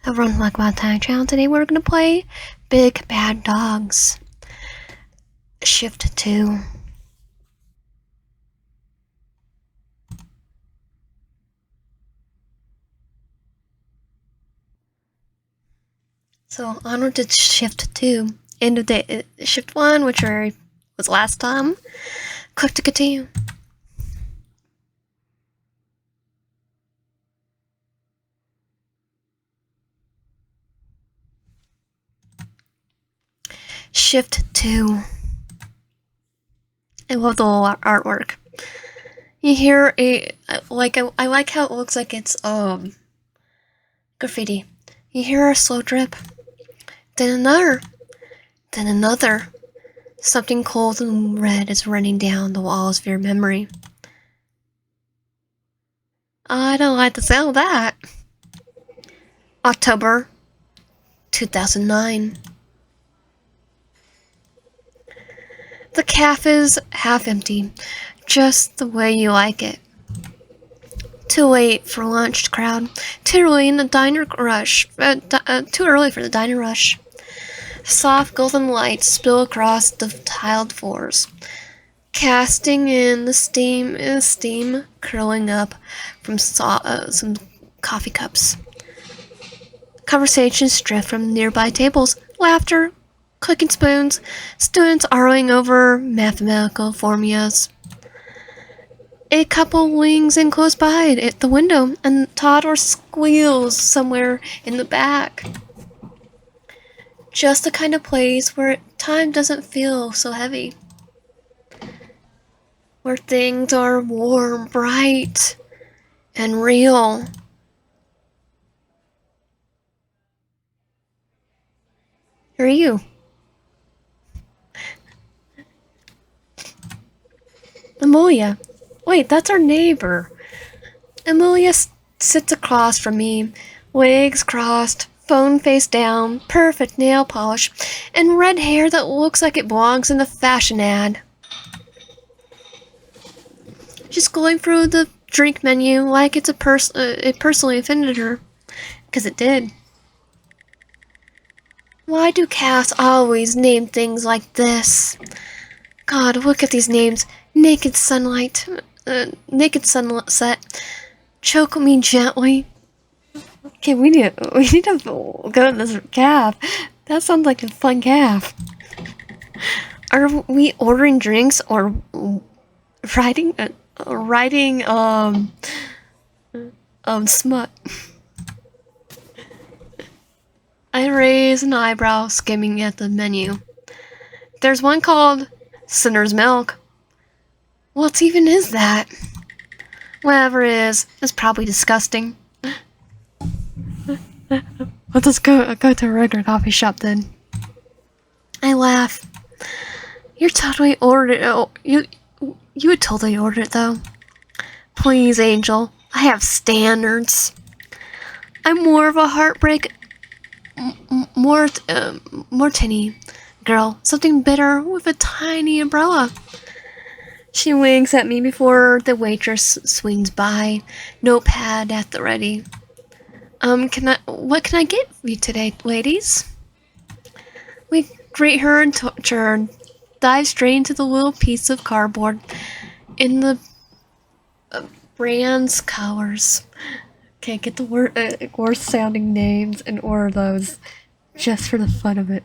Everyone, welcome back to my channel. Today we're gonna play Big Bad Dogs. Shift 2. So onward to Shift 2. End of the Shift 1, which was last time. Click to continue. Shift 2. I love the little artwork. You hear I like how it looks like it's graffiti. You hear a slow drip. Then another. Something cold and red is running down the walls of your memory. I don't like the sound of that. October 2009. The cafe is half empty, just the way you like it. Too late for lunch crowd. Too early in the diner rush. Too early for the diner rush. Soft golden lights spill across the tiled floors, casting in the steam curling up from some coffee cups. Conversations drift from nearby tables. Laughter, clicking spoons, students arguing over mathematical formulas. A couple leans in close by at the window, and toddler squeals somewhere in the back. Just the kind of place where time doesn't feel so heavy. Where things are warm, bright, and real. Who are you? Amelia. Wait, that's our neighbor. Amelia sits across from me, legs crossed, phone face down, perfect nail polish, and red hair that looks like it belongs in a fashion ad. She's going through the drink menu like it personally offended her, 'cause it did. Why do cats always name things like this? God, look at these names. Naked sunlight. Naked sunset. Choke me gently. Okay, we need to go to this caf. That sounds like a fun caf. Are we ordering drinks or writing smut? I raise an eyebrow, skimming at the menu. There's one called Sinner's Milk. What even is that? Whatever it is, it's probably disgusting. Let's go to a regular coffee shop then. I laugh. You totally ordered it. Oh, you would totally order it though. Please, Angel. I have standards. I'm more of a heartbreak, martini girl. Something bitter with a tiny umbrella. She winks at me before the waitress swings by, notepad at the ready. What can I get you today, ladies? We greet her in turn, dive straight into the little piece of cardboard in the brand's colors. Can't get the worst sounding names and order those just for the fun of it.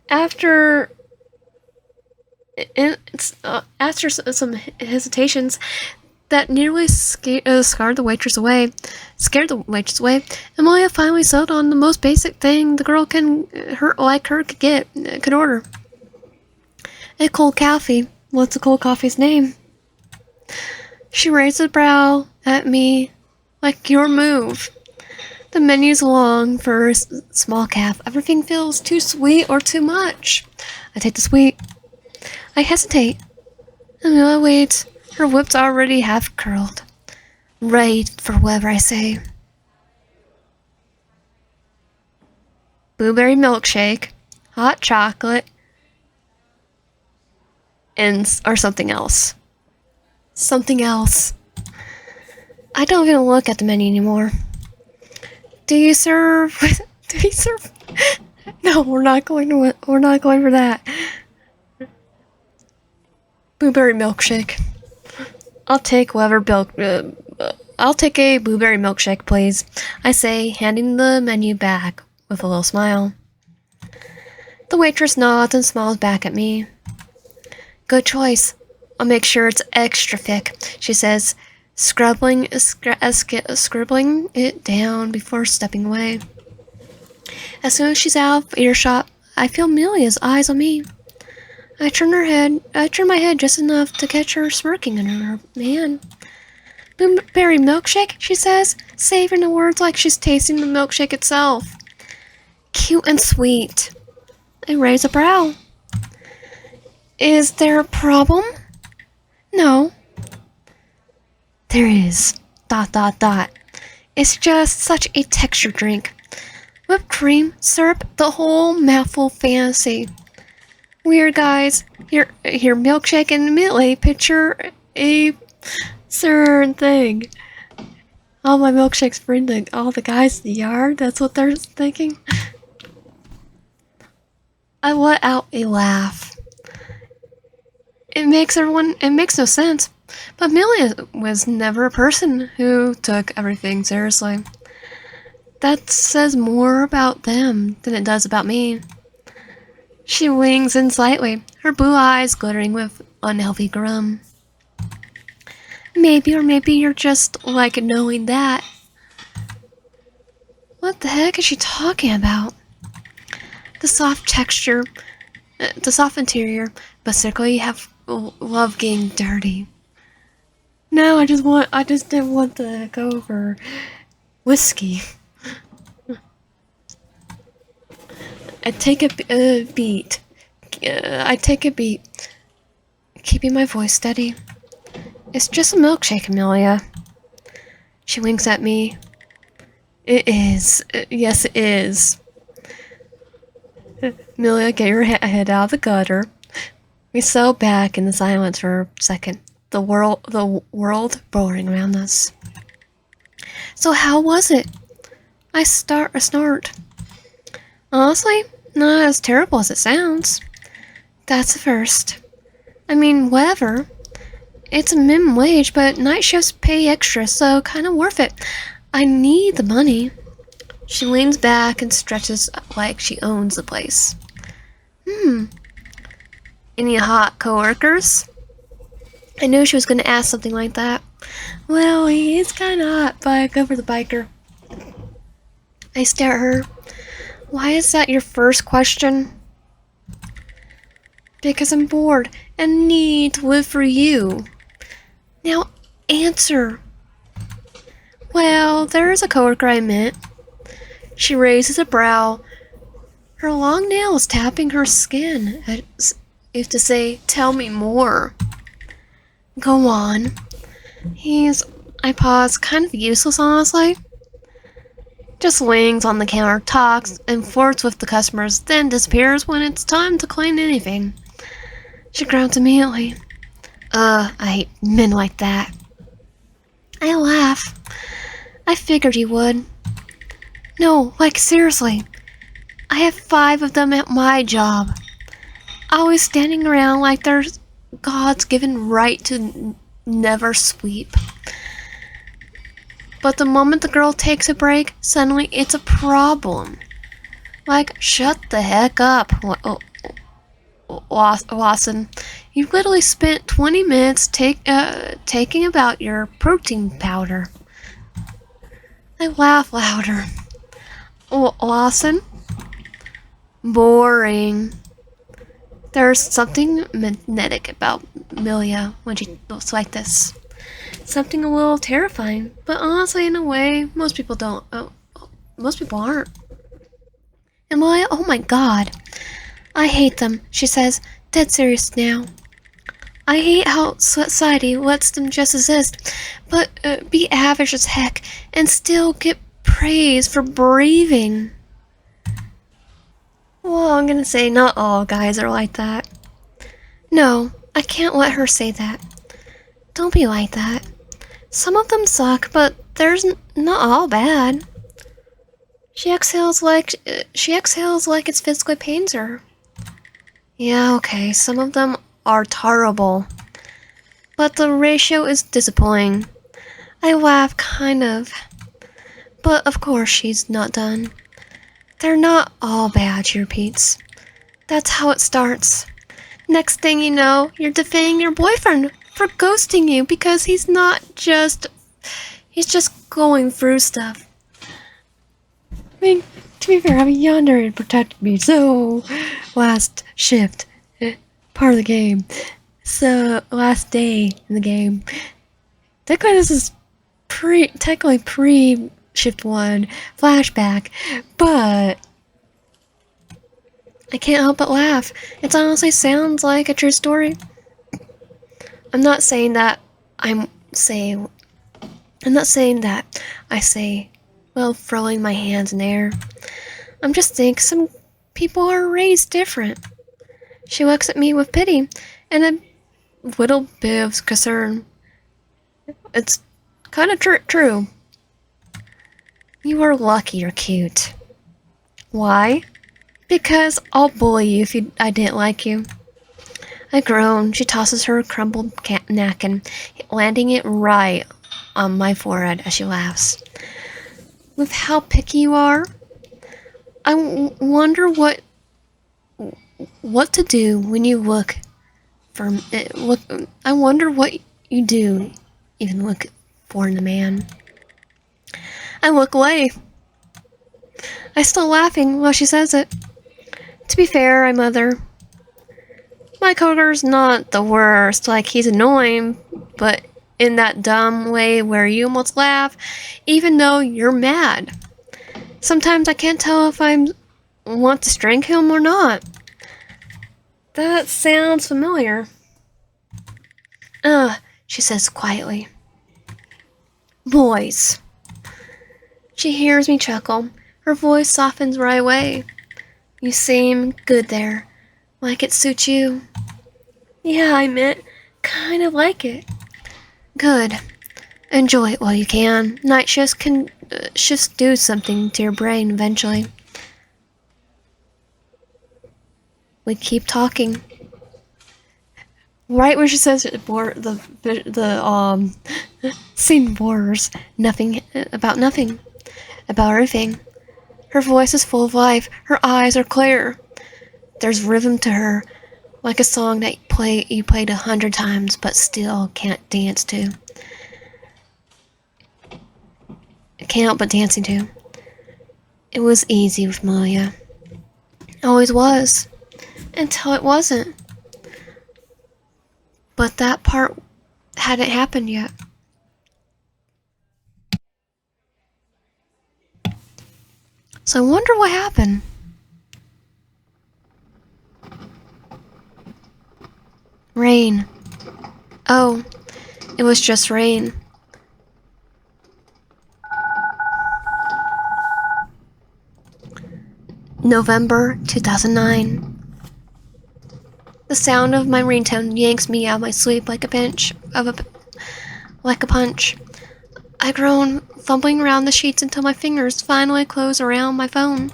After some hesitations that nearly scared the waitress away, Amelia finally settled on the most basic thing the girl could order. A cold coffee. What's a cold coffee's name? She raised a brow at me like your move. The menu's long for a small calf. Everything feels too sweet or too much. I take the sweet. I hesitate. Amelia waits. Her lips already half curled. Ready for whatever I say. Blueberry milkshake, hot chocolate, or something else. Something else. I don't even look at the menu anymore. Do you serve? Do you serve? No, we're not going to. We're not going for that. Blueberry milkshake. I'll take whatever milk. I'll take a blueberry milkshake, please. I say, handing the menu back with a little smile. The waitress nods and smiles back at me. Good choice. I'll make sure it's extra thick, she says, scribbling it down before stepping away. As soon as she's out of earshot, I feel Amelia's eyes on me. I turn my head just enough to catch her smirking in her hand. Blueberry milkshake, she says, savoring the words like she's tasting the milkshake itself. Cute and sweet. I raise a brow. Is there a problem? No. There is. ... It's just such a texture drink. Whipped cream, syrup, the whole mouthful fantasy. Weird guys, your milkshake and immediately picture a certain thing. All my milkshakes bring all the guys to the yard. That's what they're thinking. I let out a laugh. It makes no sense. But Amelia was never a person who took everything seriously. That says more about them than it does about me. She winks in slightly, her blue eyes glittering with unhealthy grum. Maybe you're just like knowing that. What the heck is she talking about? The soft texture, the soft interior, but secretly you have love getting dirty. No, I just didn't want to go over whiskey. I take a beat, keeping my voice steady. It's just a milkshake, Amelia. She winks at me. It is. Yes, it is. Amelia, get your head out of the gutter. We settle back in the silence for a second, the world roaring around us. So how was it? I snort. Honestly, not as terrible as it sounds. That's the first. I mean, whatever. It's a minimum wage, but night shifts pay extra, so kind of worth it. I need the money. She leans back and stretches like she owns the place. Any hot coworkers? I knew she was going to ask something like that. Well, he is kind of hot, but I go for the biker. I stare at her. Why is that your first question? Because I'm bored and need to live for you. Now answer. Well, there is a coworker I met. She raises a brow, her long nails tapping her skin, as if to say, tell me more. Go on. I pause, kind of useless, honestly. Just lingers on the counter, talks, and flirts with the customers, then disappears when it's time to clean anything. She grunts immediately. I hate men like that. I laugh. I figured you would. No, like seriously. I have 5 of them at my job. Always standing around like they're God's given right to never sweep. But the moment the girl takes a break, suddenly it's a problem. Like, shut the heck up, Lawson. You literally spent 20 minutes taking about your protein powder. I laugh louder. Lawson? Boring. There's something magnetic about Amelia when she looks like this. Something a little terrifying, but honestly, in a way, most people don't. Most people aren't. Amelia, oh my god. I hate them, she says, dead serious now. I hate how society lets them just exist, but be average as heck, and still get praise for breathing. Well, I'm gonna say not all guys are like that. No, I can't let her say that. Don't be like that. Some of them suck, but there's not all bad. She exhales like it's physically pains her. Yeah, okay, some of them are terrible, but the ratio is disappointing. I laugh, kind of. But of course she's not done. They're not all bad, she repeats. That's how it starts. Next thing you know, you're defending your boyfriend for ghosting you because he's just going through stuff. I mean, to be fair, Yandere protected me, so last shift, part of the game. So last day in the game. Technically this is pre shift 1 flashback, but I can't help but laugh. It honestly sounds like a true story. I'm not saying that I say, well, throwing my hands in the air. I'm just saying some people are raised different. She looks at me with pity and a little bit of concern. It's kind of true. You are lucky you're cute. Why? Because I'll bully you if I didn't like you. I groan. She tosses her crumpled napkin, landing it right on my forehead as she laughs. With how picky you are, I wonder what to do when you look for. I wonder what you do, even look for in a man. I look away. I still laughing while she says it. To be fair, I mother. My coworker's not the worst. Like, he's annoying, but in that dumb way where you almost laugh, even though you're mad. Sometimes I can't tell if I want to strangle him or not. That sounds familiar. She says quietly. Boys. She hears me chuckle. Her voice softens right away. You seem good there. Like it suits you. Yeah, I meant kind of like it. Good. Enjoy it while you can. Night shifts can just do something to your brain eventually. We keep talking. Right when she says the scene borders nothing about everything. Her voice is full of life. Her eyes are clear. There's rhythm to her, like a song that you played 100 times but still can't dance to. Can't help but dancing to. It was easy with Malia. Always was. Until it wasn't. But that part hadn't happened yet. So I wonder what happened. Rain. Oh, it was just rain. November 2009. The sound of my ringtone yanks me out of my sleep like a punch. I groan, fumbling around the sheets until my fingers finally close around my phone.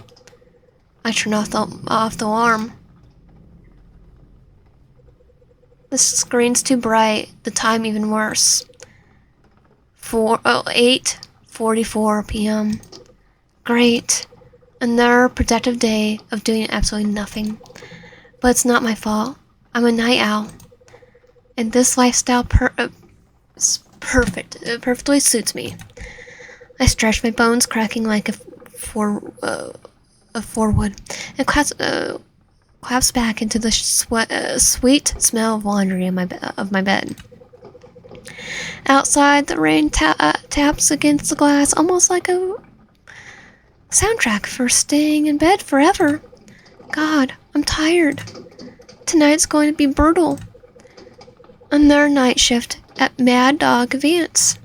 I turn off the alarm. The screen's too bright, the time even worse. 8:44 p.m. Great. Another productive day of doing absolutely nothing. But it's not my fault. I'm a night owl. And this lifestyle perfectly suits me. I stretch my bones, cracking like a forewood, and collapse back into the sweet smell of laundry of my bed. Outside, the rain taps against the glass, almost like a soundtrack for staying in bed forever. God, I'm tired. Tonight's going to be brutal. Another night shift at Mad Dog Advance.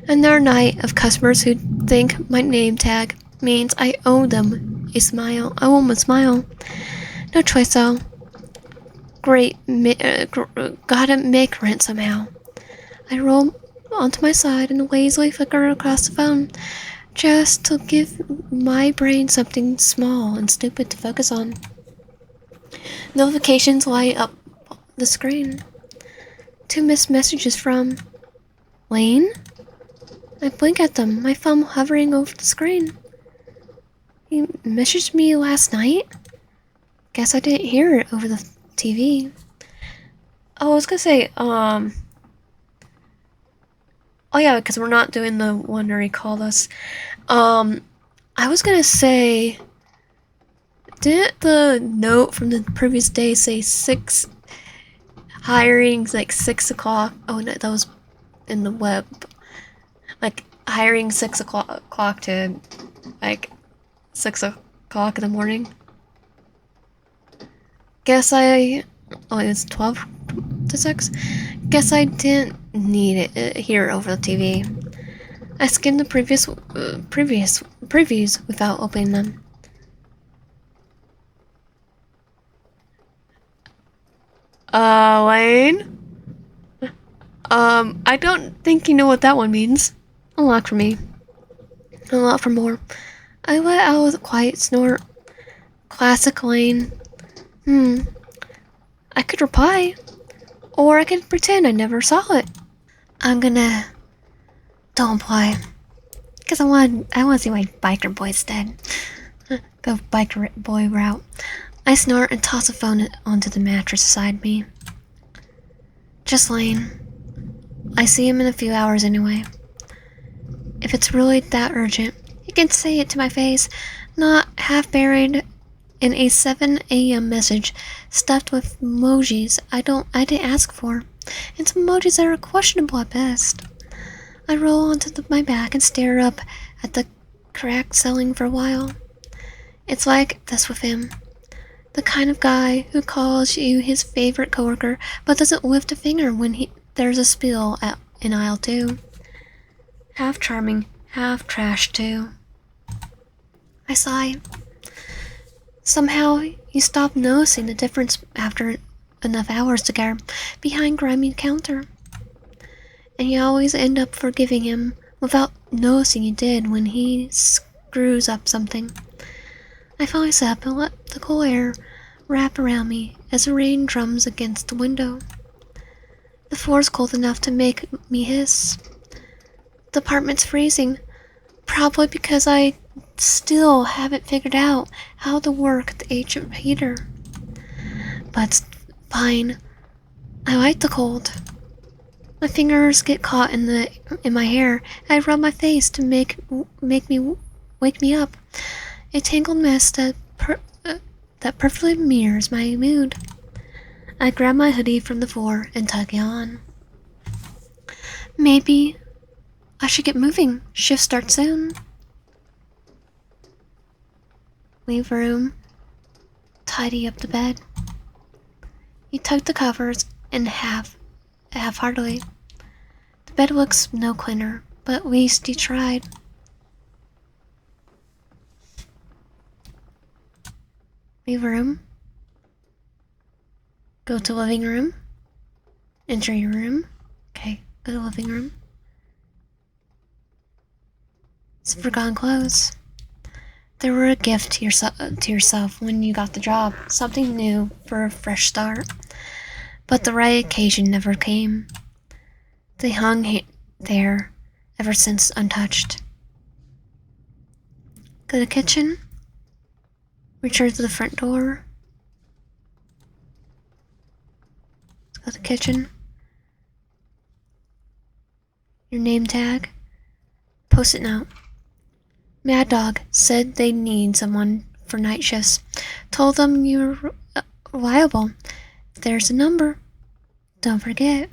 Another night of customers who think my name tag means I owe them a smile. I owe them a smile. No choice though. Great, gotta make rent somehow. I roll onto my side and lazily flicker across the phone. just to give my brain something small and stupid to focus on. Notifications light up the screen. 2 missed messages from Lane? I blink at them, my thumb hovering over the screen. He messaged me last night? Guess I didn't hear it over the TV. Oh, I was gonna say, oh yeah, because we're not doing the one where he called us. I was gonna say, didn't the note from the previous day say hirings like 6 o'clock? Oh no, that was in the web. Like hiring 6 o'clock to like 6 o'clock in the morning. Guess I. Oh, it's 12 to 6. Guess I didn't need it here over the TV. I skimmed the previous previews without opening them. Lane? I don't think you know what that one means. Unlock for me. Unlock for more. I let out a quiet snort. Classic Lane. I could reply. Or I could pretend I never saw it. I'm gonna... Don't reply. Because I want to see my biker boy instead. Go biker boy route. I snort and toss the phone onto the mattress beside me. Just Lane. I see him in a few hours anyway. If it's really that urgent, he can say it to my face, not half buried in a 7 a.m. message stuffed with emojis I didn't ask for, and some emojis that are questionable at best. I roll onto my back and stare up at the cracked ceiling for a while. It's like this with him. The kind of guy who calls you his favorite coworker but doesn't lift a finger when there's a spill in aisle 2. Half charming, half trash too. I sigh. Somehow, you stop noticing the difference after enough hours together behind grimy counter. And you always end up forgiving him without noticing you did when he screws up something. I finally sit up and let the cool air wrap around me as the rain drums against the window. The floor's cold enough to make me hiss. The apartment's freezing, probably because I still haven't figured out how to work the ancient heater. But it's fine. I like the cold. My fingers get caught in my hair. I rub my face to wake me up. A tangled mess that perfectly mirrors my mood. I grab my hoodie from the floor and tuck it on. Maybe I should get moving. Shift starts soon. Leave room. Tidy up the bed. You tug the covers in half-heartedly. The bed looks no cleaner, but at least you tried. Leave room. Go to living room. Enter your room. Okay, go to living room. Some forgotten clothes. They were a gift to yourself when you got the job. Something new for a fresh start. But the right occasion never came. They hung there ever since untouched. Go to the kitchen. Return to the front door. Go to the kitchen. Your name tag. Post-it note. Mad Dog said they need someone for night shifts. Told them you're reliable. If there's a number, don't forget.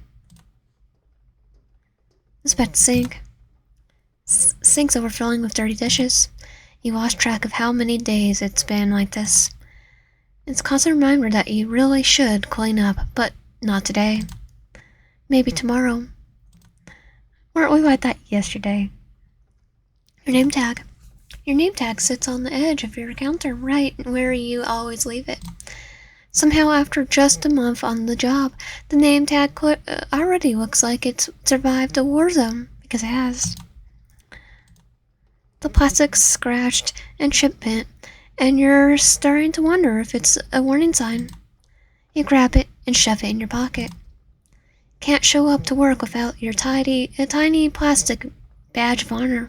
It's about the sink. Sink's overflowing with dirty dishes. You lost track of how many days it's been like this. It's a constant reminder that you really should clean up, but not today. Maybe tomorrow. Weren't we like that yesterday? Your name tag. Your name tag sits on the edge of your counter, right where you always leave it. Somehow, after just a month on the job, the name tag already looks like it's survived a war zone, because it has. The plastic's scratched and chip bent, and you're starting to wonder if it's a warning sign. You grab it and shove it in your pocket. Can't show up to work without your tiny plastic badge of honor.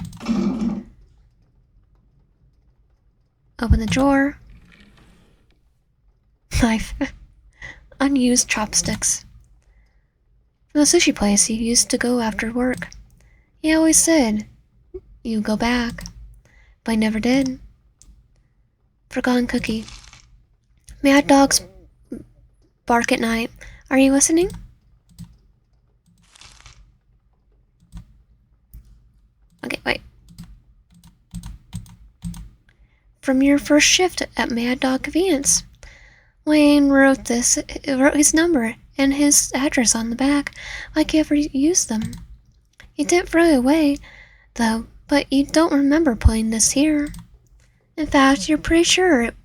Open the drawer. Knife. Unused chopsticks. From the sushi place you used to go after work. He always said you'd go back, but I never did. Forgotten cookie. Mad dogs bark at night. Are you listening? Okay, wait. From your first shift at Mad Dog Convenience. Wayne wrote his number and his address on the back, like he ever used them. He didn't throw it away, though, but you don't remember putting this here. In fact, you're pretty sure it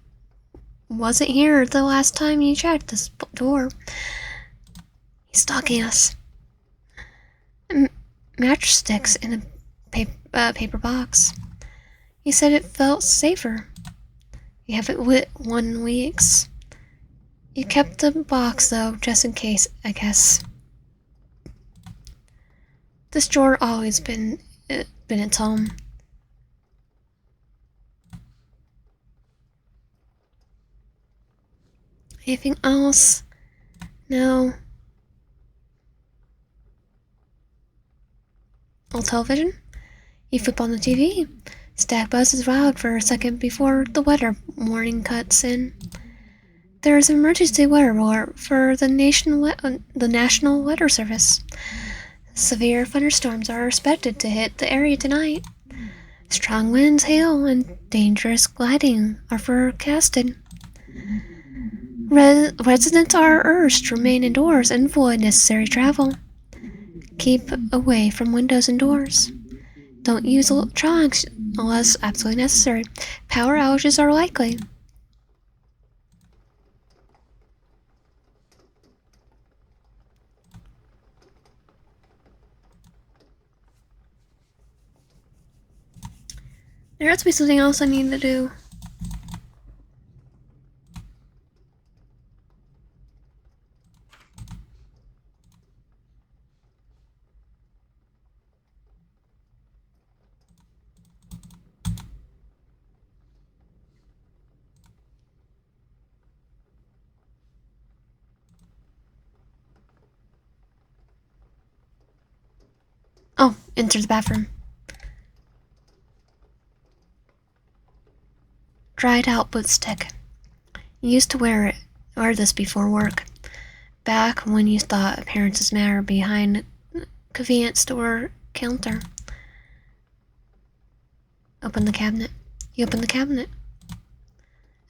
wasn't here the last time you checked this door. He's stalking us. Matchsticks in a paper box. He said it felt safer. You have it lit 1 week. You kept the box, though, just in case, I guess. This drawer always been its home. Anything else? No. Old television? You flip on the TV. Stack buzzes loud for a second before the weather warning cuts in. There is an emergency weather alert for the National Weather Service. Severe thunderstorms are expected to hit the area tonight. Strong winds, hail, and dangerous gliding are forecasted. Residents are urged to remain indoors and avoid necessary travel. Keep away from windows and doors. Don't use electronics unless absolutely necessary. Power outages are likely. There has to be something else I need to do. Oh, enter the bathroom. Dried out boot stick. You used to wear this before work. Back when you thought appearances matter behind convenience store counter. Open the cabinet. You open the cabinet.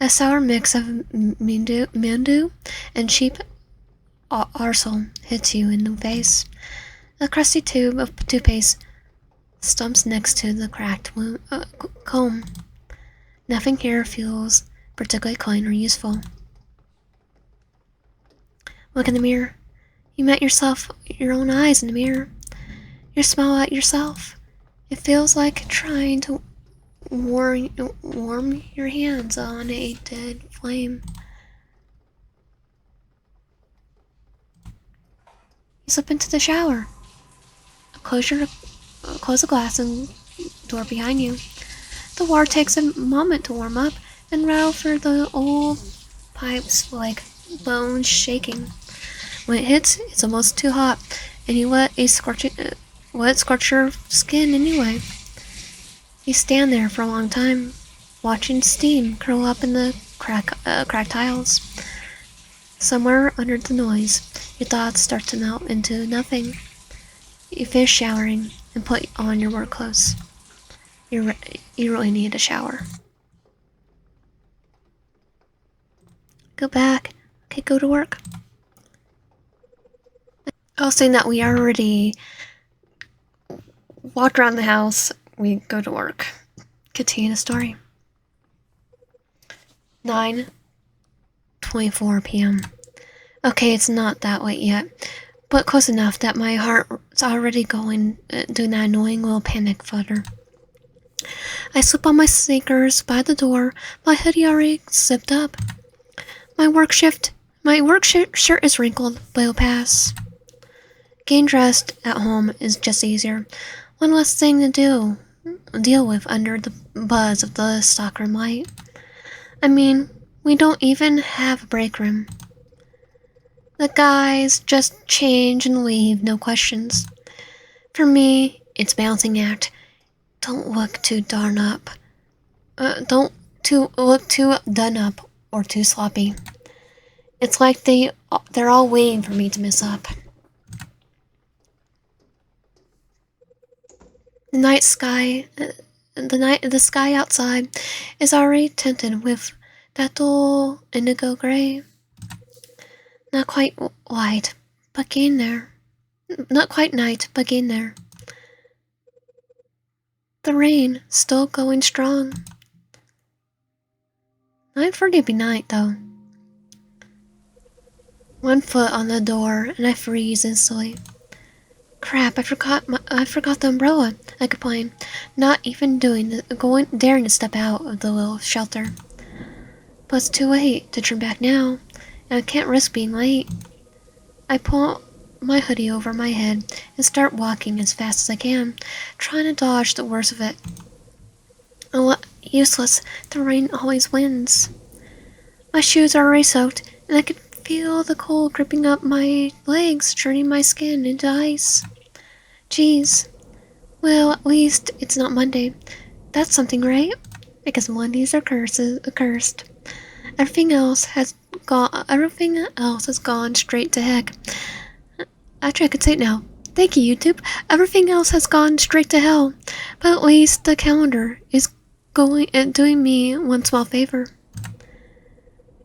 A sour mix of mandu and cheap arsel hits you in the face. A crusty tube of toothpaste stumps next to the cracked comb. Nothing here feels particularly clean or useful. Look in the mirror. You met your own eyes in the mirror. You smile at yourself. It feels like trying to warm your hands on a dead flame. You slip into the shower. Close the glass and door behind you. The water takes a moment to warm up and rattle through the old pipes like bones shaking. When it hits, it's almost too hot, and you let it scorch your skin anyway. You stand there for a long time, watching steam curl up in the cracked tiles. Somewhere under the noise, your thoughts start to melt into nothing. You finish showering and put on your work clothes. You really need a shower. Go back. Okay, go to work. I was saying that we already walked around the house. We go to work. Continue the story. 9:24 p.m. Okay, it's not that late yet, but close enough that my heart's already going, doing that annoying little panic flutter. I slip on my sneakers by the door, my hoodie already zipped up. My work shirt is wrinkled, but it'll pass. Getting dressed at home is just easier. One less thing to deal with under the buzz of the stockroom light. I mean, we don't even have a break room. The guys just change and leave, no questions. For me, it's balancing act. Don't look too darn up. Don't look too done up or too sloppy. It's like they're all waiting for me to mess up. The night sky, the sky outside is already tinted with that dull indigo gray. Not quite white, but getting there. Not quite night, but getting there. The rain still going strong. 9:30 be night though. One foot on the door and I freeze instantly. Crap! I forgot the umbrella. I complain, not even daring to step out of the little shelter. But it's too late to turn back now, and I can't risk being late. I pull my hoodie over my head and start walking as fast as I can, trying to dodge the worst of it. Useless. The rain always wins. My shoes are already soaked, and I can feel the cold creeping up my legs, turning my skin into ice. Geez. Well, at least it's not Monday. That's something, right? Because Mondays are cursed. Everything else has gone straight to heck. Actually, I could say it now. Thank you, YouTube. Everything else has gone straight to hell. But at least the calendar is doing me one small favor.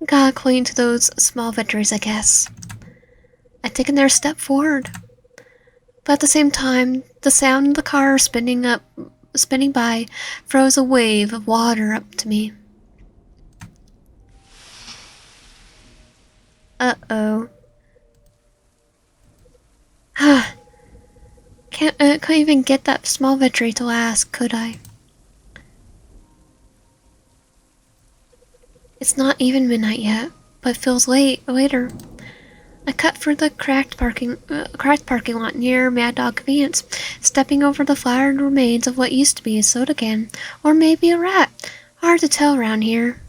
Gotta cling to those small victories, I guess. I take another step forward. But at the same time, the sound of the car spinning by throws a wave of water up to me. Uh-oh. Couldn't even get that small victory to last, could I? It's not even midnight yet, but it feels later. I cut through the cracked parking lot near Mad Dog Convenience, stepping over the flattered remains of what used to be a soda can, or maybe a rat. Hard to tell around here.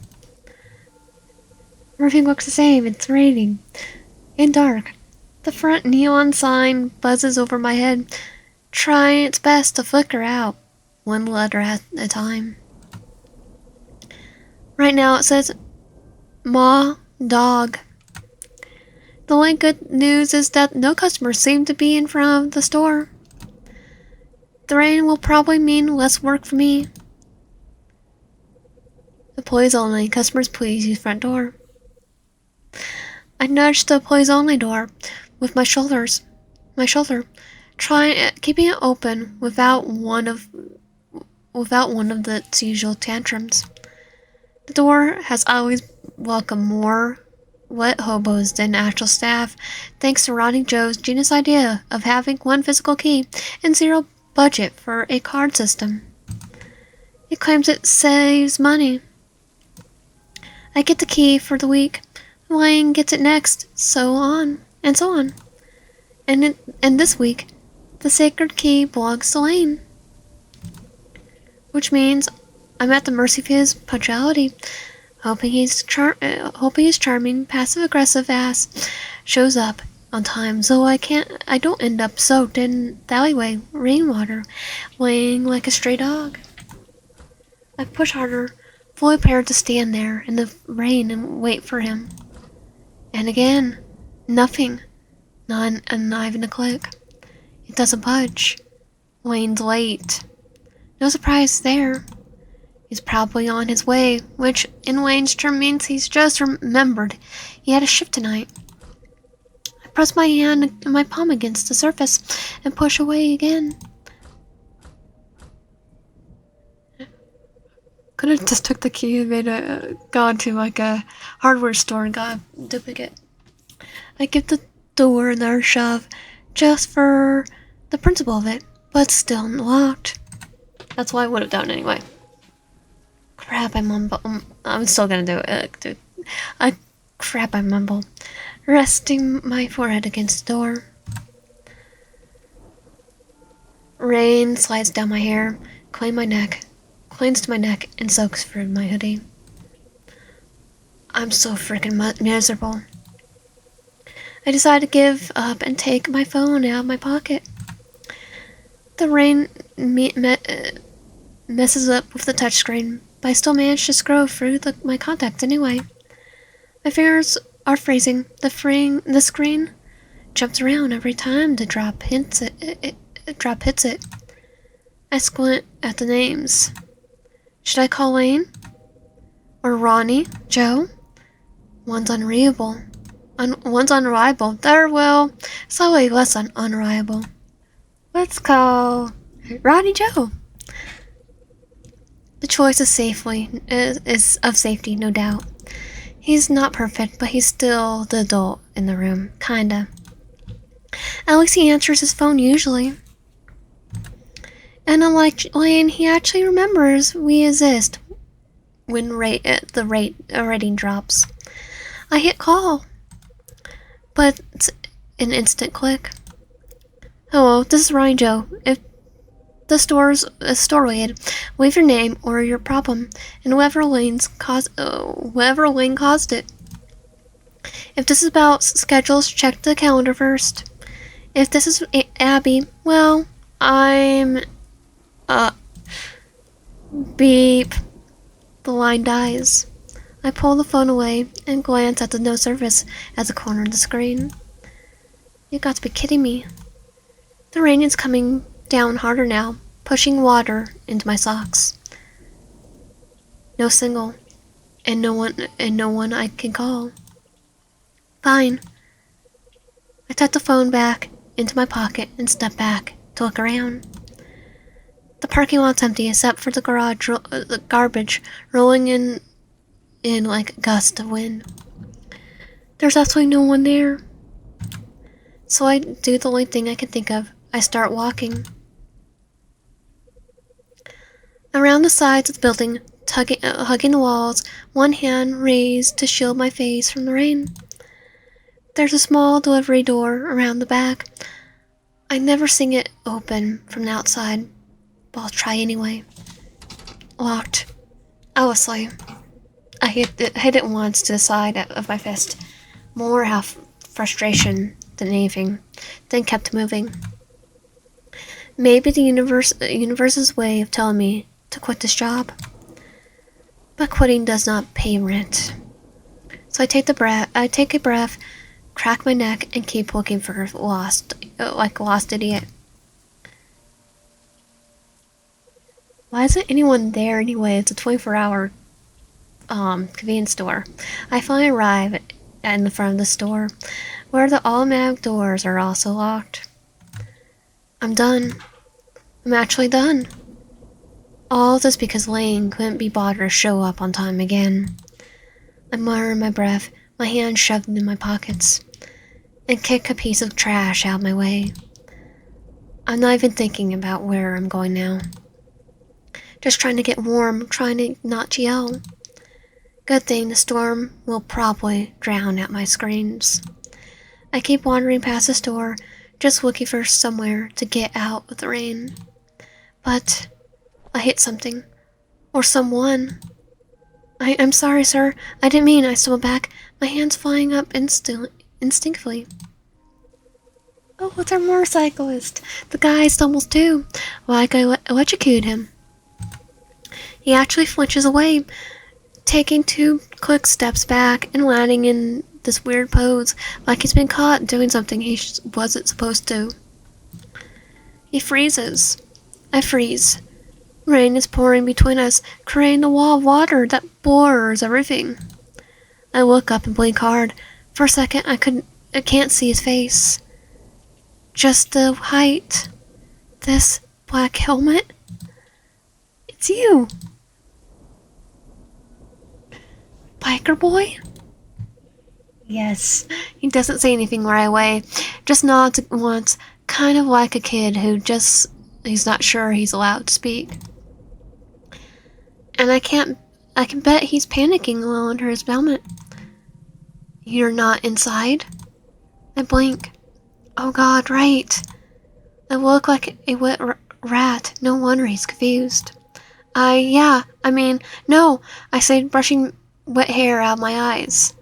Everything looks the same. It's raining. And dark. The front neon sign buzzes over my head, trying its best to flicker out, one letter at a time. Right now it says, Ma Dog. The only good news is that no customers seem to be in front of the store. The rain will probably mean less work for me. Employees only. Customers please use front door. I nudged the employees only door with my shoulder, keeping it open without one of its usual tantrums. The door has always welcomed more wet hobos than actual staff, thanks to Ronnie Joe's genius idea of having one physical key and zero budget for a card system. He claims it saves money. I get the key for the week, Wayne gets it next, so on, and so on. And this week, the sacred key belongs to Lane. Which means I'm at the mercy of his punctuality, hoping his charming, passive-aggressive ass shows up on time so I don't end up soaked in the alleyway rainwater, laying like a stray dog. I push harder, fully prepared to stand there in the rain and wait for him. And again, nothing. Not even a click. It doesn't budge. Wayne's late. No surprise there. He's probably on his way, which in Wayne's term means he's just remembered he had a shift tonight. I press my hand and my palm against the surface and push away again. Could have just took the key and gone to like a hardware store and got a duplicate. I give the door another shove, just for the principle of it, but it's still locked. That's what I would have done anyway. Crap, I mumble. I'm still gonna do it. Crap, I mumble. Resting my forehead against the door. Rain slides down my hair, clings to my neck, and soaks through my hoodie. I'm so freaking miserable. I decide to give up and take my phone out of my pocket. The rain messes up with the touchscreen, but I still manage to scroll through my contacts anyway. My fingers are freezing. The screen jumps around every time the drop hits it. I squint at the names. Should I call Lane? Or Ronnie? Joe? One's unreadable. One's unreliable. Well, slightly less unreliable. Let's call Ronnie Joe. The choice is of safety, no doubt. He's not perfect, but he's still the adult in the room, kinda. At least he answers his phone usually. And unlike Lane, he actually remembers we exist when the rating drops. I hit call, but it's an instant click. Hello, this is Ryan Joe. If the store's store related, leave your name or your problem, and whoever Lane caused it. If this is about schedules, check the calendar first. If this is Abby, well, I'm beep. The line dies. I pull the phone away and glance at the no service at the corner of the screen. You got to be kidding me. The rain is coming down harder now, pushing water into my socks. No signal, and no one I can call. Fine. I tuck the phone back into my pocket and step back to look around. The parking lot's empty except for the garbage rolling in like a gust of wind. There's absolutely no one there. So I do the only thing I can think of. I start walking. Around the sides of the building, hugging the walls, one hand raised to shield my face from the rain. There's a small delivery door around the back. I never seen it open from the outside, but I'll try anyway. Locked. Obviously. I hit it once to the side of my fist. More out of frustration than anything. Then kept moving. Maybe the universe's way of telling me to quit this job. But quitting does not pay rent. So I take a breath, crack my neck, and keep looking for like a lost idiot. Why isn't anyone there anyway? It's a 24-hour convenience store. I finally arrive in the front of the store, where the automatic doors are also locked. I'm done. I'm actually done. All this because Lane couldn't be bothered to show up on time again. I mutter my breath, my hands shoved into my pockets, and kick a piece of trash out of my way. I'm not even thinking about where I'm going now. Just trying to get warm, trying to not yell. Good thing the storm will probably drown out my screams. I keep wandering past the store, just looking for somewhere to get out of the rain. But I hit something. Or someone. I'm sorry, sir. I didn't mean. I stumbled back, my hands flying up instinctively. Oh, it's our motorcyclist. The guy stumbles too, like I electrocuted him. He actually flinches away, taking 2 quick steps back and landing in this weird pose, like he's been caught doing something he wasn't supposed to. He freezes. I freeze. Rain is pouring between us, creating a wall of water that blurs everything. I look up and blink hard. For a second, I can't see his face. Just the height. This black helmet. It's you. Biker boy? Yes. He doesn't say anything right away. Just nods once, kind of like a kid he's not sure he's allowed to speak. And I can't I can bet he's panicking a little under his helmet. You're not inside? I blink. Oh god, right. I look like a wet rat. No wonder he's confused. No, I say, brushing wet hair out of my eyes.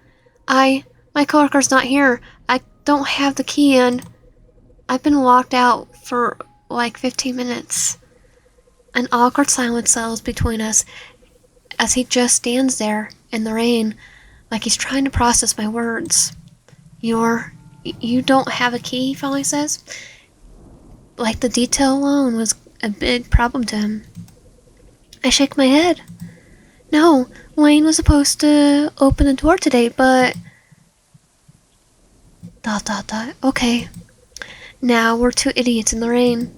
My coworker's not here. I don't have the key and I've been locked out for like 15 minutes. An awkward silence settles between us as he just stands there in the rain like he's trying to process my words. You don't have a key, he finally says. Like the detail alone was a big problem to him. I shake my head. No, Wayne was supposed to open the door today, but... ... Okay. Now we're two idiots in the rain.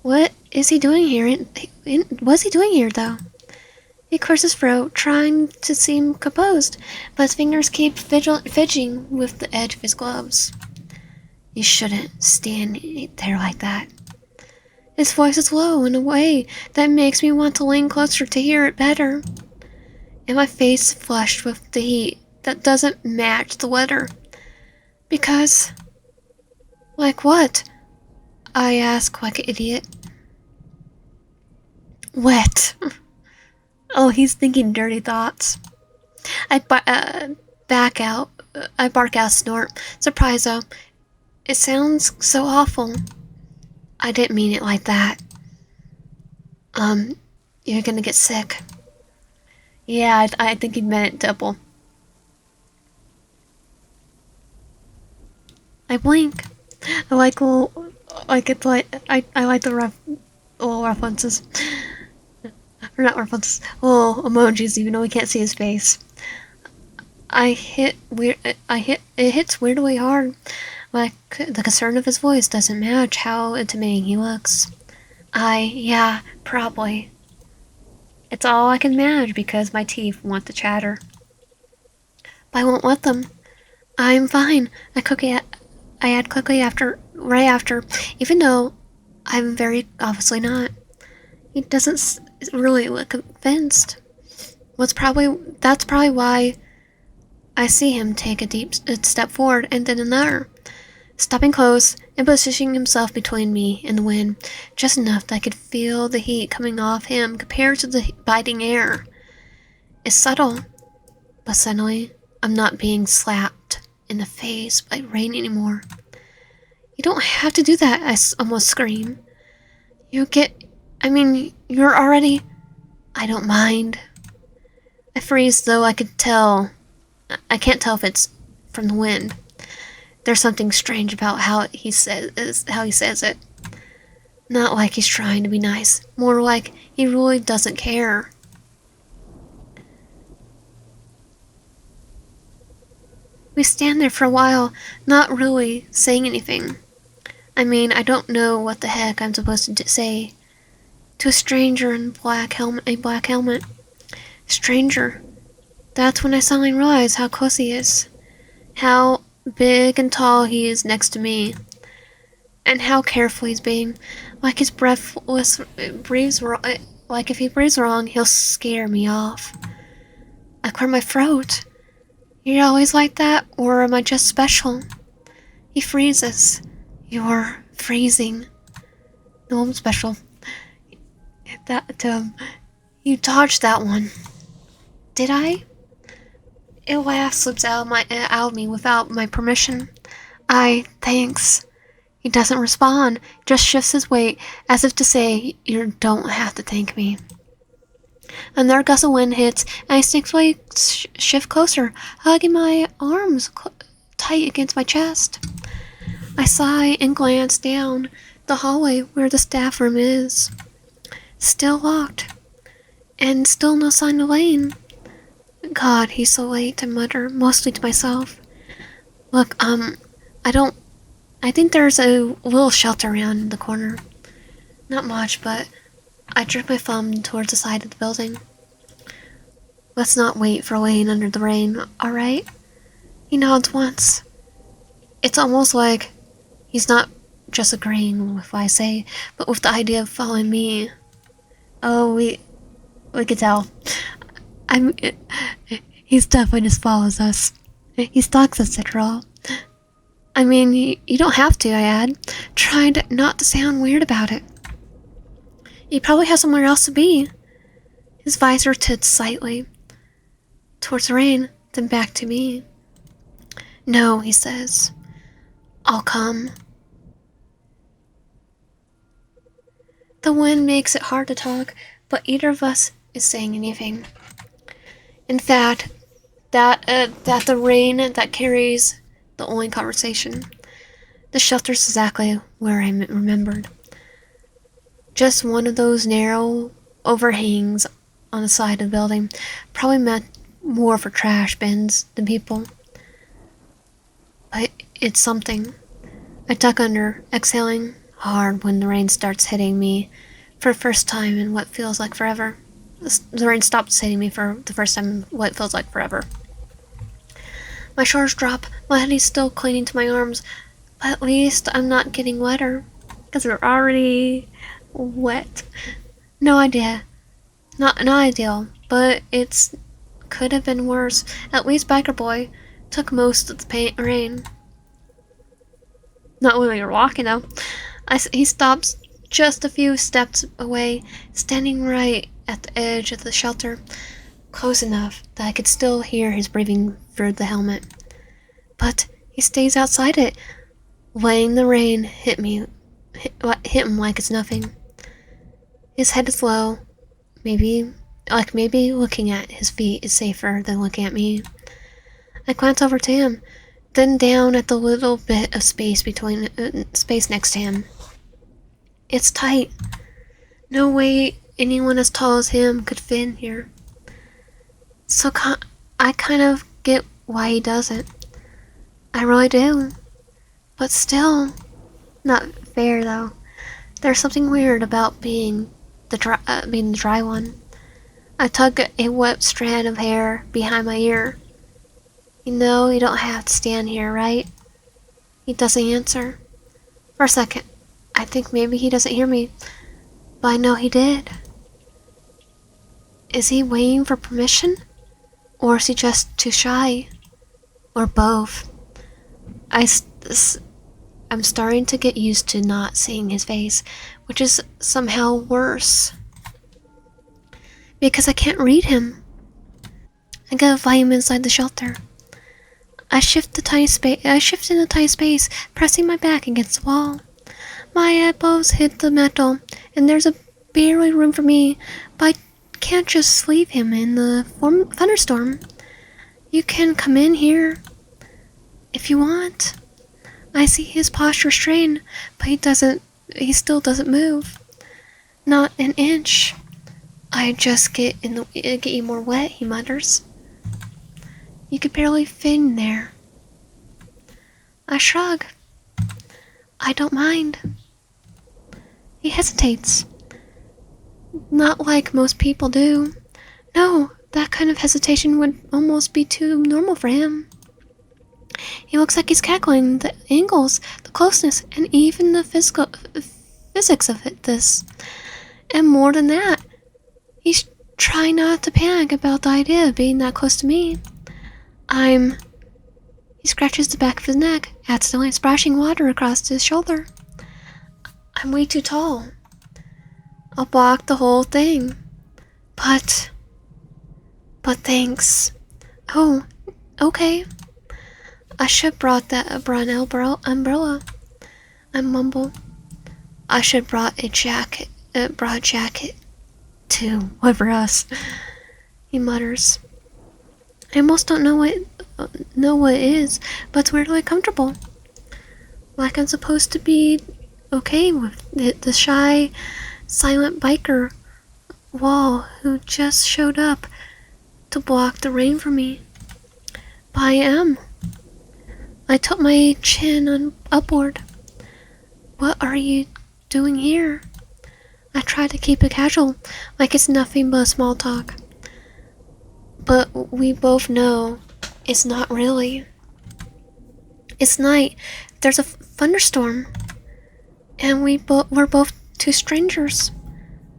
What is he doing here? What's he doing here, though? He clears his throat, trying to seem composed, but his fingers keep fidgeting with the edge of his gloves. You shouldn't stand there like that. His voice is low in a way that makes me want to lean closer to hear it better. And my face flushed with the heat that doesn't match the weather. Because... Like what? I ask like an idiot. Wet. Oh, he's thinking dirty thoughts. I bark out a snort. Surprise though. It sounds so awful. I didn't mean it like that. You're gonna get sick. Yeah, I think he meant it double. I blink. I like little, like it's like I like the little references, or not references, little emojis. Even though we can't see his face, it hits weirdly hard. Like the concern of his voice doesn't match how intimidating he looks. Yeah, probably. It's all I can manage because my teeth want to chatter. But I won't let them. I'm fine. I add quickly right after, even though I'm very obviously not. He doesn't really look convinced. That's probably why I see him take a step forward and then another, stopping close and positioning himself between me and the wind, just enough that I could feel the heat coming off him compared to the biting air. It's subtle, but suddenly I'm not being slapped in the face by rain anymore. You don't have to do that, I almost scream. You're already... I don't mind. I freeze, though I can't tell if it's from the wind. There's something strange about how he says it. Not like he's trying to be nice, more like he really doesn't care. We stand there for a while, not really saying anything. I don't know what the heck I'm supposed to say to a stranger in a black helmet. Stranger. That's when I suddenly realize how close he is. How big and tall he is next to me. And how careful he's being. Like his like if he breathes wrong, he'll scare me off. I clear my throat. You're always like that, or am I just special? He freezes. You're freezing. No, I'm special. You dodged that one. Did I? A laugh slips out of me without my permission. Thanks. He doesn't respond, just shifts his weight as if to say, you don't have to thank me. Another gust of wind hits, and I instinctively shift closer, hugging my arms tight against my chest. I sigh and glance down the hallway where the staff room is. Still locked. And still no sign of Lane. God, he's so late, I mutter, mostly to myself. Look, I think there's a little shelter around the corner. Not much, but I jerk my thumb towards the side of the building. Let's not wait for Lane under the rain, alright? He nods once. It's almost like he's not just agreeing with what I say, but with the idea of following me. Oh, we could tell. I'm. He's definitely just follows us. He stalks us after all. I mean, you don't have to, I add, trying not to sound weird about it. He probably has somewhere else to be. His visor tilts slightly towards Rain, then back to me. No, he says. I'll come. The wind makes it hard to talk, but either of us is saying anything. In fact, that the rain that carries the only conversation. The shelter's exactly where I remembered. Just one of those narrow overhangs on the side of the building, probably meant more for trash bins than people. But it's something. I duck under, exhaling hard when the rain starts hitting me for the first time in what feels like forever. The rain stops hitting me for the first time in what feels like forever. My shoulders drop, my hoodie's still clinging to my arms, but at least I'm not getting wetter, because we're already wet. No idea. Not ideal, but it's could have been worse. At least Biker Boy took most of the rain. Not when we were walking, though. He stops just a few steps away, standing right at the edge of the shelter, close enough that I could still hear his breathing through the helmet. But he stays outside it, letting the rain hit him like it's nothing. His head is low, maybe looking at his feet is safer than looking at me. I glance over to him, then down at the little bit of space next to him. It's tight. No way anyone as tall as him could fit in here. So I kind of get why he doesn't. I really do. But still, not fair though. There's something weird about being the dry one. I tug a wet strand of hair behind my ear. You know you don't have to stand here, right? He doesn't answer. For a second, I think maybe he doesn't hear me, but I know he did. Is he waiting for permission? Or is he just too shy? Or both? I'm starting to get used to not seeing his face, which is somehow worse. Because I can't read him. I got a volume inside the shelter. I shift in a tiny space, pressing my back against the wall. My elbows hit the metal, and there's barely room for me, but I can't just leave him in the thunderstorm. You can come in here if you want. I see his posture strain, but he still doesn't move. Not an inch. I just get you more wet, he mutters. You could barely fit in there. I shrug. I don't mind. He hesitates. Not like most people do. No, that kind of hesitation would almost be too normal for him. He looks like he's calculating the angles, the closeness, and even the physics of this. And more than that, he's trying not to panic about the idea of being that close to me. He scratches the back of his neck, accidentally splashing water across his shoulder. I'm way too tall. I'll block the whole thing. But thanks. Oh, okay. I should brought an umbrella. I mumble. I should brought a jacket too. Whatever us. He mutters. I almost don't know what it is, but it's weirdly comfortable. Like I'm supposed to be okay with the shy, silent biker wall who just showed up to block the rain for me. But I am. I tilt my chin upward. What are you doing here? I try to keep it casual, like it's nothing but small talk. But we both know it's not really. It's night. There's a thunderstorm. And we're both two strangers.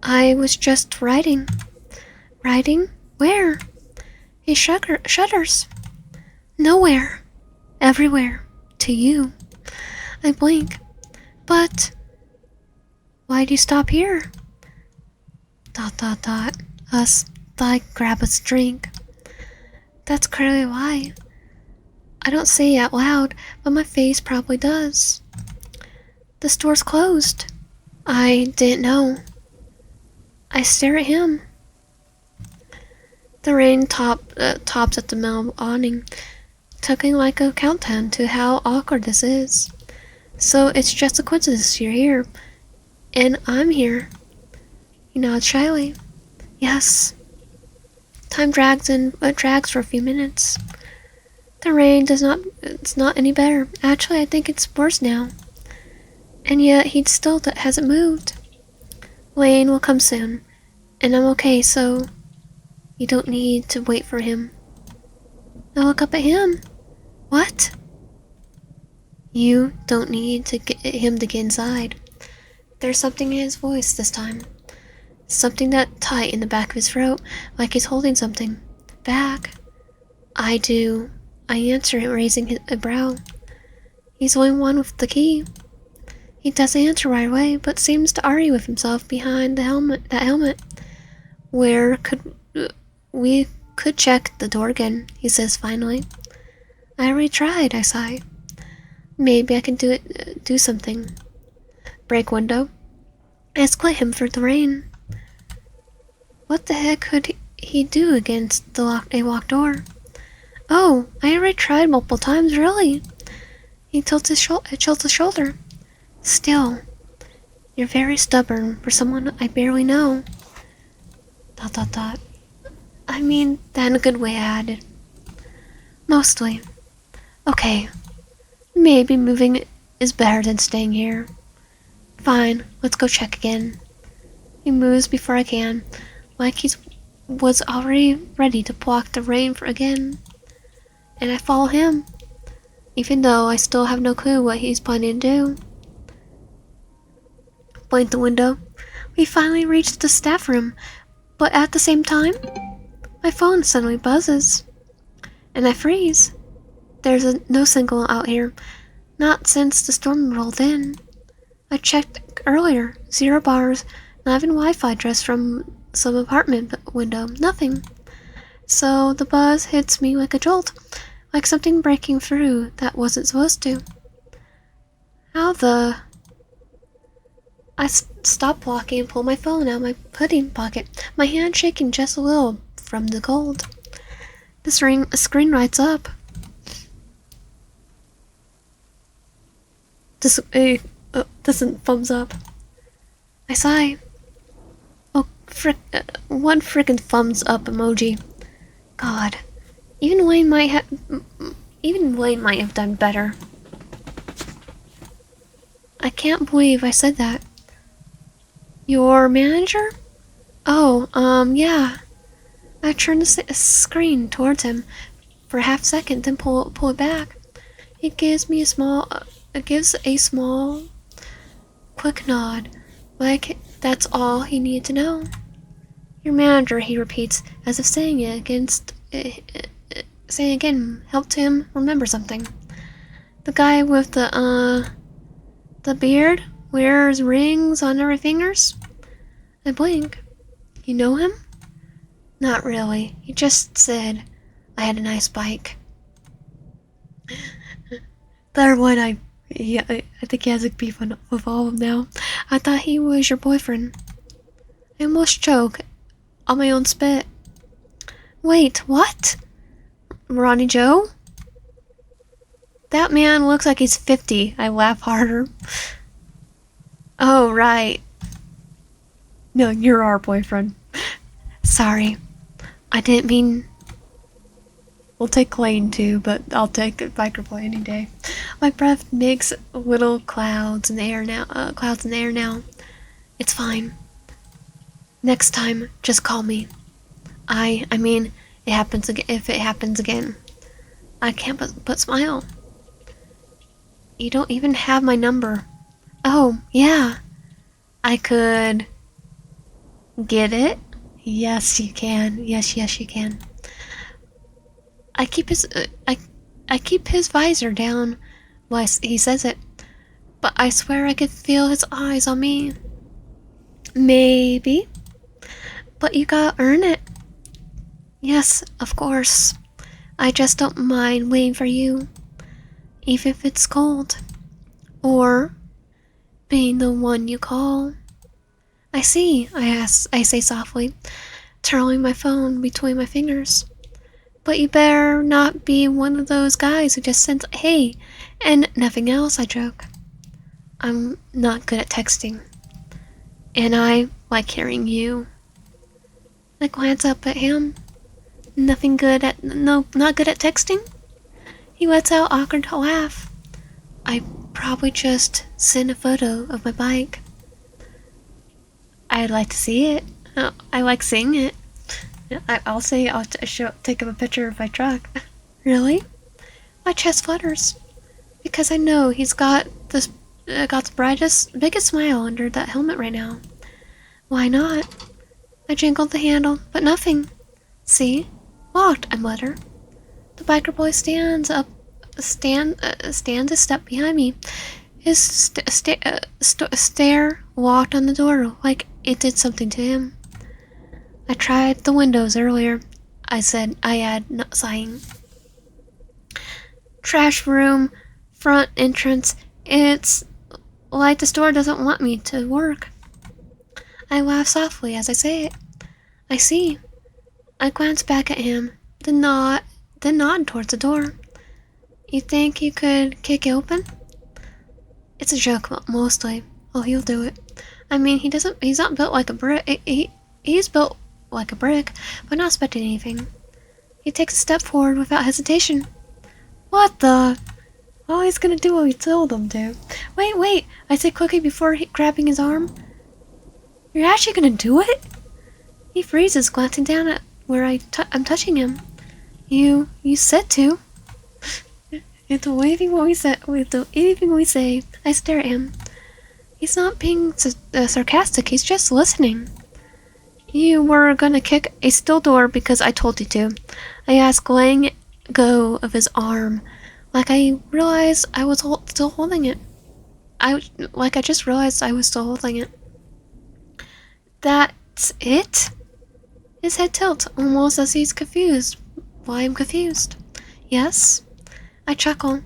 I was just riding. Riding? Where? He shudders. Nowhere. Everywhere. To you. I blink. But why'd you stop here? Dot dot dot. Us. Like grab us drink. That's clearly why. I don't say it out loud, but my face probably does. The store's closed. I didn't know. I stare at him. The rain tops at the metal awning, tugging like a countdown to how awkward this is. So it's just a coincidence you're here, and I'm here. He nods shyly. Yes. Time drags for a few minutes. The rain it's not any better. Actually, I think it's worse now. And yet, he still hasn't moved. Lane will come soon, and I'm okay, so you don't need to wait for him. I look up at him. What? You don't need to get him to get inside. There's something in his voice this time. Something that tight in the back of his throat, like he's holding something. Back. I do. I answer it, raising a brow. He's the only one with the key. He doesn't answer right away, but seems to argue with himself behind that helmet. We could check the door again, he says finally. I already tried, I sigh. Maybe I can do something. Break window. I split him for the rain. What the heck could he do against a locked door? Oh, I already tried multiple times, really. He tilts his shoulder. Still, you're very stubborn for someone I barely know. Dot dot dot. I mean that in a good way, I added. Mostly. Okay, maybe moving is better than staying here. Fine, let's go check again. He moves before I can, like he was already ready to block the rain again. And I follow him, even though I still have no clue what he's planning to do. Point the window. We finally reached the staff room, but at the same time, my phone suddenly buzzes. And I freeze. There's no signal out here, not since the storm rolled in. I checked earlier, 0 bars, not even Wi-Fi just from some apartment window, nothing. So the buzz hits me like a jolt, like something breaking through that wasn't supposed to. I stop walking and pull my phone out of my pudding pocket, my hand shaking just a little from the cold. The screen lights up. Doesn't thumbs up. I sigh. Oh, one frickin' thumbs up emoji. God, even Wayne might have done better. I can't believe I said that. Your manager? Oh, yeah. I turn the screen towards him for a half second, then pull it back. He gives a small, quick nod, like that's all he needed to know. Your manager, he repeats, as if saying again helped him remember something. The guy with the beard wears rings on every fingers? I blink. You know him? Not really. He just said I had a nice bike. Third one, I think he has a beef with all of them now. I thought he was your boyfriend. I almost choke on my own spit. Wait, what? Ronnie Joe? That man looks like he's 50. I laugh harder. Oh, right. No, you're our boyfriend. Sorry. I didn't mean... We'll take Lane too, but I'll take Microplay any day. My breath makes little clouds in the air now. It's fine. Next time, just call me. I mean, if it happens again. I can't but smile. You don't even have my number. Oh, yeah. I could... Get it? Yes, you can. Yes, you can. I keep his I keep his visor down while he says it, but I swear I could feel his eyes on me. Maybe, but you gotta earn it. Yes, of course. I just don't mind waiting for you, even if it's cold, or being the one you call. I see, I say softly, twirling my phone between my fingers. But you better not be one of those guys who just sends hey and nothing else, I joke. I'm not good at texting. And I like hearing you. I glance up at him. Nothing good at no not good at texting? He lets out an awkward laugh. I probably just sent a photo of my bike. I'd like to see it. I like seeing it. I'll say I'll take up a picture of my truck. Really? My chest flutters because I know he's got the brightest, biggest smile under that helmet right now. Why not? I jingled the handle, but nothing. See? Locked, I mutter. The biker boy stands a step behind me. His stare walked on the door like it did something to him. I tried the windows earlier, I add, not sighing. Trash room, front entrance, it's like the store doesn't want me to work. I laugh softly as I say it. I see. I glance back at him, then nod towards the door. You think you could kick it open? It's a joke, mostly. Oh, he'll do it. I mean, he's not built like a brick. He's built like a brick, but not expecting anything. He takes a step forward without hesitation. What the? Oh, he's gonna do what we told him to. Wait, I say quickly before grabbing his arm. You're actually gonna do it? He freezes, glancing down at where I'm touching him. You said to. With anything we say, I stare at him. He's not being sarcastic, he's just listening. You were gonna kick a steel door because I told you to. I asked, letting go of his arm, like I realized I was still holding it. I just realized I was still holding it. That's it? His head tilts, almost as he's confused. Why I'm confused. Yes? I chuckle.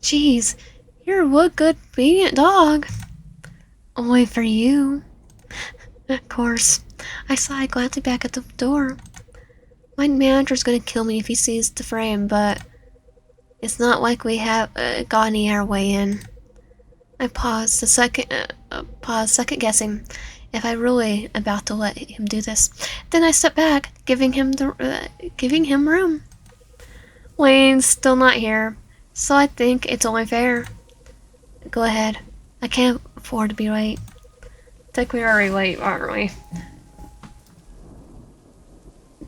Jeez, you're a good obedient dog. Only for you. Of course. I sigh, glancing back at the door. My manager's gonna kill me if he sees the frame, but it's not like we have got any our way in. I pause, second guessing if I really about to let him do this. Then I step back, giving him room. Wayne's still not here, so I think it's only fair. Go ahead. I can't afford to be late. I think we're already late, aren't we?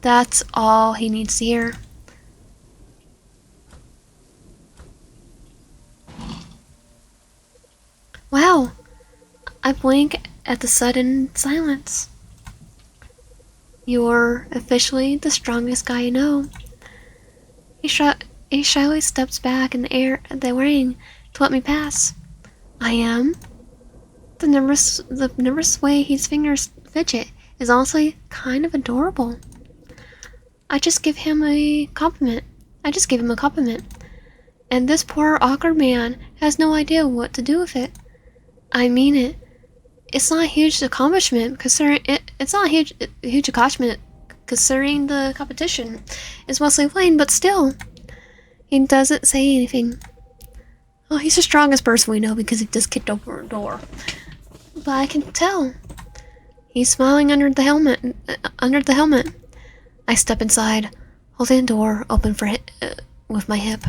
That's all he needs to hear. Wow! I blink at the sudden silence. You're officially the strongest guy I know. He shyly steps back in the ring to let me pass. I am? The nervous way his fingers fidget is honestly kind of adorable. I just give him a compliment. And this poor awkward man has no idea what to do with it. I mean it. It's not a huge accomplishment considering considering the competition is mostly plain, but still. He doesn't say anything. Oh, he's the strongest person we know because he just kicked over a door. But I can tell. He's smiling under the helmet. I step inside, holding the door open with my hip.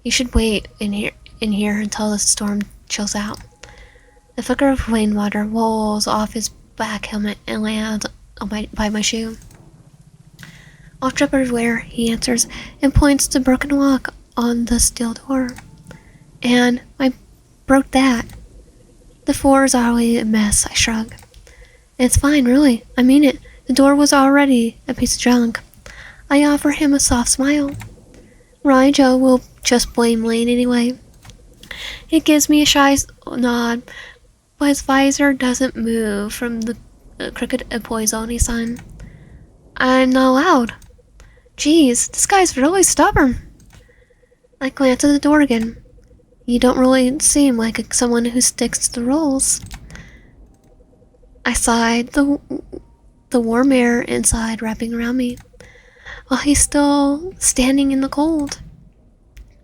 You should wait in here until the storm chills out. The flicker of rainwater rolls off his back helmet and lands by my shoe. I'll drip everywhere, he answers, and points to broken lock on the steel door. And I broke that. The floor is already a mess, I shrug. It's fine, really. I mean it. The door was already a piece of junk. I offer him a soft smile. Raijo will just blame Lane anyway. He gives me a shy nod, but his visor doesn't move from the crooked Poisoni sign. I'm not allowed. Geez, this guy's really stubborn. I glance at the door again. You don't really seem like someone who sticks to the rules. I sighed, the warm air inside wrapping around me, while he's still standing in the cold.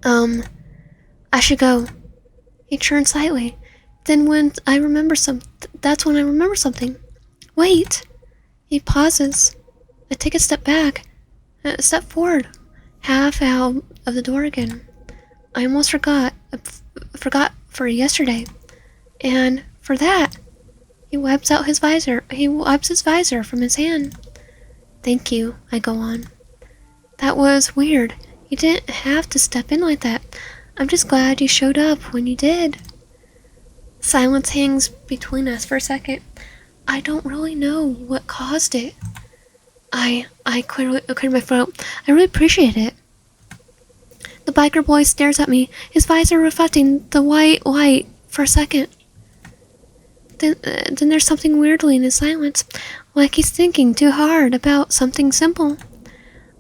I should go. He turns slightly. Then that's when I remember something. Wait! He pauses. I take a step back, a step forward, half out of the door again. I almost forgot for yesterday. And for that, he wipes his visor from his hand. Thank you, I go on. That was weird. You didn't have to step in like that. I'm just glad you showed up when you did. Silence hangs between us for a second. I don't really know what caused it. I cleared my throat. I really appreciate it. The biker boy stares at me, his visor reflecting the white light for a second. Then there's something weirdly in his silence, like he's thinking too hard about something simple.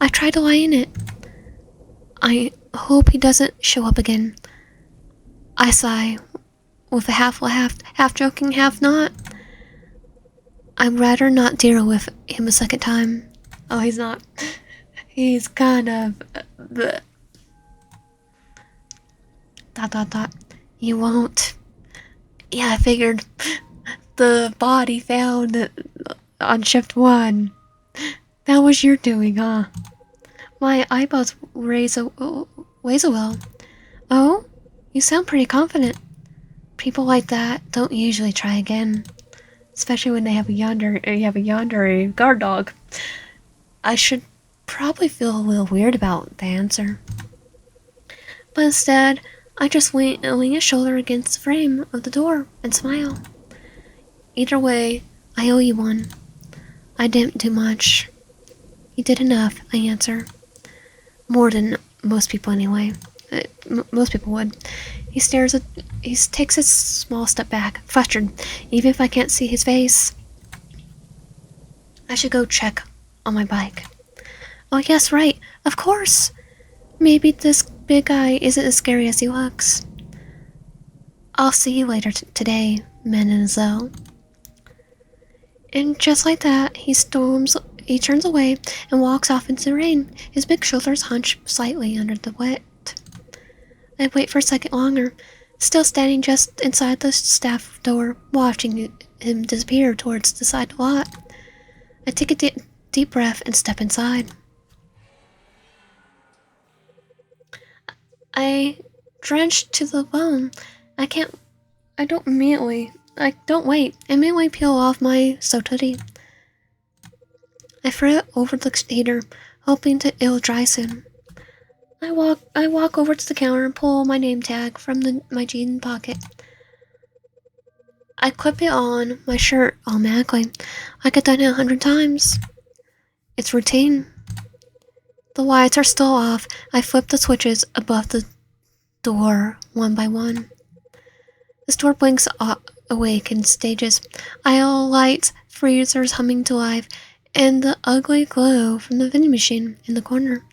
I try to lie in it. I hope he doesn't show up again. I sigh, with a half laugh, half joking, half not. I'd rather not deal with him a second time. Oh, he's not. He's kind of... You won't. Yeah, I figured the body found on shift 1. That was your doing, huh? My eyebrows raise a well. Oh? You sound pretty confident. People like that don't usually try again. Especially when they have a Yandere guard dog. I should probably feel a little weird about the answer. But instead, I just lean a shoulder against the frame of the door and smile. Either way, I owe you one. I didn't do much. You did enough, I answer. More than most people anyway. Most people would. He takes a small step back, flustered, even if I can't see his face. I should go check on my bike. Oh yes, right, of course. Maybe this big guy isn't as scary as he looks. I'll see you later today, Menenzel. And just like that, he turns away and walks off into the rain, his big shoulders hunched slightly under the wet. I wait for a second longer, still standing just inside the staff door, watching him disappear towards the side lot. I take a deep breath and step inside. I drenched to the bone. I don't wait. I immediately peel off my soturi. I throw it over the heater, hoping it'll dry soon. I walk over to the counter and pull my name tag from my jean pocket. I clip it on my shirt automatically, like I've done it 100 times. It's routine. The lights are still off. I flip the switches above the door one by one. The store blinks awake in stages. Aisle lights, freezers humming to life, and the ugly glow from the vending machine in the corner.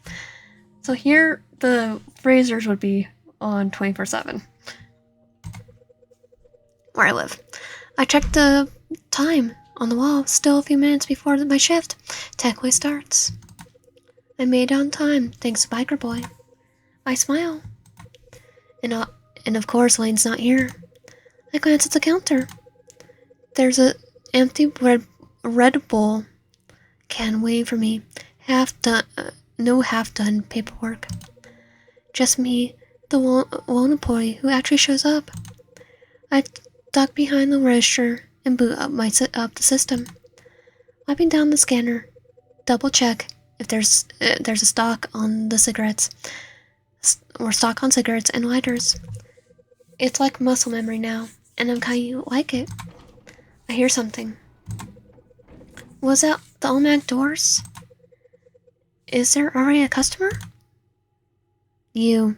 So here, the freezers would be on 24/7. Where I live. I check the time on the wall, still a few minutes before my shift technically starts. I made it on time, thanks to Biker Boy. I smile. And of course, Lane's not here. I glance at the counter. There's an empty Red Bull can waiting for me. No half-done paperwork. Just me, the lone employee who actually shows up. I duck behind the register and boot up the system. Wiping down the scanner, double check if there's a stock on the cigarettes, or stock on cigarettes and lighters. It's like muscle memory now, and I'm kind of like it. I hear something. Was that the automatic doors? Is there already a customer? You,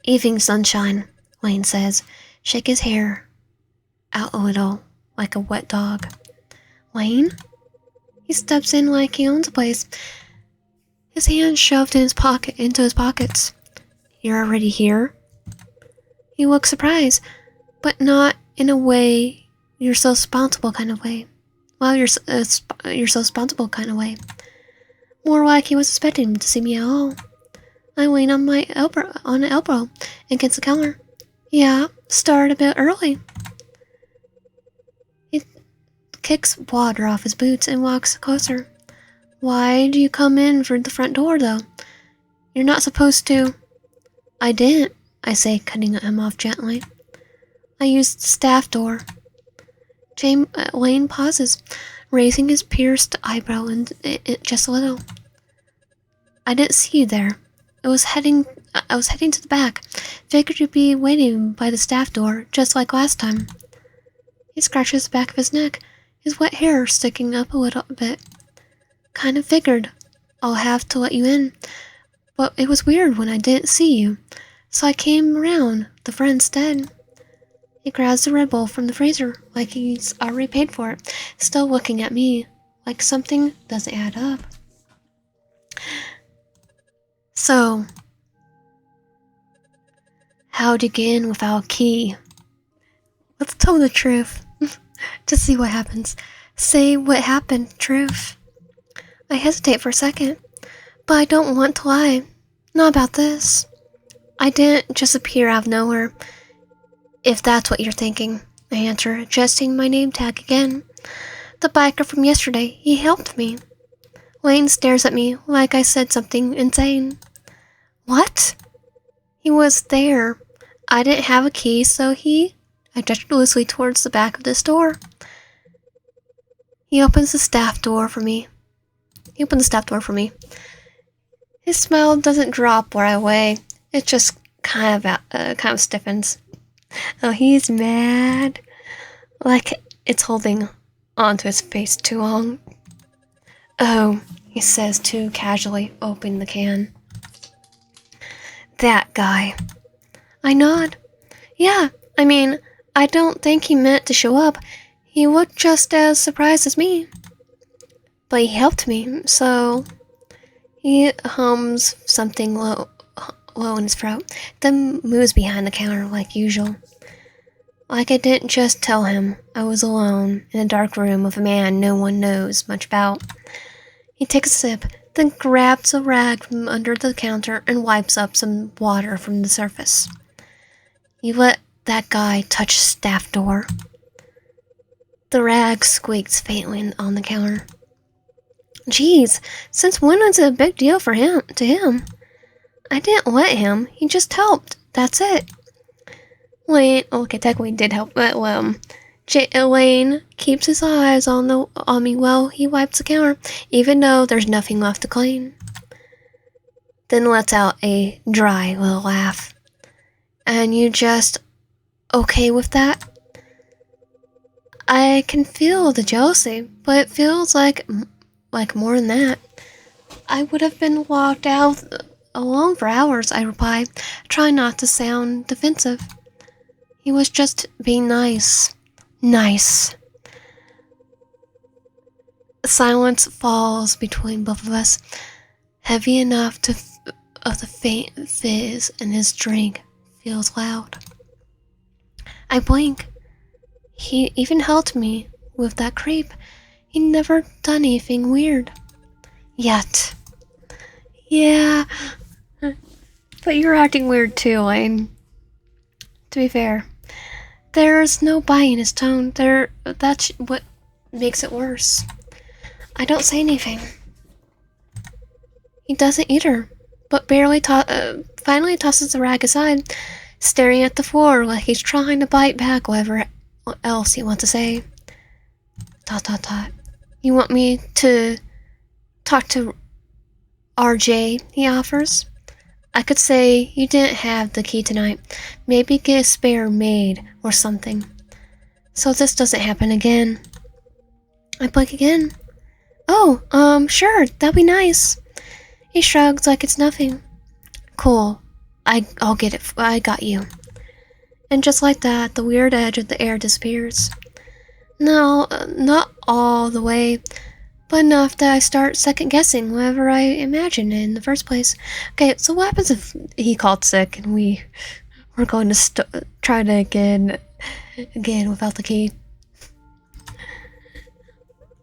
evening sunshine, Wayne says, shake his hair out a little, like a wet dog. Wayne? He steps in like he owns the place, his hands shoved into his pockets. You're already here? He looks surprised, but not in a way you're so responsible kind of way. Well, you're so responsible kind of way. More like he was expecting to see me at all. I lean on my elbow against the counter. Yeah, started a bit early. He kicks water off his boots and walks closer. Why do you come in through the front door, though? You're not supposed to. I didn't, I say, cutting him off gently. I used the staff door. Wayne pauses, raising his pierced eyebrow just a little. I didn't see you there. I was heading to the back. Figured you'd be waiting by the staff door, just like last time. He scratches the back of his neck, his wet hair sticking up a little bit. Kind of figured I'll have to let you in, but it was weird when I didn't see you, so I came around the front instead. He grabs the Red Bull from the freezer like he's already paid for it, still looking at me like something doesn't add up. So, how'd you get in without a key? Let's tell the truth. To see what happens. Say what happened, truth. I hesitate for a second, but I don't want to lie. Not about this. I didn't just appear out of nowhere. If that's what you're thinking, I answer, adjusting my name tag again. The biker from yesterday, he helped me. Wayne stares at me like I said something insane. What? He was there. I didn't have a key, so I gestured loosely towards the back of the store. He opens the staff door for me. His smile doesn't drop right away. It just kind of stiffens. Oh, he's mad. Like it's holding onto his face too long. Oh, he says too casually, opening the can. That guy. I nod. Yeah, I mean, I don't think he meant to show up. He looked just as surprised as me. But he helped me, so... He hums something low in his throat, then moves behind the counter like usual. Like I didn't just tell him I was alone in a dark room with a man no one knows much about. He takes a sip, then grabs a rag from under the counter and wipes up some water from the surface. You let that guy touch staff door. The rag squeaks faintly on the counter. Geez, since when was it a big deal to him? I didn't let him, he just helped, that's it. Technically did help, but Wayne keeps his eyes on me while he wipes the counter, even though there's nothing left to clean. Then lets out a dry little laugh. And you just okay with that? I can feel the jealousy, but it feels like more than that. I would have been locked out alone for hours, I replied, trying not to sound defensive. He was just being nice. Nice. Silence falls between both of us, heavy enough of the faint fizz in his drink feels loud. I blink. He even helped me with that creep. He'd never done anything weird. Yet. Yeah. But you're acting weird too, Lane. To be fair. There's no bite in his tone. That's what makes it worse. I don't say anything. He doesn't either, but finally tosses the rag aside, staring at the floor like he's trying to bite back whatever else he wants to say. ... You want me to talk to RJ, he offers. I could say you didn't have the key tonight. Maybe get a spare maid or something. So this doesn't happen again. I blink again. Oh, sure, that'd be nice. He shrugs like it's nothing. Cool. I'll get it. I got you. And just like that, the weird edge of the air disappears. No, not all the way, but enough that I start second guessing whatever I imagined in the first place. Okay, so what happens if he called sick and we're going to try to again without the key?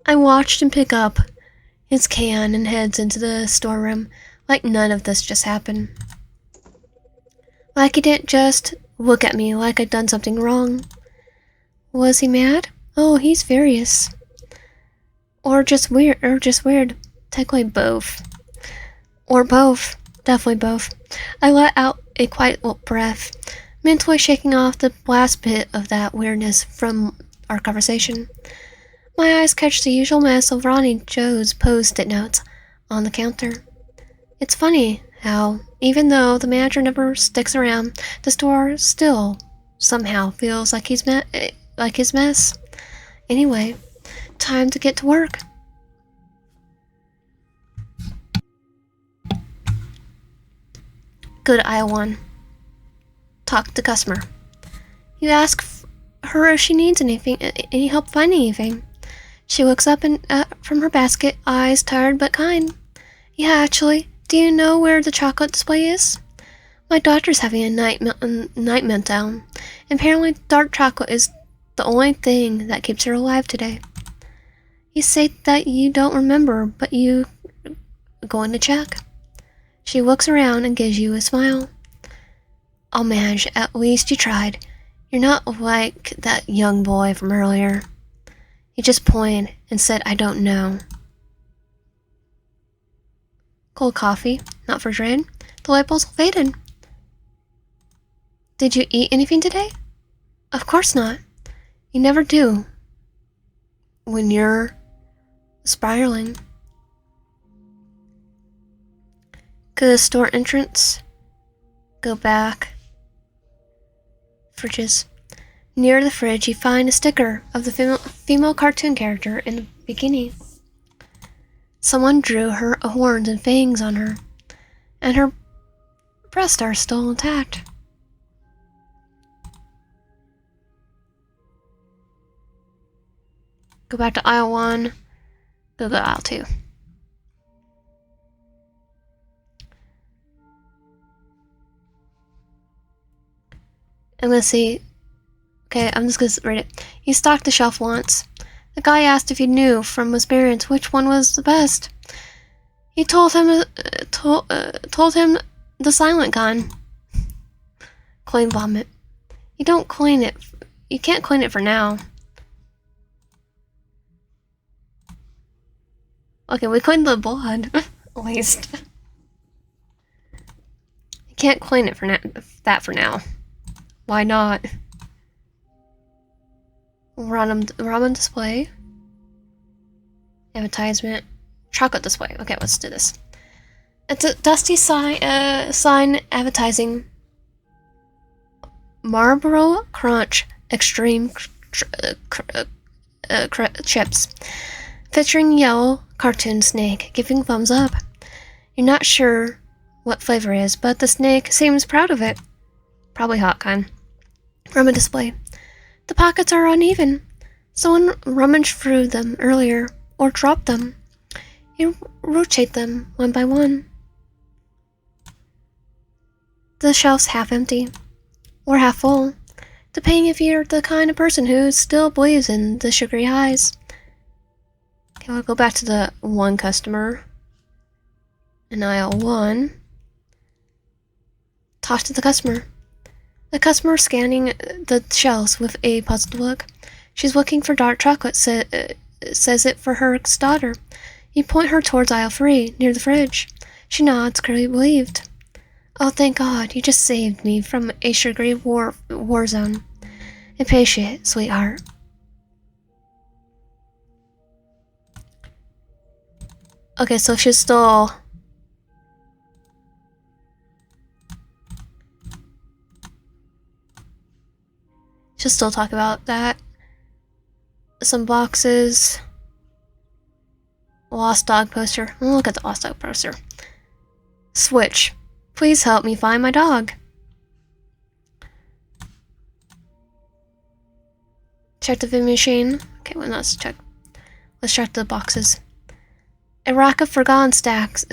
I watched him pick up his can and heads into the storeroom like none of this just happened. Like he didn't just look at me like I'd done something wrong. Was he mad? Oh, he's furious. Or just weird. Technically both. Or both. Definitely both. I let out a quiet breath, mentally shaking off the last bit of that weirdness from our conversation. My eyes catch the usual mess of Ronnie Joe's post-it notes on the counter. It's funny how, even though the manager never sticks around, the store still somehow feels like his mess. Anyway, time to get to work. Go to aisle 1. Talk to customer. You ask her if she needs any help finding anything. She looks up from her basket, eyes tired but kind. Yeah, actually, do you know where the chocolate display is? My daughter's having a night meltdown. Apparently, dark chocolate is the only thing that keeps her alive today. You say that you don't remember, but you going to check. She looks around and gives you a smile. I'll manage. At least you tried. You're not like that young boy from earlier. He just pointed and said, I don't know. Cold coffee, not for dread. The light bulb's faded. Did you eat anything today? Of course not. You never do. When you're spiraling. Go to the store entrance. Go back. Fridges. Near the fridge, you find a sticker of the female cartoon character in the bikini. Someone drew her horns and fangs on her, and her breasts are still intact. Go back to aisle 1. Go to aisle 2. I'm gonna see. Okay, I'm just gonna read it. He stocked the shelf once. The guy asked if he knew from experience which one was the best. He told him the silent kind. Clean vomit. You don't clean it. You can't clean it for now. Okay, we cleaned the blood. At least. You can't clean it for for now. Why not? Ramen display. Advertisement. Chocolate display. Okay, let's do this. It's a dusty sign advertising Marlboro Crunch Extreme chips, featuring yellow cartoon snake giving thumbs up. You're not sure what flavor it is, but the snake seems proud of it. Probably hot kind. Ramen display. The pockets are uneven. Someone rummaged through them earlier, or dropped them. You rotate them one by one. The shelf's half empty, or half full, depending if you're the kind of person who still believes in the sugary highs. Okay, we'll go back to the one customer in aisle 1. Talk to the customer. The customer scanning the shelves with a puzzled look. She's looking for dark chocolate, says it for her daughter. You point her towards aisle 3, near the fridge. She nods, clearly relieved. Oh, thank God, you just saved me from a sugary war zone. Impatient, sweetheart. Okay, so she'll still talk about that. Some boxes. Lost dog poster. Look at the lost dog poster. Switch. Please help me find my dog. Check the vending machine. Okay, well, let's check. Let's check the boxes. A rack of forgotten snacks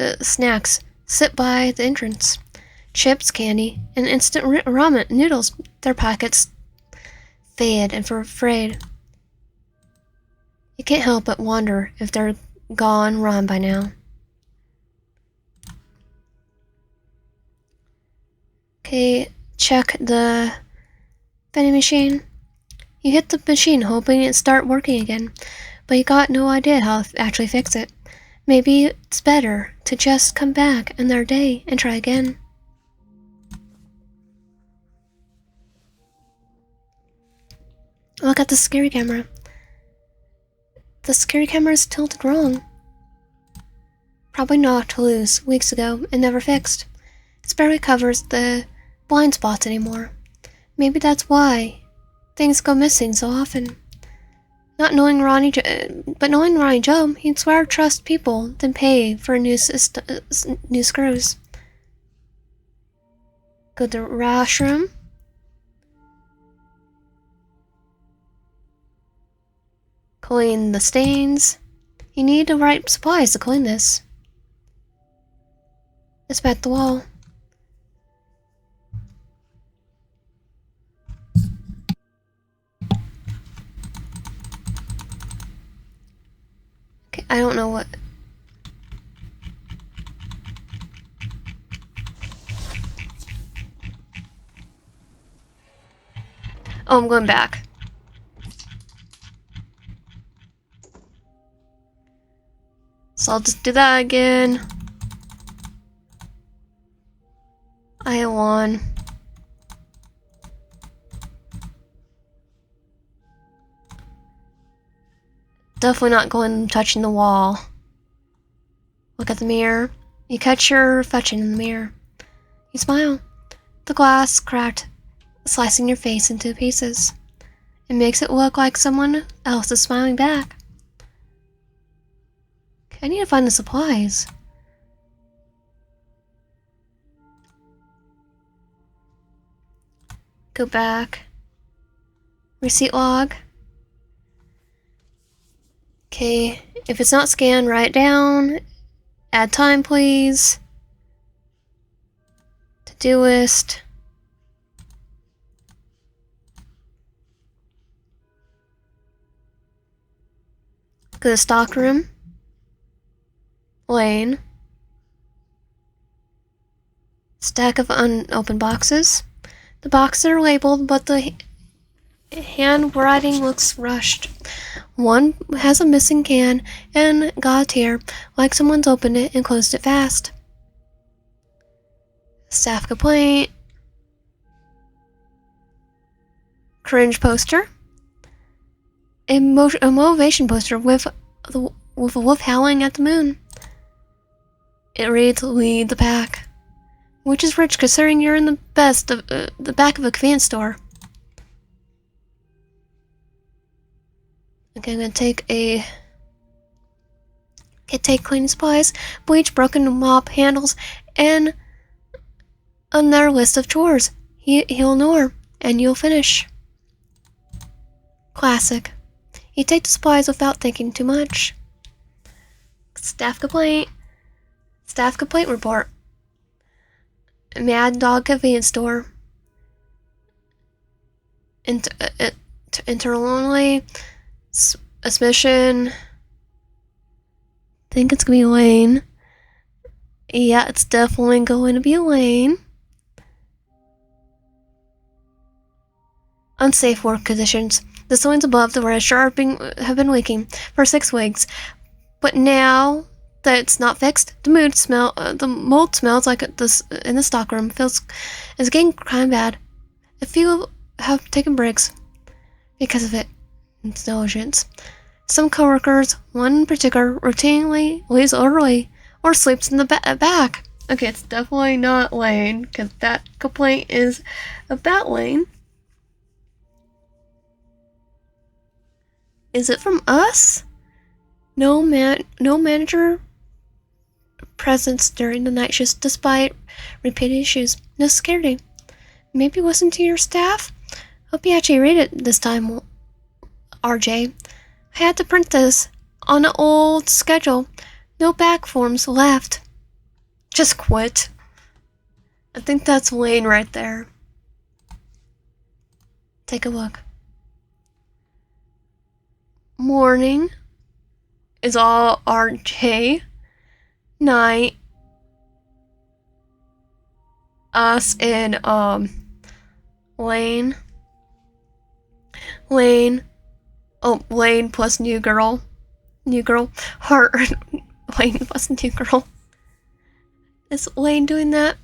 sit by the entrance. Chips, candy, and instant ramen noodles. Their packets fade and frayed. You can't help but wonder if they're gone rotten by now. Okay, check the vending machine. You hit the machine hoping it'd start working again, but you got no idea how to actually fix it. Maybe it's better to just come back another day and try again. Look at the security camera. The security camera is tilted wrong. Probably knocked loose weeks ago and never fixed. It barely covers the blind spots anymore. Maybe that's why things go missing so often. But knowing Ronnie Joe, he'd swear to trust people than pay for new screws. Go to the washroom. Clean the stains. You need the right supplies to clean this. Let's bat the wall. Okay, I don't know what. Oh, I'm going back. So I'll just do that again. I won. Definitely not going touching the wall. Look at the mirror. You catch your reflection in the mirror. You smile. The glass cracked, slicing your face into pieces. It makes it look like someone else is smiling back. I need to find the supplies. Go back. Receipt log. Okay, if it's not scanned, write it down. Add time, please. To-do list. Go to the stock room. Lane. Stack of unopened boxes. The boxes are labeled, but the handwriting looks rushed. One has a missing can and got a tear, like someone's opened it and closed it fast. Staff complaint. Cringe poster. A motivation poster with a wolf howling at the moon. It reads, "Lead the pack," which is rich considering you're in the back of a convenience store. Okay, I'm gonna take cleaning supplies, bleach, broken mop handles, and another list of chores. He'll ignore, and you'll finish. Classic. You take the supplies without thinking too much. Staff complaint report. Mad Dog convenience store. Internally, suspicion. Think it's gonna be Elaine. Yeah, it's definitely going to be Elaine. Unsafe work conditions. The signs above the register have been leaking for 6 weeks, but now that it's not fixed, the mold smells like this in the stockroom. Is getting kind of bad. A few have taken breaks because of it. It's negligence. Some coworkers, one in particular, routinely leaves early or sleeps in the back. Okay, it's definitely not Lane, because that complaint is about Lane. Is it from us? No manager presence during the night shifts despite repeated issues. No security. Maybe listen to your staff? Hope you actually read it this time, RJ. I had to print this on an old schedule. No back forms left. Just quit. I think that's Wayne right there. Take a look. Morning is all RJ. Night, us and Lane. Oh, Lane plus new girl. Heart. Lane plus new girl. Is Lane doing that?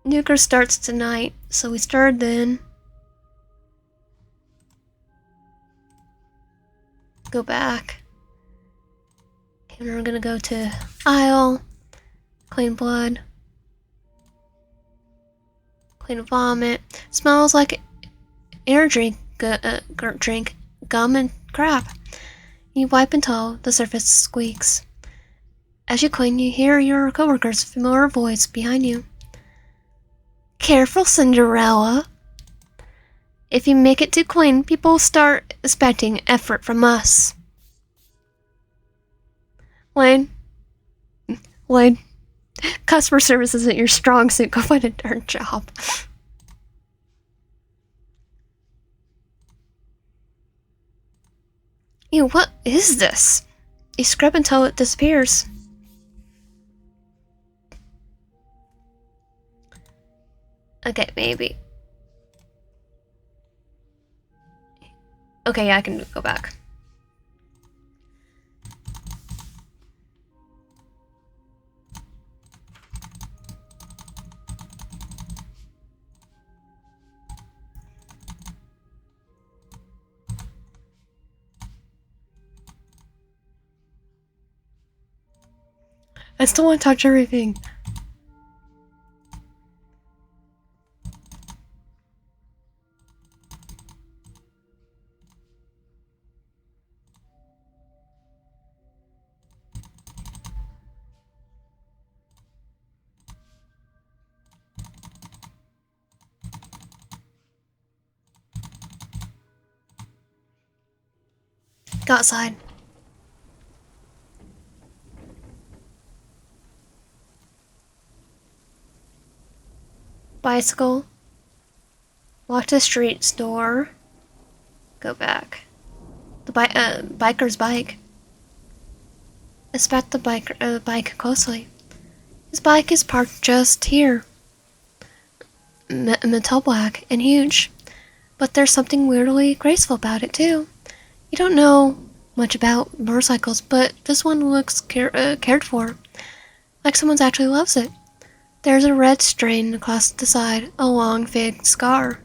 New girl starts tonight, so we started then. Go back. And we're gonna go to aisle. Clean blood. Clean vomit. Smells like air drink, gum and crap. You wipe until the surface squeaks. As you clean, you hear your coworker's familiar voice behind you. Careful, Cinderella. If you make it too clean, people start expecting effort from us. Wayne, customer service isn't your strong suit. Go find a darn job. Ew, what is this? You scrub until it disappears. Okay, maybe. Okay, yeah, I can go back. I still want to touch everything. Go outside. Bicycle. Walk to the street store. Go back. The biker's bike. Inspect the bike closely. His bike is parked just here. Metal black and huge. But there's something weirdly graceful about it too. You don't know much about motorcycles, but this one looks cared for. Like someone's actually loves it. There's a red stain across the side, a long fake scar.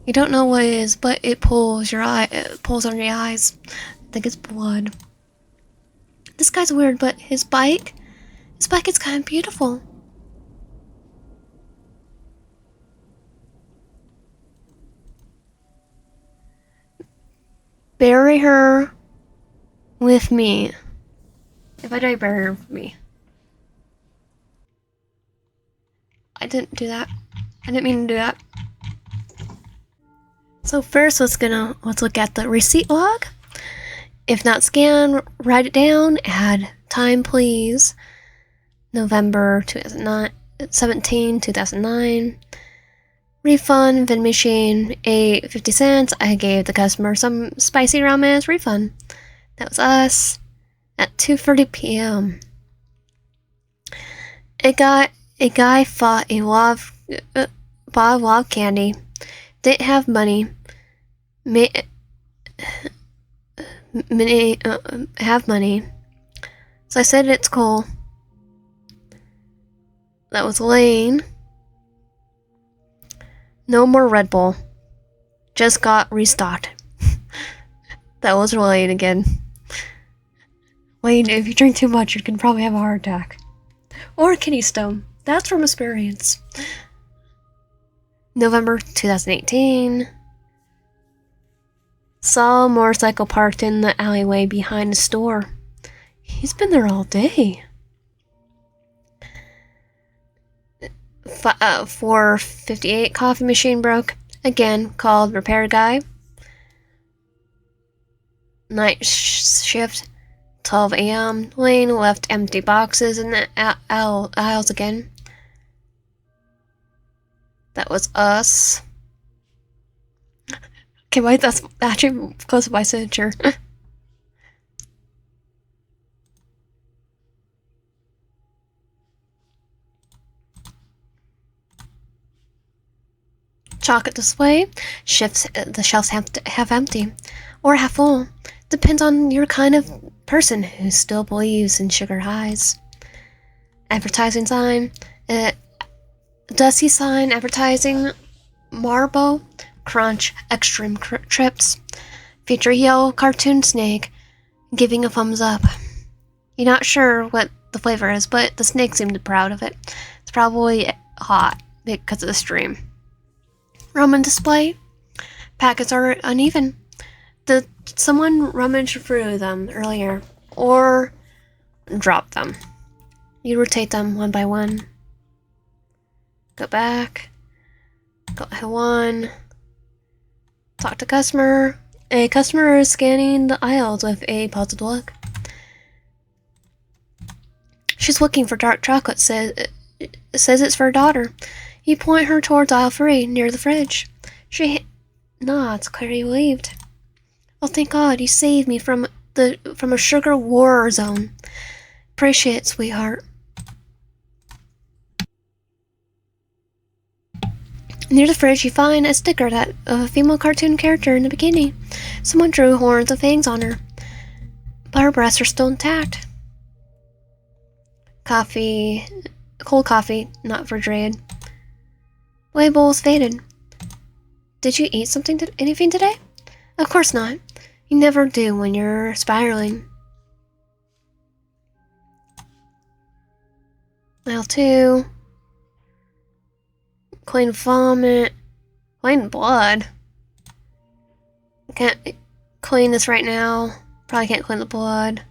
You don't know what it is, but it pulls on your eyes. I think it's blood. This guy's weird, but his bike is kind of beautiful. Bury her with me. If I die, bury her with me. I didn't do that. I didn't mean to do that. So first, let's look at the receipt log. If not scanned, write it down. Add time, please. November 2017, 2009. Refund, vending machine, $8.50. I gave the customer some spicy ramen as refund. That was us at 2:30 p.m. A guy fought a bought a lot of candy. Didn't have money. Have money. So I said it's cool. That was Lane. No more Red Bull. Just got restocked. That was Lane again. Lane, if you drink too much, you can probably have a heart attack. Or a kidney stone. That's from experience. November 2018. Saw a motorcycle parked in the alleyway behind the store. He's been there all day. 4:58, coffee machine broke. Again, called repair guy. Night shift, 12 a.m. Lane left empty boxes in the aisles again. That was us. Okay, wait, that's actually close to my signature. Chocolate display shifts the shelves half empty or half full. Depends on your kind of person who still believes in sugar highs. Advertising sign, dusty sign advertising Marble Crunch Extreme Trips. Feature yellow cartoon snake giving a thumbs up. You're not sure what the flavor is, but the snake seemed proud of it. It's probably hot because of the stream. Ramen display. Packets are uneven. Someone rummaged through them earlier, or dropped them. You rotate them one by one. Go back. Go one. Talk to customer. A customer is scanning the aisles with a puzzled look. She's looking for dark chocolate, says it's for her daughter. You point her towards aisle 3, near the fridge. She nods, clearly relieved. Oh, thank God, you saved me from a sugar war zone. Appreciate it, sweetheart. Near the fridge, you find a sticker that of a female cartoon character in the bikini. Someone drew horns and fangs on her, but her breasts are still intact. Coffee, cold coffee, not refrigerated. Label's faded. Did you eat anything today? Of course not. You never do when you're spiraling. Aisle 2. Clean vomit. Clean blood. Can't clean this right now. Probably can't clean the blood.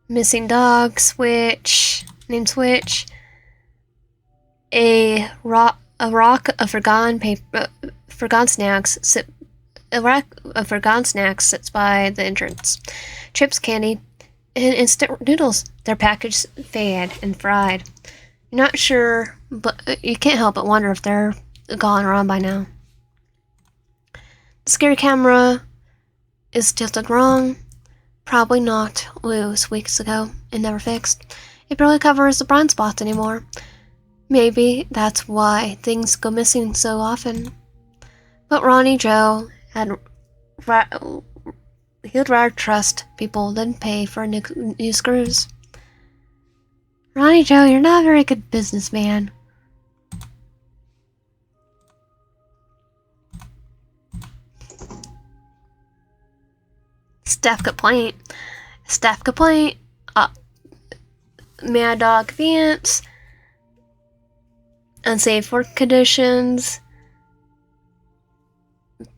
Missing dog. Switch. Name switch. A rock of forgotten snacks sits by the entrance. Chips, candy, and instant noodles. They're packaged, fed, and fried. You're not sure, but you can't help but wonder if they're gone or on by now. The scary camera is tilted wrong. Probably knocked loose weeks ago and never fixed. It barely covers the blind spots anymore. Maybe that's why things go missing so often. But Ronnie Joe he'd rather trust people than pay for new screws. Ronnie Joe, you're not a very good businessman. Staff complaint. Mad dog convenience. Unsafe work conditions.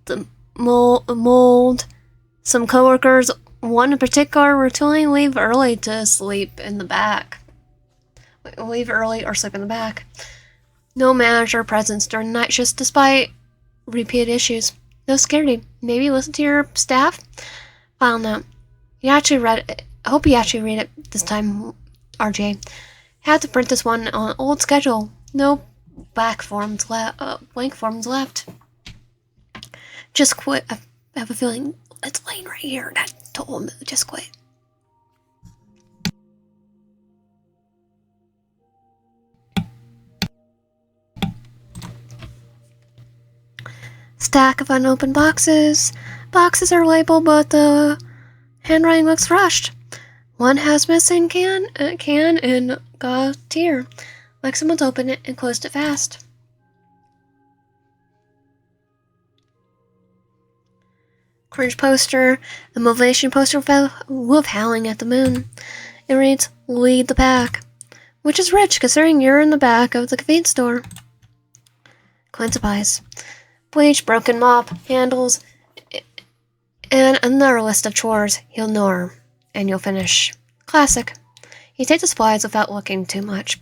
The mold. Some coworkers, one in particular, routinely leave early to sleep in the back. Leave early or sleep in the back. No manager presence during night shifts despite repeated issues. No security. Maybe listen to your staff? File note. You actually read it. I hope you actually read it this time, RJ. Had to print this one on old schedule. No blank forms left. Just quit. I have a feeling it's laying right here. That told him just quit. Stack of unopened boxes. Boxes are labeled, but the handwriting looks rushed. One has missing can and got tear, like someone's opened it and closed it fast. Cringe poster, a motivation poster with a wolf howling at the moon. It reads, "Lead the pack," which is rich considering you're in the back of the convenience store. Cleanse up eyes. Bleach, broken mop, handles, and another list of chores. You'll know her, and you'll finish. Classic. You take the supplies without looking too much.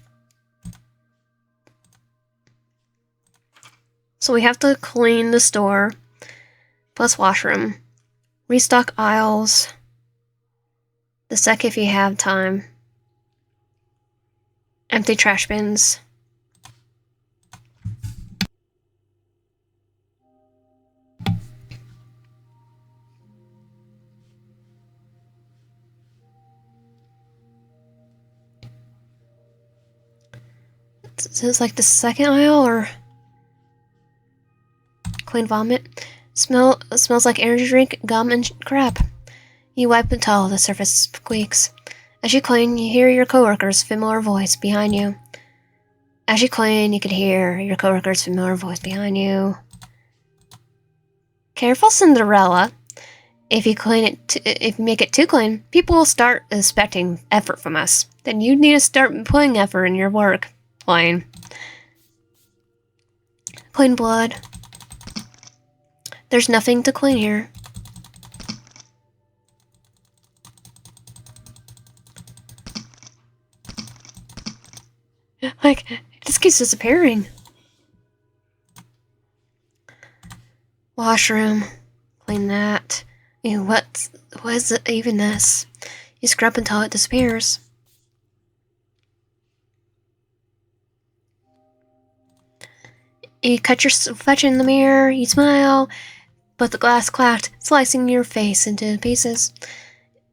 So we have to clean the store, plus washroom, restock aisles, the sec if you have time, empty trash bins. Is this like the second aisle or clean vomit? Smells like energy drink, gum, and crap. You wipe until the surface squeaks. As you clean, you hear your coworker's familiar voice behind you. As you clean, you can hear your coworker's familiar voice behind you. Careful, Cinderella. If you make it too clean, people will start expecting effort from us. Then you need to start putting effort in your work. Plain. Clean blood. There's nothing to clean here. Like, it just keeps disappearing. Washroom. Clean that. Ew, what is it even this? You scrub until it disappears. You cut your fetch in the mirror, you smile, but the glass cracked, slicing your face into pieces.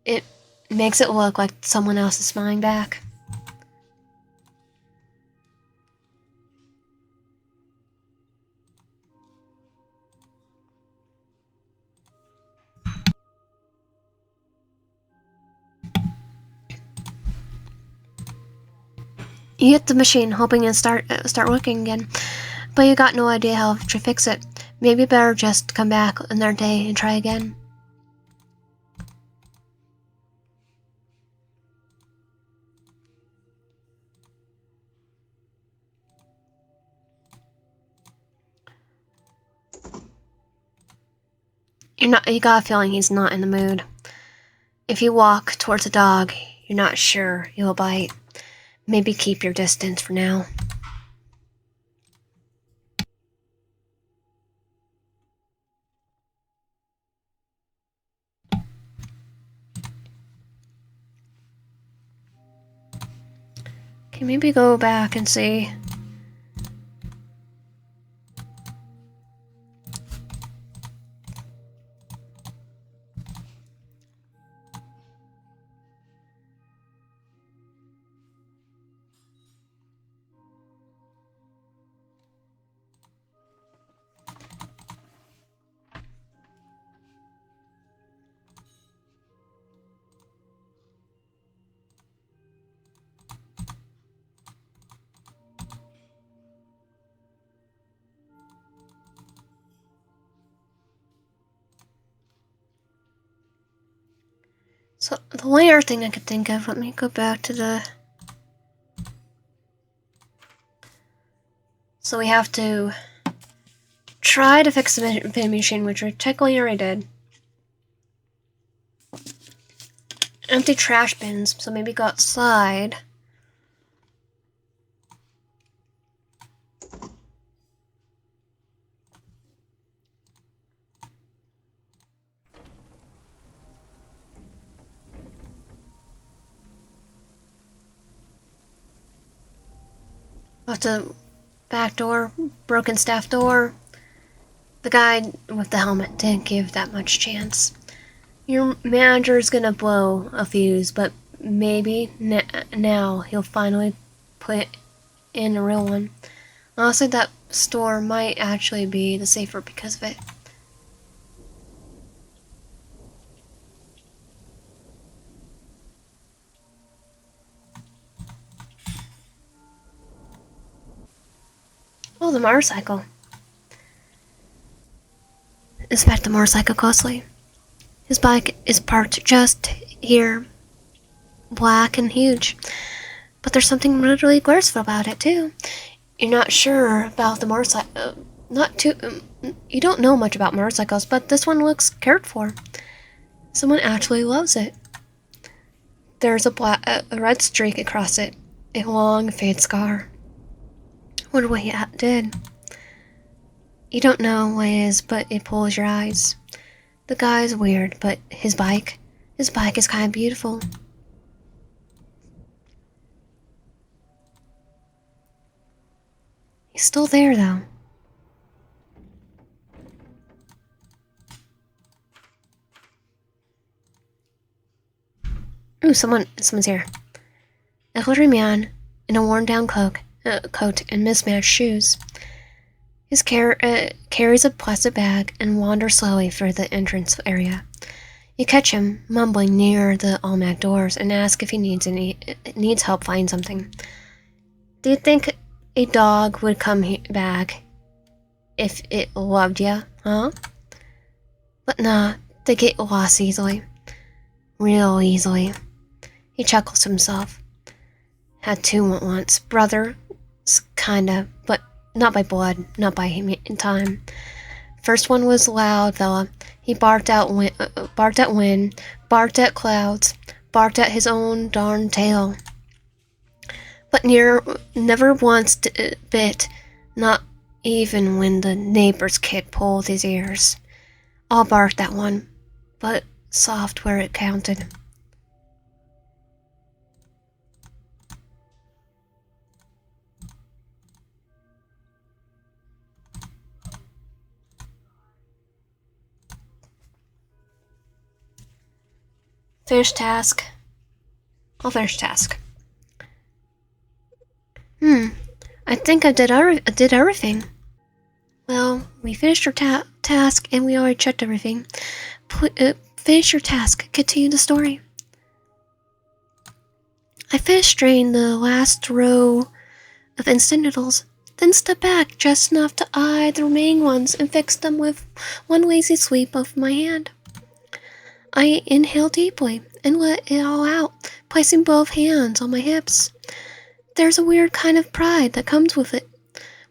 It makes it look like someone else is smiling back. You hit the machine, hoping it start working again, but you got no idea how to fix it. Maybe better just come back another day and try again. You got a feeling he's not in the mood. If you walk towards the dog, you're not sure he'll bite. Maybe keep your distance for now. Okay, maybe go back and see. So, the only other thing I could think of, let me go back to the... So we have to try to fix the vending machine, which we technically already did. Empty trash bins, so maybe go outside. Out the back door, broken staff door. The guy with the helmet didn't give that much chance. Your manager's gonna blow a fuse, but maybe now he'll finally put in a real one. Honestly, that store might actually be the safer because of it. Oh, the motorcycle. Inspect the motorcycle closely. His bike is parked just here. Black and huge. But there's something really graceful about it, too. You're not sure about the motorcycle. You don't know much about motorcycles, but this one looks cared for. Someone actually loves it. There's a red streak across it, a long fade scar. Wonder what he did. You don't know what it is, but it pulls your eyes. The guy's weird, but his bike is kind of beautiful. He's still there, though. Ooh, someone's here. A elderly man in a worn-down coat and mismatched shoes. He carries a plastic bag and wanders slowly through the entrance area. You catch him mumbling near the almanac doors and ask if he needs help finding something. Do you think a dog would come back if it loved you, huh? But nah, they get lost easily. Real easily. He chuckles to himself. Had two once. Brother, kinda, but not by blood, not by time. First one was loud fella. He barked at wind, barked at clouds, barked at his own darn tail. But never once bit, not even when the neighbor's kid pulled his ears. I'll bark that one, but soft where it counted. Finish task. I'll finish task. I think I did everything. Well, we finished our task and we already checked everything. Finish your task. Continue the story. I finished draining the last row of instant noodles, then stepped back just enough to eye the remaining ones and fix them with one lazy sweep of my hand. I inhaled deeply and let it all out, placing both hands on my hips. There's a weird kind of pride that comes with it,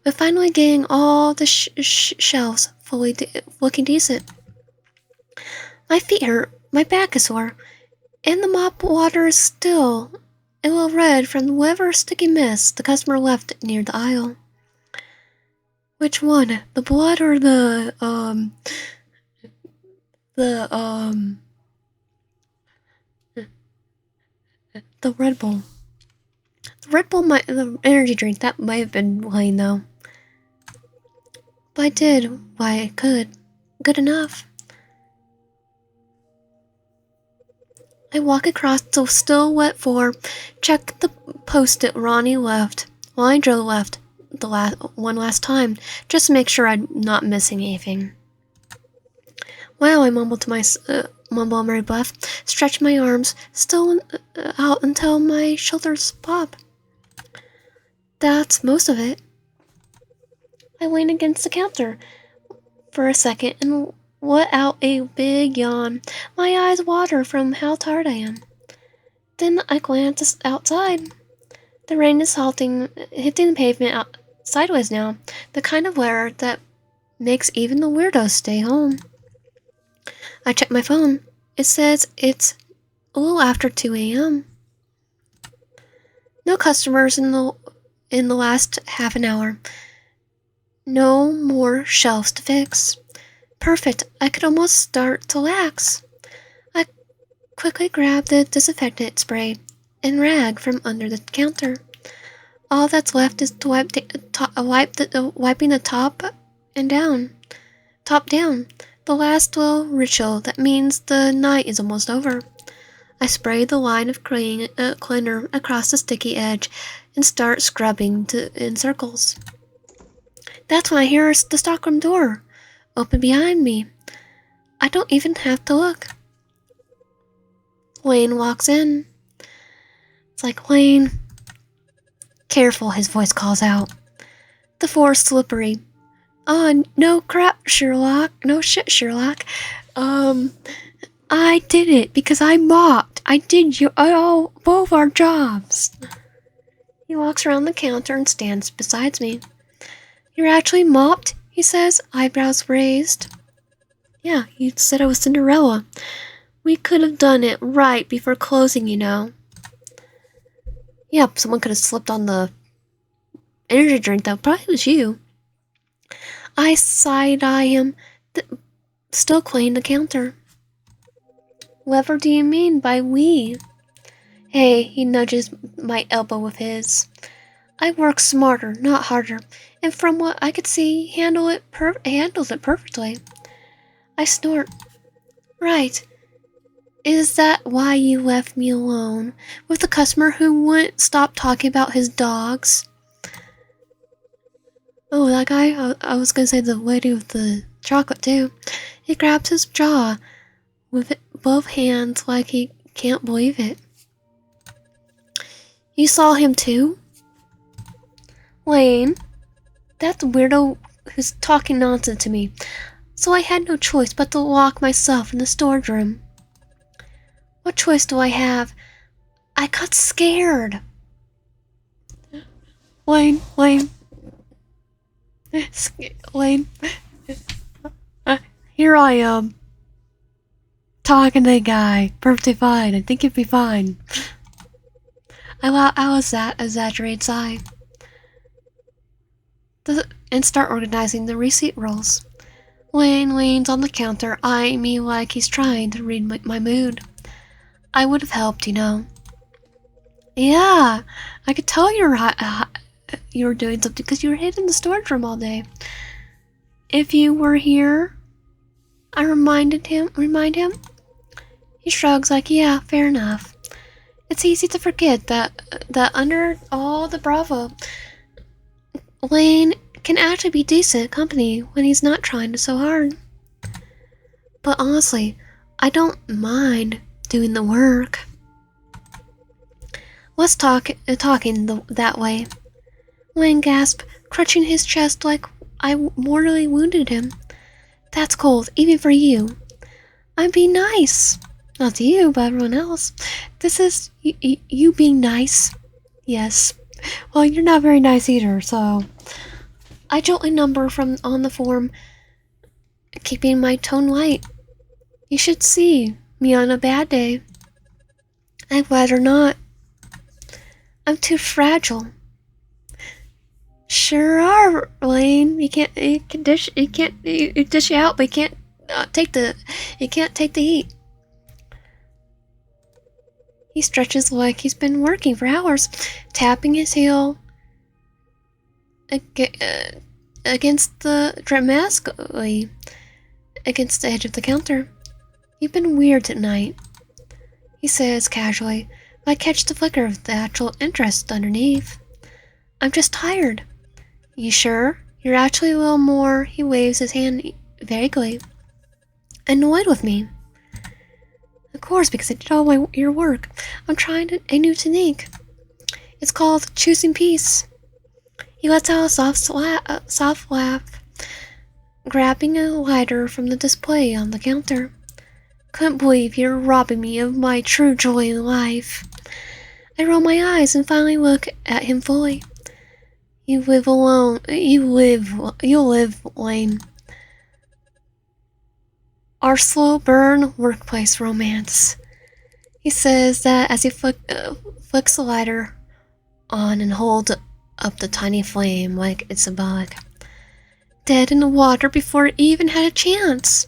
with finally getting all the shelves fully looking decent. My feet hurt, my back is sore, and the mop water is still a little red from whatever sticky mess the customer left near the aisle. Which one? The blood or the Red Bull? The Red Bull the energy drink, that might have been plain though. But I did what I could. Good enough. I walk across the still wet floor, check the post-it Ronnie left, while I drove left the one last time, just to make sure I'm not missing anything. Wow, I mumble on my breath, stretch my arms, still out until my shoulders pop. That's most of it. I lean against the counter for a second and let out a big yawn. My eyes water from how tired I am. Then I glance outside. The rain is hitting the pavement sideways now, the kind of weather that makes even the weirdos stay home. I check my phone. It says it's a little after 2 a.m. No customers in the last half an hour. No more shelves to fix. Perfect. I could almost start to relax. I quickly grabbed the disinfectant spray and rag from under the counter. All that's left is to wiping the top down. The last little ritual that means the night is almost over. I spray the line of cleaner across the sticky edge and start scrubbing in circles. That's when I hear the stockroom door open behind me. I don't even have to look. Wayne walks in. It's like, Wayne. Careful, his voice calls out. The floor's slippery. No crap, Sherlock. No shit, Sherlock. I did it because I mopped. I did both our jobs. He walks around the counter and stands beside me. You're actually mopped? He says, eyebrows raised. Yeah, you said I was Cinderella. We could have done it right before closing, you know. Yep, someone could have slipped on the energy drink, though. Probably was you. I side-eye him, still cleaning the counter. Whatever do you mean by we? Hey, he nudges my elbow with his. I work smarter, not harder, and from what I could see, handles it perfectly. I snort. Right. Is that why you left me alone with the customer who wouldn't stop talking about his dogs? Oh, that guy? I was gonna say the lady with the chocolate too. He grabs his jaw with both hands like he can't believe it. You saw him too? Lane, that weirdo who's talking nonsense to me. So I had no choice but to lock myself in the storage room. What choice do I have? I got scared. Lane. Lane. Here I am. Talking to the guy. Perfectly fine. I think you'd be fine. I was that exaggerated sigh. And start organizing the receipt rolls. Lane leans on the counter, eyeing me like he's trying to read my mood. I would have helped, you know. Yeah, I could tell you were doing something because you were hidden in the storage room all day. If you were here, I remind him. He shrugs like, yeah, fair enough. It's easy to forget that under all the bravo, Lane can actually be decent company when he's not trying so hard. But honestly, I don't mind doing the work. Let's talking that way. Lane gasped, crunching his chest like I mortally wounded him. That's cold, even for you. I'm being nice. Not to you, but everyone else. This is you being nice. Yes. Well, you're not very nice either, so... I joltly number from on the form, keeping my tone light. You should see me on a bad day. I'd rather not. I'm too fragile. Sure are, Lane. You dish you out, but you can't take the heat. He stretches like he's been working for hours, tapping his heel against dramatically against the edge of the counter. You've been weird tonight, he says casually. I catch the flicker of the actual interest underneath. I'm just tired. You sure? You're actually a little more, he waves his hand vaguely. Annoyed with me. Of course, because I did all your work. I'm trying a new technique. It's called choosing peace. He lets out a soft laugh, grabbing a lighter from the display on the counter. Couldn't believe you're robbing me of my true joy in life. I roll my eyes and finally look at him fully. You live alone. You'll live, Lane. Our slow burn workplace romance. He says that as he flicks the lighter on and holds up the tiny flame like it's a bug. Dead in the water before it even had a chance.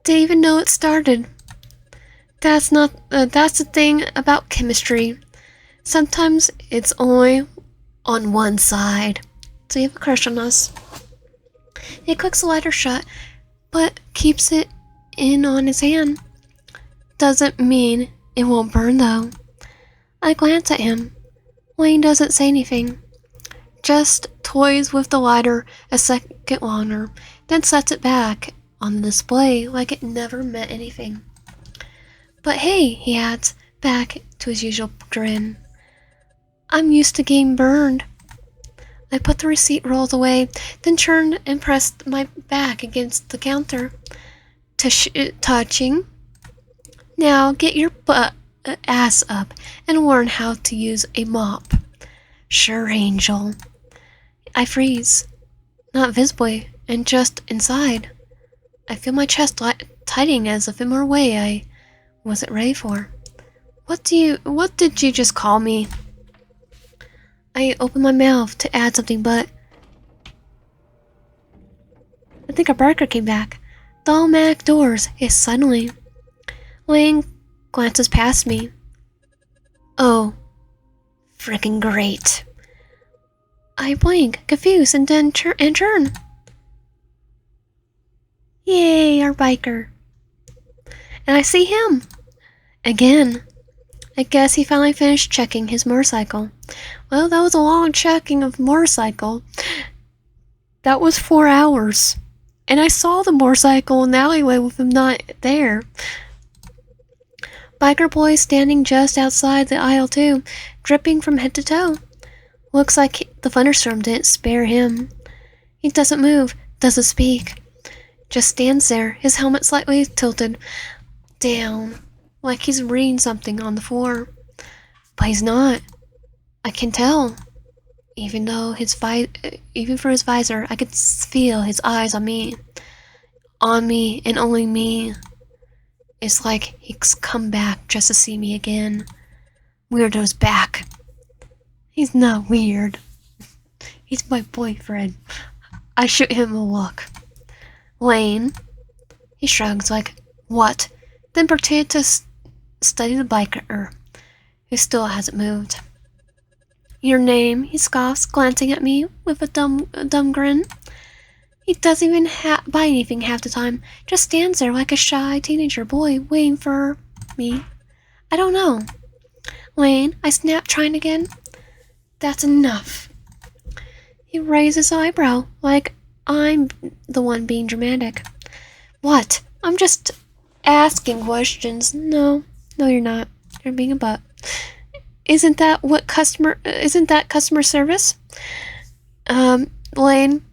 Didn't even know it started. That's the thing about chemistry. Sometimes it's only on one side. So you have a crush on us. He clicks the lighter shut, but keeps it in on his hand. Doesn't mean it won't burn though. I glance at him. Wayne doesn't say anything. Just toys with the lighter a second longer, then sets it back on the display like it never meant anything. But hey, he adds, back to his usual grin. I'm used to getting burned. I put the receipt rolls away, then turned and pressed my back against the counter. Touching. Now get your ass up and learn how to use a mop. Sure, Angel. I freeze. Not visibly, and just inside. I feel my chest tightening as if in a way I wasn't ready for. What did you just call me? I opened my mouth to add something, but I think our barker came back. The automatic doors is suddenly. Wayne glances past me. Oh, freaking great. I blink, confused, and then turn. Yay, our biker. And I see him. Again. I guess he finally finished checking his motorcycle. Well, that was a long checking of motorcycle. That was 4 hours. And I saw the motorcycle in the alleyway with him not there. Biker boy standing just outside the aisle too, dripping from head to toe. Looks like the thunderstorm didn't spare him. He doesn't move, doesn't speak. Just stands there, his helmet slightly tilted down, like he's reading something on the floor. But he's not. I can tell. Even though even for his visor, I could feel his eyes on me. On me and only me. It's like he's come back just to see me again. Weirdo's back. He's not weird. He's my boyfriend. I shoot him a look. Lane. He shrugs like, what? Then proceeded to study the biker, who still hasn't moved. Your name, he scoffs, glancing at me with a dumb grin. He doesn't even buy anything half the time, just stands there like a shy teenager boy waiting for me. I don't know. Lane, I snap, trying again. That's enough. He raises an eyebrow, like I'm the one being dramatic. What? I'm just asking questions. No, you're not. You're being a butt. Isn't that customer service? Lane,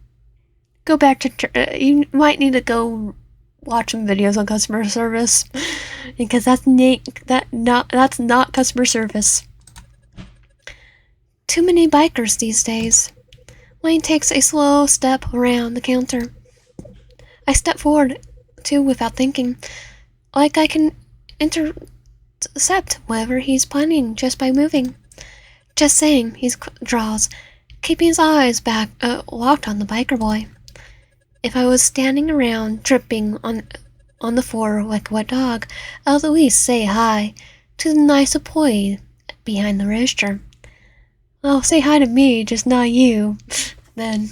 go back to you might need to go watch some videos on customer service because that's not customer service. Too many bikers these days. Lane takes a slow step around the counter. I step forward too without thinking, like I can intercept whatever he's planning just by moving. Just saying, he draws, keeping his eyes back locked on the biker boy. If I was standing around dripping on the floor like a wet dog, I'll at least say hi to the nice employee behind the register. Oh, say hi to me, just not you. Then.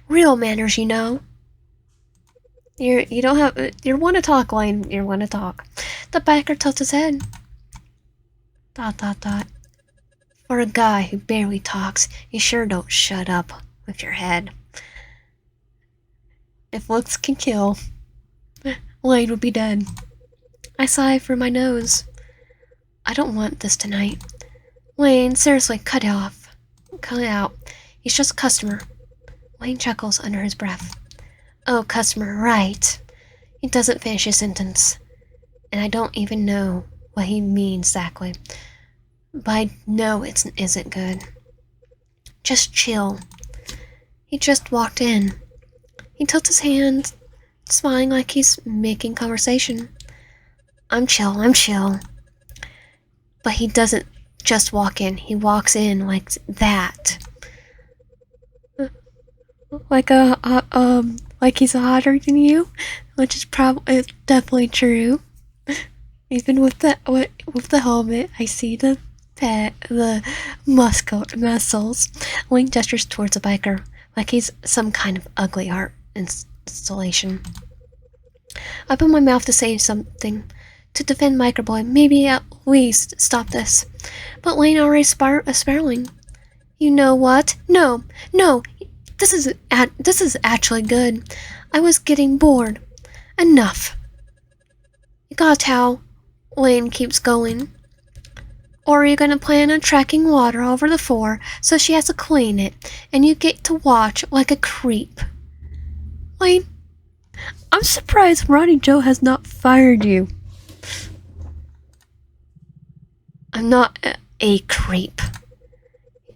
Real manners, you know. You don't have. You want to talk, Lane. You want to talk. The biker tilts his head. ... For a guy who barely talks, you sure don't shut up with your head. If looks can kill, Lane would be dead. I sigh through my nose. I don't want this tonight. Lane, seriously, cut it off. Cut it out. He's just a customer. Lane chuckles under his breath. Oh, customer, right. He doesn't finish his sentence. And I don't even know what he means exactly. But I know it isn't good. Just chill. He just walked in. He tilts his hand, smiling like he's making conversation. I'm chill. But he doesn't just walk in. He walks in like that. Like he's hotter than you, which is definitely true. Even with the helmet, I see the muscles. Link gestures towards a biker, like he's some kind of ugly art installation. I open my mouth to say something, to defend Microboy, maybe at least stop this. But Lane already spiraling. You know what? No, this is actually good. I was getting bored. Enough. You got a towel. Lane keeps going. Or are you gonna plan on tracking water over the floor so she has to clean it, and you get to watch like a creep? Lane, I'm surprised Ronnie Joe has not fired you. I'm not a creep.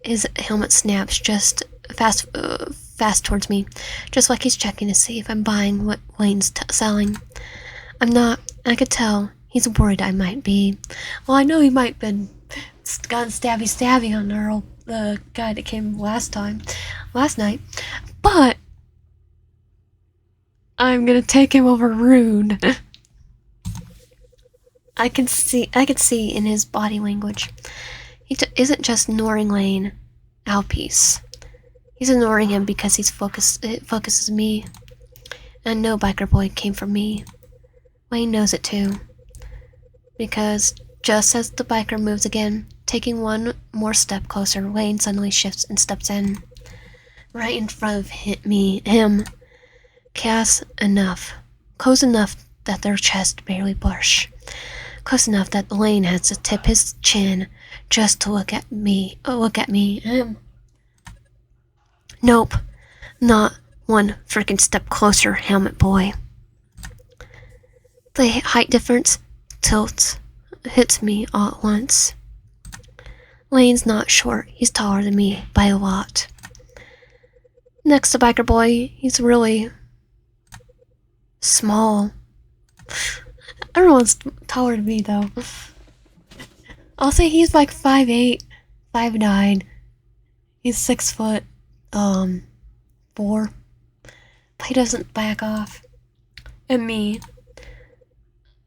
His helmet snaps just fast towards me, just like he's checking to see if I'm buying what Lane's selling. I'm not. I could tell he's worried I might be. Well, I know he might have been gone stabby on the guy that came last night. But I'm gonna take him over Rune. I can see in his body language. He isn't just ignoring Lane out piece. He's ignoring him because it focuses me. And no biker boy came from me. Wayne knows it too. Because just as the biker moves again, taking one more step closer, Wayne suddenly shifts and steps in. Right in front of him. Close enough that their chests barely brush. Close enough that Lane has to tip his chin just to look at me. Nope. Not one freaking step closer, helmet boy. The height difference hits me all at once. Lane's not short. He's taller than me by a lot. Next to biker boy, he's really small. Everyone's taller than me though. I'll say he's like 5'8", 5'9". He's 6 foot 4. But he doesn't back off. And me,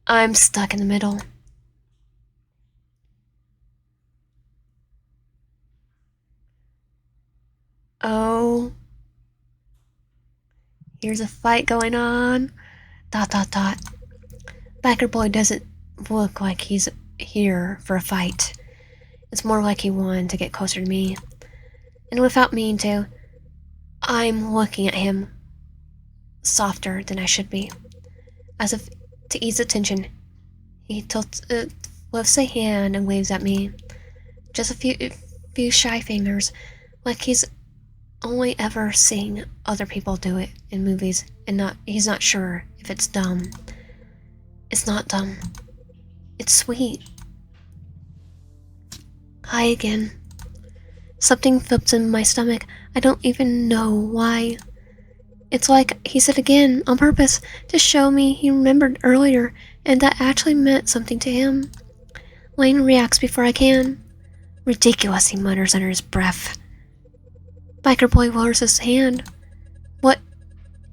I'm stuck in the middle. Oh. Here's a fight going on. ... Biker boy doesn't look like he's here for a fight. It's more like he wanted to get closer to me. And without meaning to, I'm looking at him softer than I should be. As if to ease the tension, he lifts a hand and waves at me. Just a few shy fingers, like he's only ever seen other people do it in movies, and he's not sure if it's dumb. It's not dumb. It's sweet. Hi again. Something flips in my stomach. I don't even know why. It's like he said again on purpose to show me he remembered earlier, and that actually meant something to him. Lane reacts before I can. Ridiculous, he mutters under his breath. Biker boy lowers his hand. What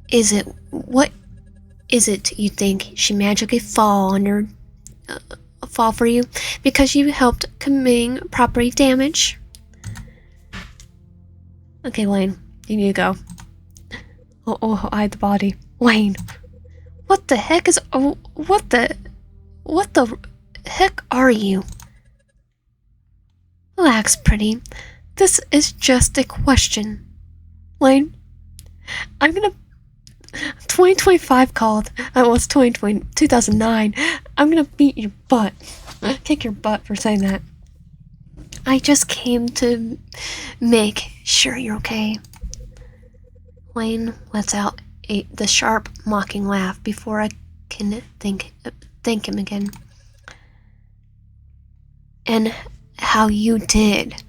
is it? What is it you think she magically fall for you because you helped committing property damage? Okay, Lane, you need to go. Oh, hide the body. Lane, what the heck is... what the heck are you? Relax, pretty. This is just a question. Lane, I'm gonna... 2025 called. It was 2009. I'm gonna beat your butt. Kick your butt for saying that. I just came to make sure you're okay. Lane lets out the sharp, mocking laugh before I can thank him again. And how you did.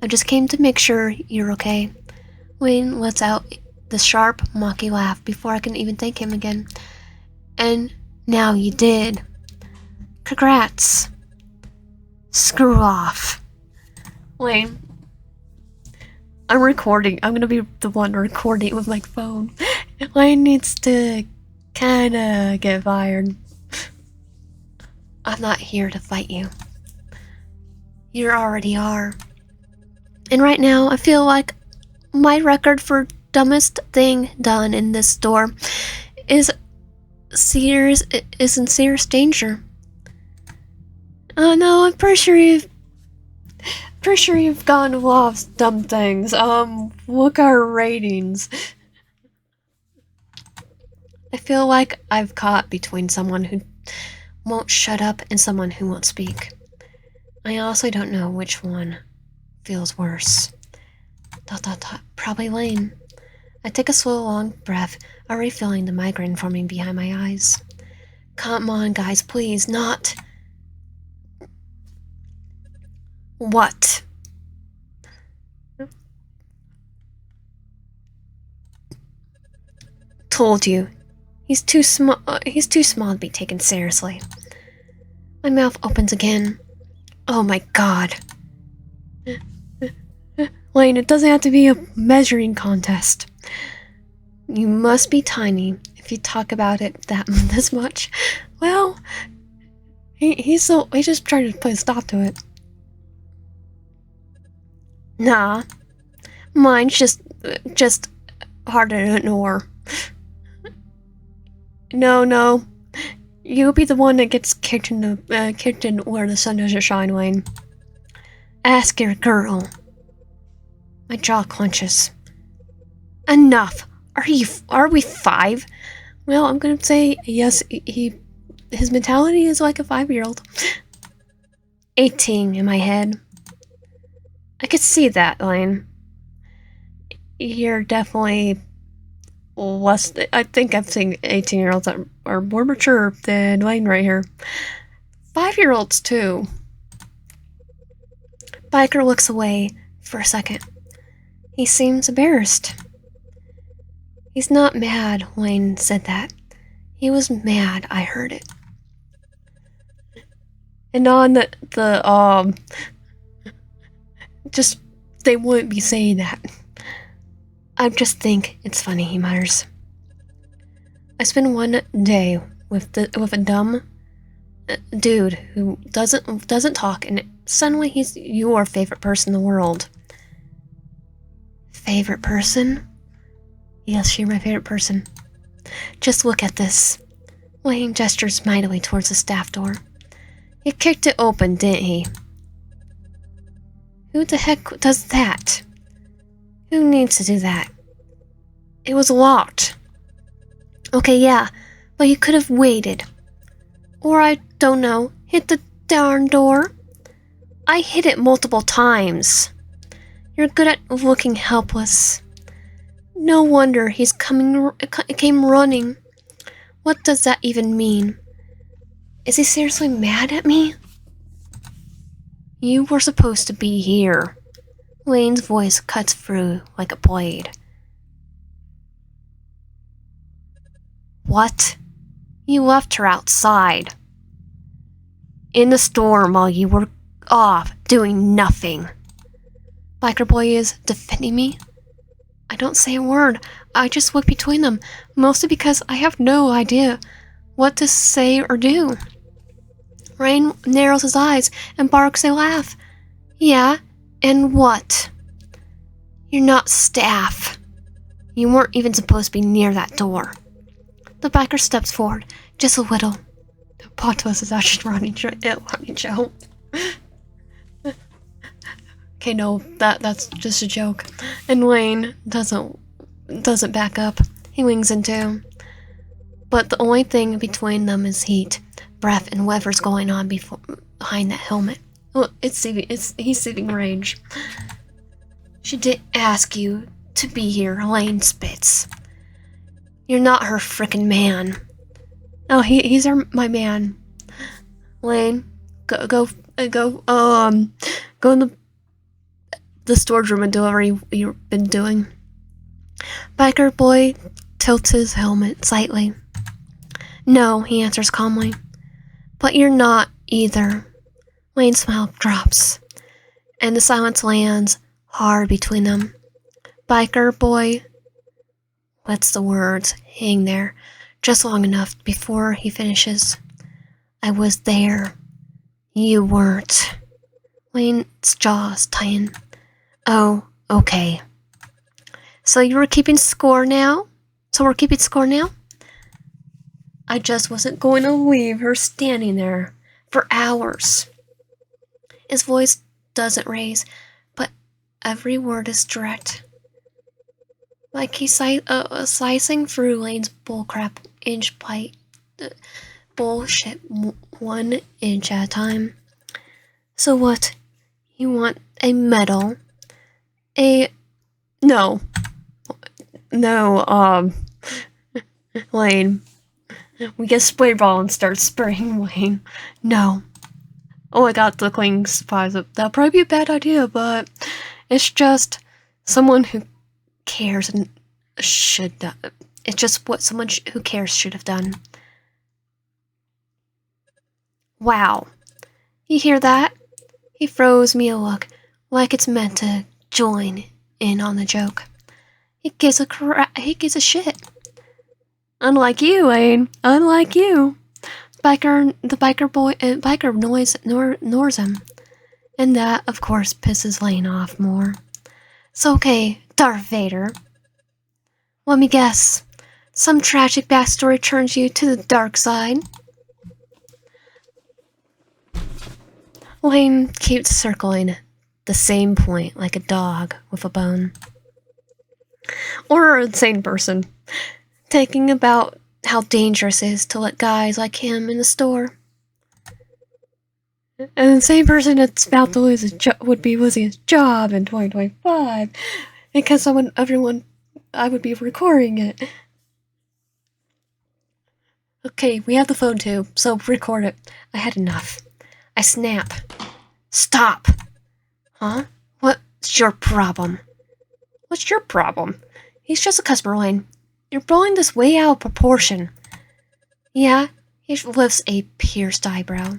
I just came to make sure you're okay. Lane lets out the sharp, mocking laugh before I can even thank him again. And now you did. Congrats. Screw off. Lane, I'm recording. I'm gonna be the one recording with my phone. Lane needs to kinda get fired. I'm not here to fight you. You already are. And right now, I feel like my record for dumbest thing done in this store is in serious danger. Oh no, I'm pretty sure you've gone a lot of dumb things. Look at our ratings. I feel like I've caught between someone who won't shut up and someone who won't speak. I also don't know which one feels worse. ... Probably Lane. I take a slow, long breath, already feeling the migraine forming behind my eyes. Come on, guys, please, not... What? Told you. He's too small to be taken seriously. My mouth opens again. Oh my god. Lane, it doesn't have to be a measuring contest. You must be tiny if you talk about it this much. Well, he's just trying to put a stop to it. Nah, mine's just hard to ignore. No, you'll be the one that gets kicked in where the sun doesn't shine, Wayne. Ask your girl. My jaw clenches. Enough. Are we 5? Well, I'm gonna say yes. His mentality is like a 5-year-old. 18 in my head. I could see that, Lane. You're definitely less. I think I've seen 18-year-olds that are more mature than Lane right here. 5-year-olds too. Biker looks away for a second. He seems embarrassed. He's not mad, Wayne said that. He was mad I heard it. And on just, they wouldn't be saying that. I just think it's funny, he mutters. I spent one day with a dumb dude who doesn't talk, and suddenly he's your favorite person in the world. Favorite person? Yes, you're my favorite person. Just look at this. Wayne gestures mightily towards the staff door. He kicked it open, didn't he? Who the heck does that? Who needs to do that? It was locked. Okay, yeah, but you could have waited. Or I don't know, hit the darn door. I hit it multiple times. You're good at looking helpless. No wonder he's came running. What does that even mean? Is he seriously mad at me? You were supposed to be here. Lane's voice cuts through like a blade. What? You left her outside. In the storm while you were off doing nothing. Biker Boy is defending me? I don't say a word. I just look between them, mostly because I have no idea what to say or do. Rain narrows his eyes and barks a laugh. Yeah, and what? You're not staff. You weren't even supposed to be near that door. The biker steps forward, just a little. Potos is actually running Joe. Okay, no, that's just a joke. And Wayne doesn't back up. He wings in too. But the only thing between them is heat, breath, and whatever's going on behind that helmet. Oh, he's seething rage. She didn't ask you to be here, Lane spits. You're not her frickin' man. Oh, he's my man. Lane, go in the storage room and do whatever you've been doing. Biker Boy tilts his helmet slightly. No, he answers calmly. But you're not either. Lane's smile drops, and the silence lands hard between them. Biker Boy lets the words hang there just long enough before he finishes. I was there. You weren't. Lane's jaws tighten. Oh, okay. So we're keeping score now? I just wasn't going to leave her standing there for hours. His voice doesn't raise, but every word is direct. Like he's slicing through Lane's bullcrap inch by bullshit 1 inch at a time. So what? You want a medal? No, Lane. We get spray ball and start spraying Wayne. No. Oh, I got the cling supplies up. That'll probably be a bad idea, but it's just someone who cares and should do. It's just what someone who cares should have done. Wow. You hear that? He throws me a look, like it's meant to join in on the joke. He gives a shit. Unlike you, Lane. Unlike you. The biker noise ignores him. And that, of course, pisses Lane off more. So okay, Darth Vader. Let me guess. Some tragic backstory turns you to the dark side. Lane keeps circling the same point like a dog with a bone. Or an insane person, thinking about how dangerous it is to let guys like him in the store. And the same person that's about to would be losing his job in 2025 because I would be recording it. Okay, we have the phone too, so record it. I had enough. I snap. Stop! Huh? What's your problem? What's your problem? He's just a customer, Lane. You're blowing this way out of proportion. Yeah, he lifts a pierced eyebrow.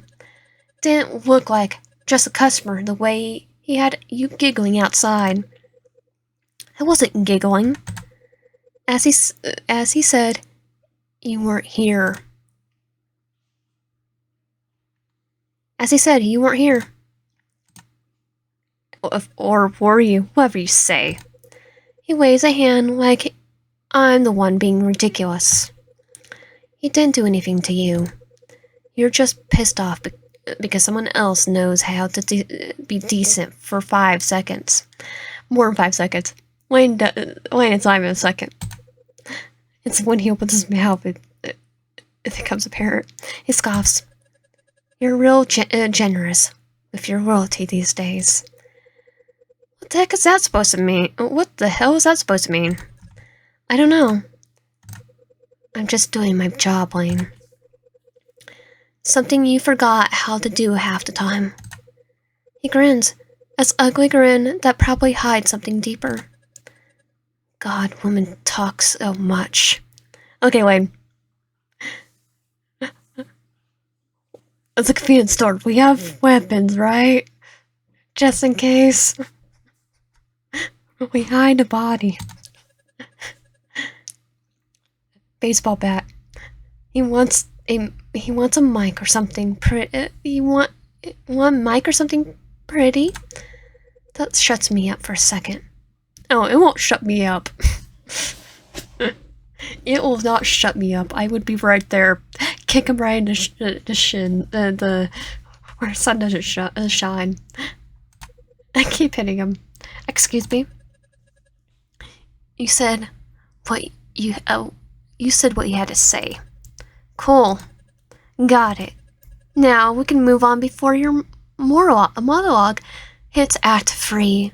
Didn't look like just a customer the way he had you giggling outside. I wasn't giggling. As he said, you weren't here. As he said, you weren't here. Or were you? Whatever you say. He waves a hand like I'm the one being ridiculous. He didn't do anything to you. You're just pissed off because someone else knows how to be decent for 5 seconds. More than 5 seconds. Wayne, it's not even a second. It's when he opens his mouth, it becomes apparent. He scoffs. You're real generous with your loyalty these days. What the heck is that supposed to mean? What the hell is that supposed to mean? I don't know. I'm just doing my job, Lane. Something you forgot how to do half the time. He grins, an ugly grin that probably hides something deeper. God, women talk so much. Okay, Lane. It's a convenience store. We have weapons, right? Just in case. We hide a body. Baseball bat. He wants a mic or something pretty. You want a mic or something pretty? That shuts me up for a second. Oh, it won't shut me up. It will not shut me up. I would be right there, kick him right in the shin, where the sun doesn't shine. I keep hitting him. Excuse me. You said what you said what you had to say. Cool. Got it. Now we can move on before your monologue hits Act 3.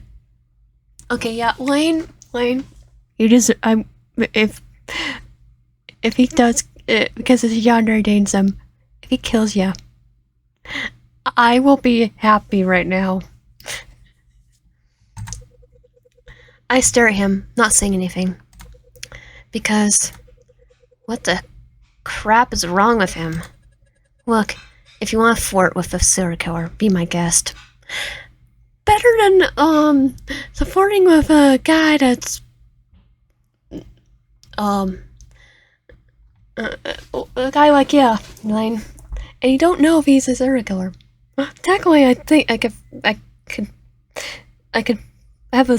Okay, yeah, Lane, you just if he does it because it's Yandere dates him, if he kills you, I will be happy right now. I stare at him, not saying anything. Because what the crap is wrong with him? Look, if you want to flirt with a serial killer, be my guest. Better than flirting with a guy that's a guy like you, Lane. And you don't know if he's a serial killer. Technically, I think I could have a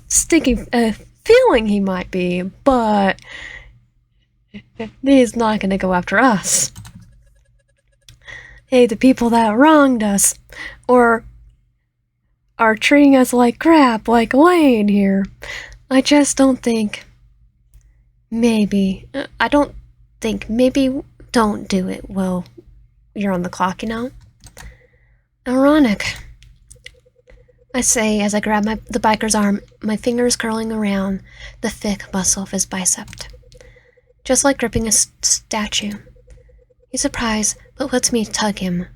stinking feeling he might be, but he's not gonna go after us. Hey, the people that wronged us, or are treating us like crap, like Lane here. I just don't think. Maybe. Don't do it. Well, you're on the clock, you know? Ironic. I say as I grab the biker's arm, my fingers curling around the thick muscle of his bicep. Just like gripping a statue. He's surprised, but lets me tug him.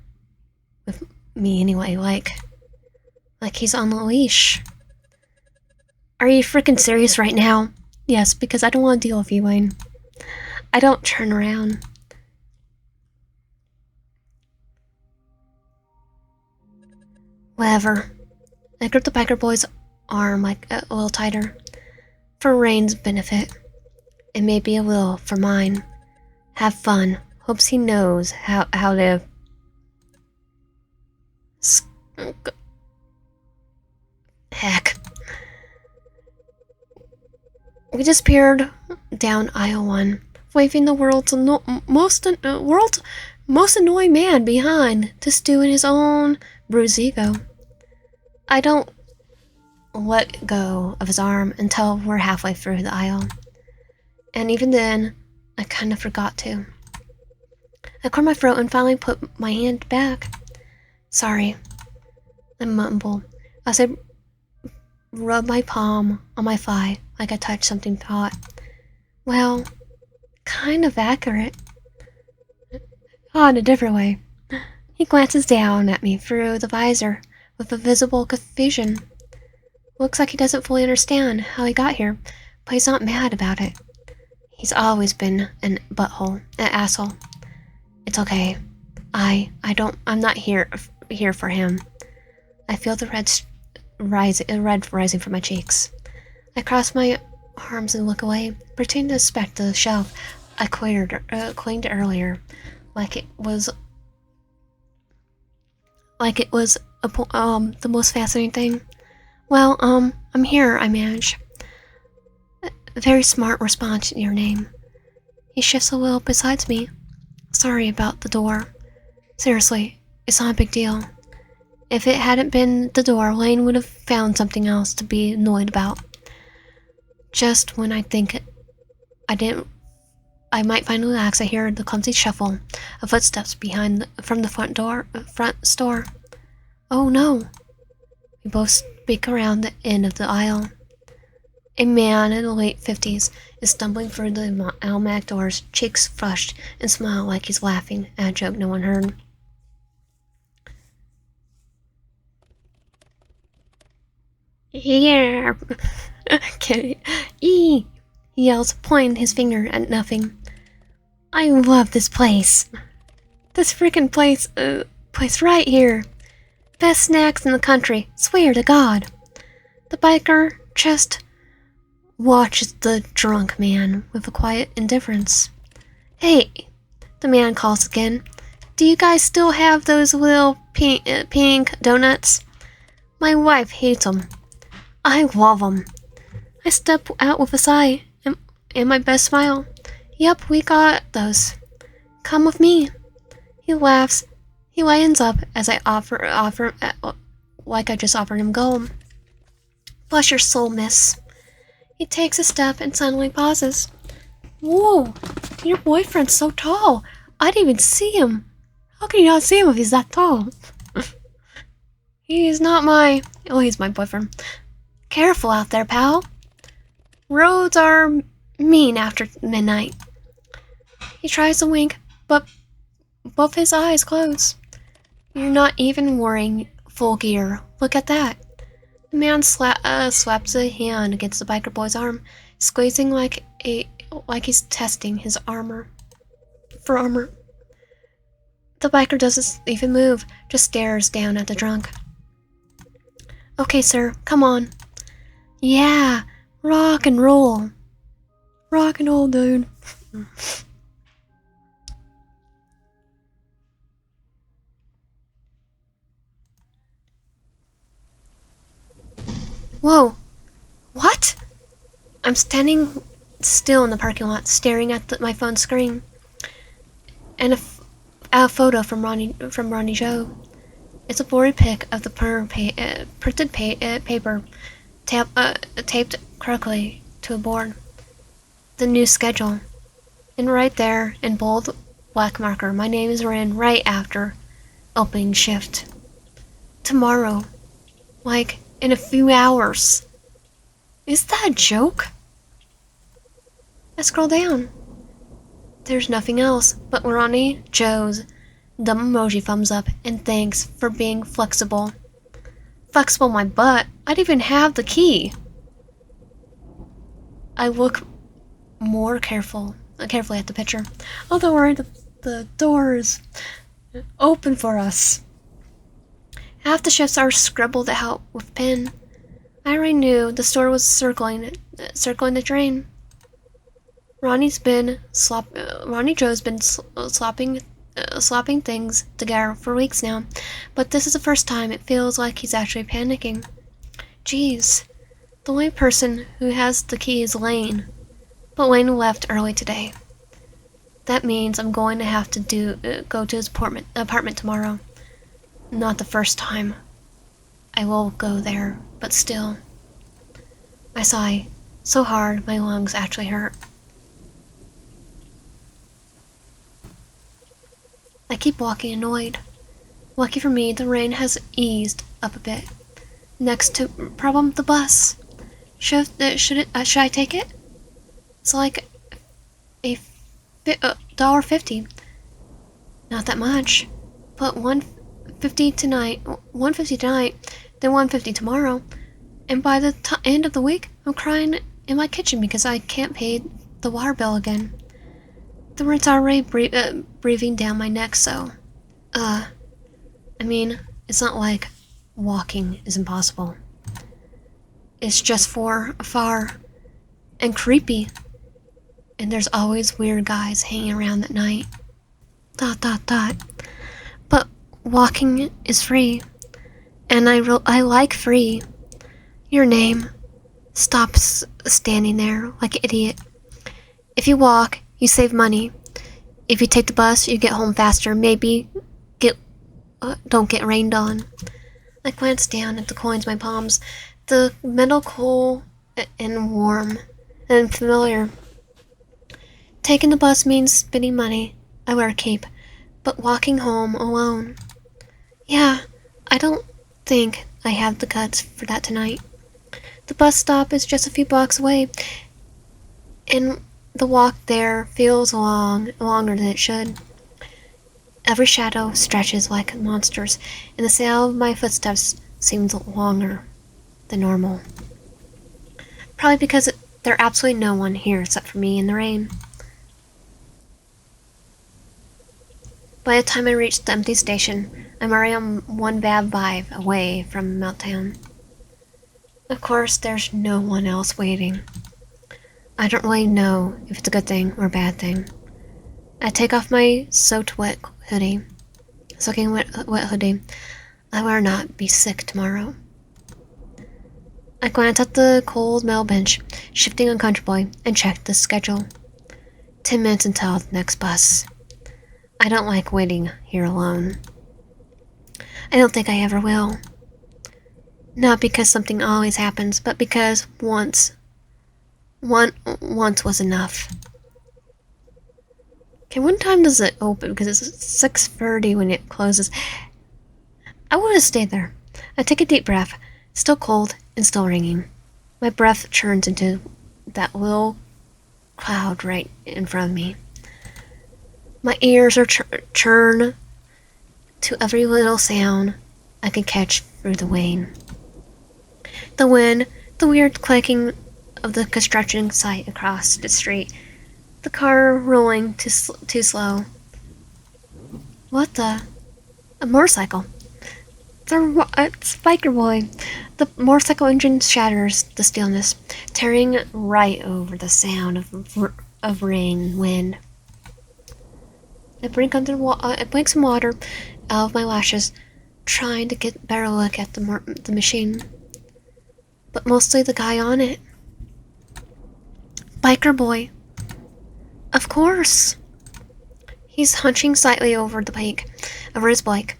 With me anyway, like he's on the leash. Are you freaking serious right now? Yes, because I don't want to deal with you, Wayne. I don't turn around. Whatever. I gripped the biker boy's arm like a little tighter. For Rain's benefit. And maybe a little for mine. Have fun. Hopes he knows how to... Heck. We disappeared down aisle 1, waving the world's most annoying man behind to stew in his own bruised ego. I don't let go of his arm until we're halfway through the aisle. And even then, I kind of forgot to. I cleared my throat and finally put my hand back. Sorry, I mumbled as I rubbed my palm on my thigh like I touched something hot. Well, kind of accurate. Oh, in a different way. He glances down at me through the visor with a visible confusion. Looks like he doesn't fully understand how he got here, but he's not mad about it. He's always been an asshole. It's okay. I'm not here for him. I feel the red rising from my cheeks. I cross my arms and look away, pretending to inspect the shelf I cleaned earlier, like it was the most fascinating thing. Well, I'm here, I manage. A very smart response to your name. He shifts a little beside me. Sorry about the door. Seriously, it's not a big deal. If it hadn't been the door, Lane would have found something else to be annoyed about. Just when I think I might finally relax, I hear the clumsy shuffle of footsteps from the front store. Oh no! We both speak around the end of the aisle. A man in the late 50s is stumbling through the almanac doors, cheeks flushed, and smile like he's laughing at a joke no one heard. Yeah, okay. He yells, pointing his finger at nothing. I love this place. This freaking place right here. Best snacks in the country, swear to God. The biker just watches the drunk man with a quiet indifference. Hey, the man calls again. Do you guys still have those little pink donuts? My wife hates them. I love them. I step out with a sigh and my best smile. Yep, we got those. Come with me. He laughs. He lightens up as I offer like I just offered him gold. Bless your soul, miss. He takes a step and suddenly pauses. Whoa, your boyfriend's so tall. I didn't even see him. How can you not see him if he's that tall? He's my boyfriend. Careful out there, pal. Roads are mean after midnight. He tries to wink, but both his eyes close. You're not even wearing full gear. Look at that. The man slaps a hand against the biker boy's arm, squeezing like he's testing his armor. The biker doesn't even move, just stares down at the drunk. Okay, sir, come on. Yeah, rock and roll. Rock and roll, dude. Whoa. What? I'm standing still in the parking lot, staring at my phone screen. And a photo from Ronnie Joe. It's a blurry pic of the printed paper taped correctly to a board. The new schedule. And right there, in bold black marker, my name is written right after opening shift. Tomorrow. Like, in a few hours. Is that a joke? I scroll down. There's nothing else but Ronnie Joe's dumb emoji thumbs up and thanks for being flexible. Flexible my butt. I didn't even have the key. I look more carefully at the picture. Oh, don't worry, the door is open for us. Half the shifts are scribbled out with pen. I already knew the store was circling the drain. Ronnie Joe's been slopping things together for weeks now, but this is the first time it feels like he's actually panicking. Geez, the only person who has the key is Lane, but Lane left early today. That means I'm going to have to go to his apartment tomorrow. Not the first time I will go there, but still. I sigh so hard my lungs actually hurt. I keep walking annoyed. Lucky for me, the rain has eased up a bit. Next to problem, the bus. Should I take it? It's like a $1.50. Not that much, but $1.50 tonight, then $1.50 tomorrow, and by the end of the week, I'm crying in my kitchen because I can't pay the water bill again. The words are already breathing down my neck, so, I mean, it's not like walking is impossible. It's just far and creepy, and there's always weird guys hanging around at night. ... But walking is free, and I like free. Your name. Stop standing there like an idiot. If you walk, you save money. If you take the bus, you get home faster. Maybe don't get rained on. I glance down at the coins in my palms. The metal cool and warm and familiar. Taking the bus means spending money. I wear a cape, but walking home alone. Yeah, I don't think I have the guts for that tonight. The bus stop is just a few blocks away, and the walk there feels longer than it should. Every shadow stretches like monsters, and the sound of my footsteps seems longer than normal. Probably because there's absolutely no one here except for me in the rain. By the time I reach the empty station, I'm already on one bad vibe away from meltdown. Of course, there's no one else waiting. I don't really know if it's a good thing or a bad thing. I take off my soaking wet hoodie. I will not be sick tomorrow. I glance at the cold metal bench, shifting uncomfortably, and check the schedule. 10 minutes until the next bus. I don't like waiting here alone. I don't think I ever will. Not because something always happens, but because once was enough. Okay, what time does it open? Because it's 6:30 when it closes. I would have stayed there. I take a deep breath, still cold and still ringing. My breath churns into that little cloud right in front of me. My ears are churn to every little sound I can catch through the rain. The wind, the weird clicking of the construction site across the street, the car rolling too slow. What the? A motorcycle. It's Biker Boy. The motorcycle engine shatters the stillness, tearing right over the sound of rain wind. I blink some water out of my lashes, trying to get a better look at the machine. But mostly the guy on it. Biker Boy. Of course. He's hunching slightly over his bike,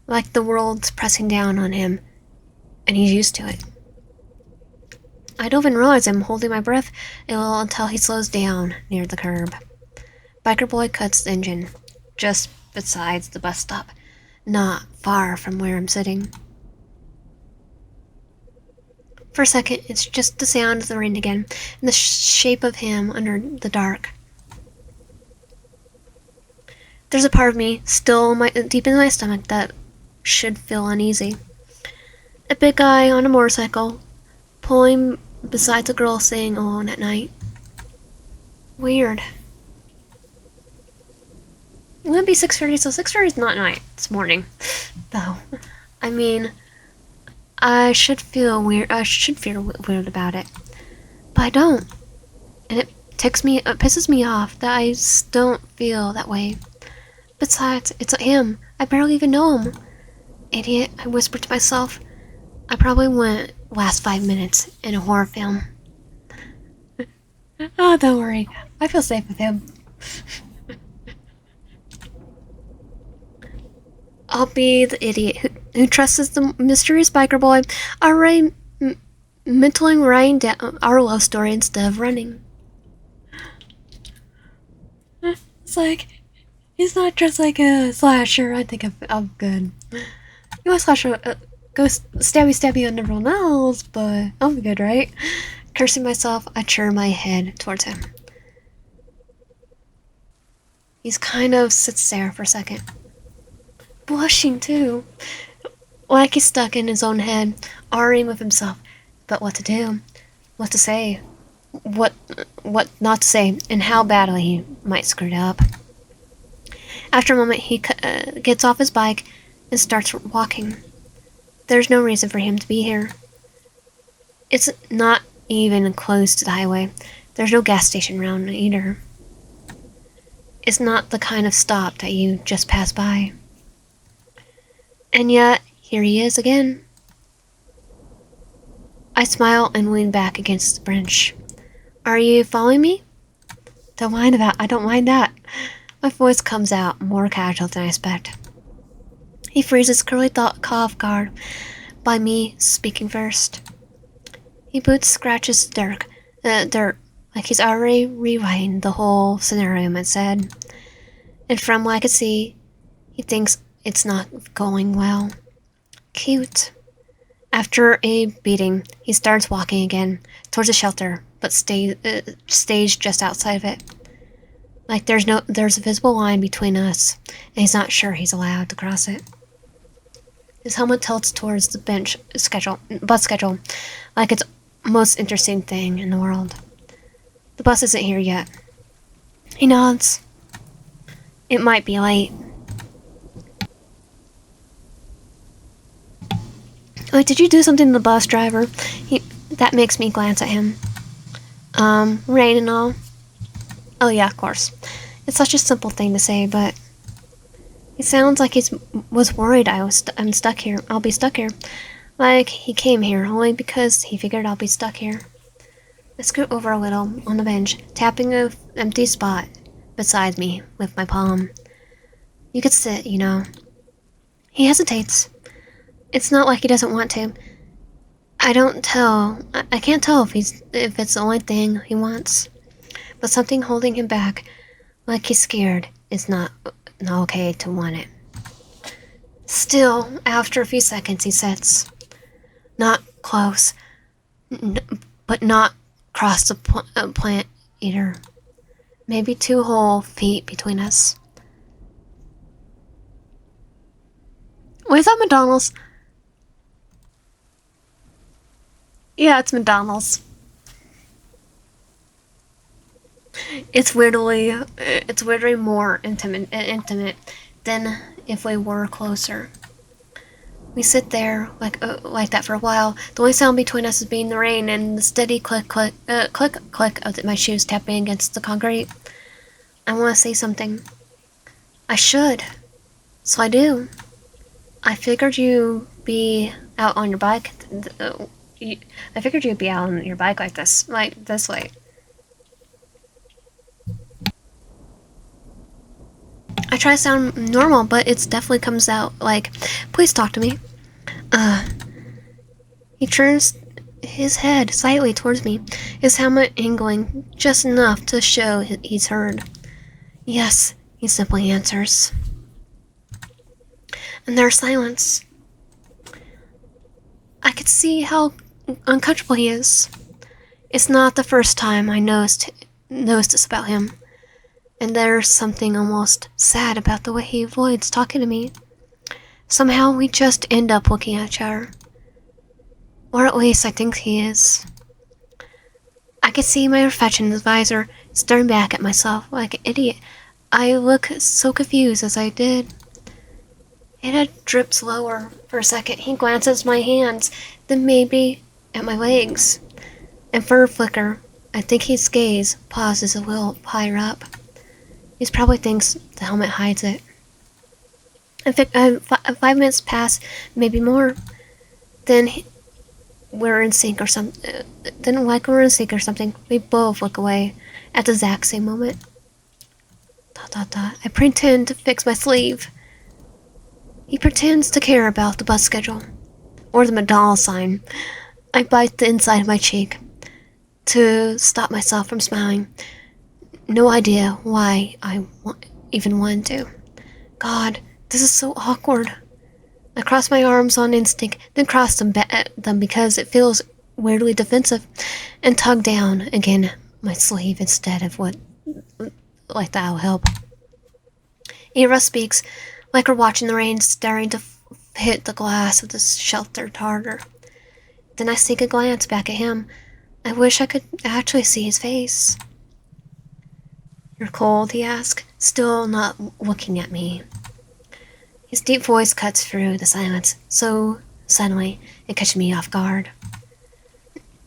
like the world's pressing down on him, and he's used to it. I don't even realize I'm holding my breath a little until he slows down near the curb. Biker Boy cuts the engine, just beside the bus stop, not far from where I'm sitting. For a second, it's just the sound of the rain again, and the shape of him under the dark. There's a part of me, still deep in my stomach, that should feel uneasy. A big guy on a motorcycle, pulling beside a girl staying alone at night. Weird. It wouldn't be 6:30, so 6:30 is not night. It's morning, though. I mean, I should feel weird. I should feel weird about it, but I don't, and it pisses me off that I don't feel that way. Besides, it's him. I barely even know him. Idiot! I whispered to myself. I probably went last 5 minutes in a horror film. Oh, don't worry. I feel safe with him. I'll be the idiot who trusts the mysterious biker boy, already mentally writing down our love story instead of running. It's like, he's not just like a slasher. I think I'm good. You want slasher, go stabby under the nose, but I'm good, right? Cursing myself, I turn my head towards him. He's kind of sits there for a second. Blushing too. Like he's stuck in his own head, arguing with himself. But what to do? What to say? What not to say, and how badly he might screw it up. After a moment, he gets off his bike and starts walking. There's no reason for him to be here. It's not even close to the highway. There's no gas station around either. It's not the kind of stop that you just pass by. And yet, here he is again. I smile and lean back against the bench. Are you following me? Don't mind that. I don't mind that. My voice comes out more casual than I expect. He freezes curly off guard by me speaking first. He boots scratches dirt, like he's already rewriting the whole scenario in his head. And from what I could see, he thinks it's not going well. Cute. After a beating, he starts walking again towards the shelter, but stays just outside of it. Like there's a visible line between us, and he's not sure he's allowed to cross it. His helmet tilts towards the bus schedule, like it's the most interesting thing in the world. The bus isn't here yet. He nods. It might be late. Wait, did you do something to the bus driver? That makes me glance at him. Rain and all. Oh yeah, of course. It's such a simple thing to say, but he sounds like he was worried I'm stuck here. I'll be stuck here. Like he came here only because he figured I'll be stuck here. I scoot over a little on the bench, tapping an empty spot beside me with my palm. You could sit, you know. He hesitates. It's not like he doesn't want to. I can't tell if it's the only thing he wants. But something holding him back, like he's scared, is not okay to want it. Still, after a few seconds, he sits. Not close, but not across the plant either. Maybe 2 whole feet between us. Wait, is that McDonald's? Yeah, it's McDonald's. It's weirdly more intimate than if we were closer. We sit there like that for a while. The only sound between us is being the rain and the steady click of my shoes tapping against the concrete. I want to say something. I should. So I do. I figured you'd be out on your bike. I figured you'd be out on your bike like this way. I try to sound normal, but it definitely comes out like, please talk to me. He turns his head slightly towards me, his helmet angling just enough to show he's heard. Yes, he simply answers. And there's silence. I could see how uncomfortable he is. It's not the first time I noticed this about him. And there's something almost sad about the way he avoids talking to me. Somehow we just end up looking at each other. Or at least I think he is. I could see my reflection in his visor, staring back at myself like an idiot. I look so confused as I did. It had dripped slower. For a second, he glances at my hands, then maybe at my legs. And for a flicker, I think his gaze pauses a little higher up. He probably thinks the helmet hides it. And 5 minutes pass, maybe more. Then we're in sync or something. Then like we're in sync or something, we both look away at the exact same moment. Dot dot dot. I pretend to fix my sleeve. He pretends to care about the bus schedule or the McDonald's sign. I bite the inside of my cheek to stop myself from smiling. No idea why I even wanted to. God, this is so awkward. I cross my arms on instinct, then cross them because it feels weirdly defensive, and tug down again my sleeve instead of what like that'll help. Ira speaks like we're watching the rain staring to hit the glass of the sheltered harder. Then I sneak a glance back at him. I wish I could actually see his face. You're cold, he asks, still not looking at me. His deep voice cuts through the silence, so suddenly it catches me off guard.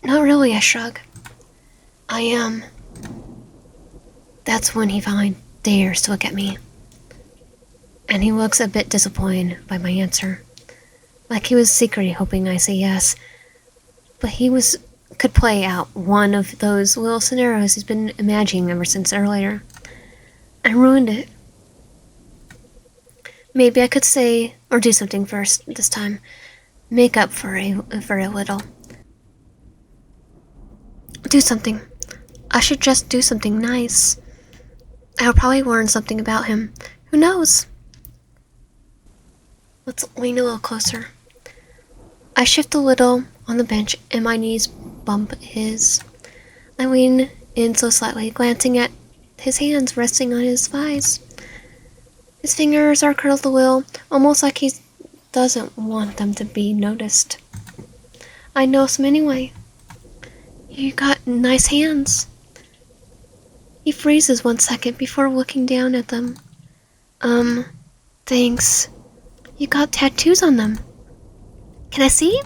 Not really, I shrug. I am. That's when he finally dares to look at me. And he looks a bit disappointed by my answer. Like he was secretly hoping I say yes. But he could play out one of those little scenarios he's been imagining ever since earlier. I ruined it. Maybe I could say or do something first this time. Make up for a little. Do something. I should just do something nice. I'll probably learn something about him. Who knows? Let's lean a little closer. I shift a little on the bench and my knees bump his. I lean in so slightly, glancing at his hands resting on his thighs. His fingers are curled a little, almost like he doesn't want them to be noticed. I notice him anyway. You got nice hands. He freezes 1 second before looking down at them. Thanks. You got tattoos on them. Can I see?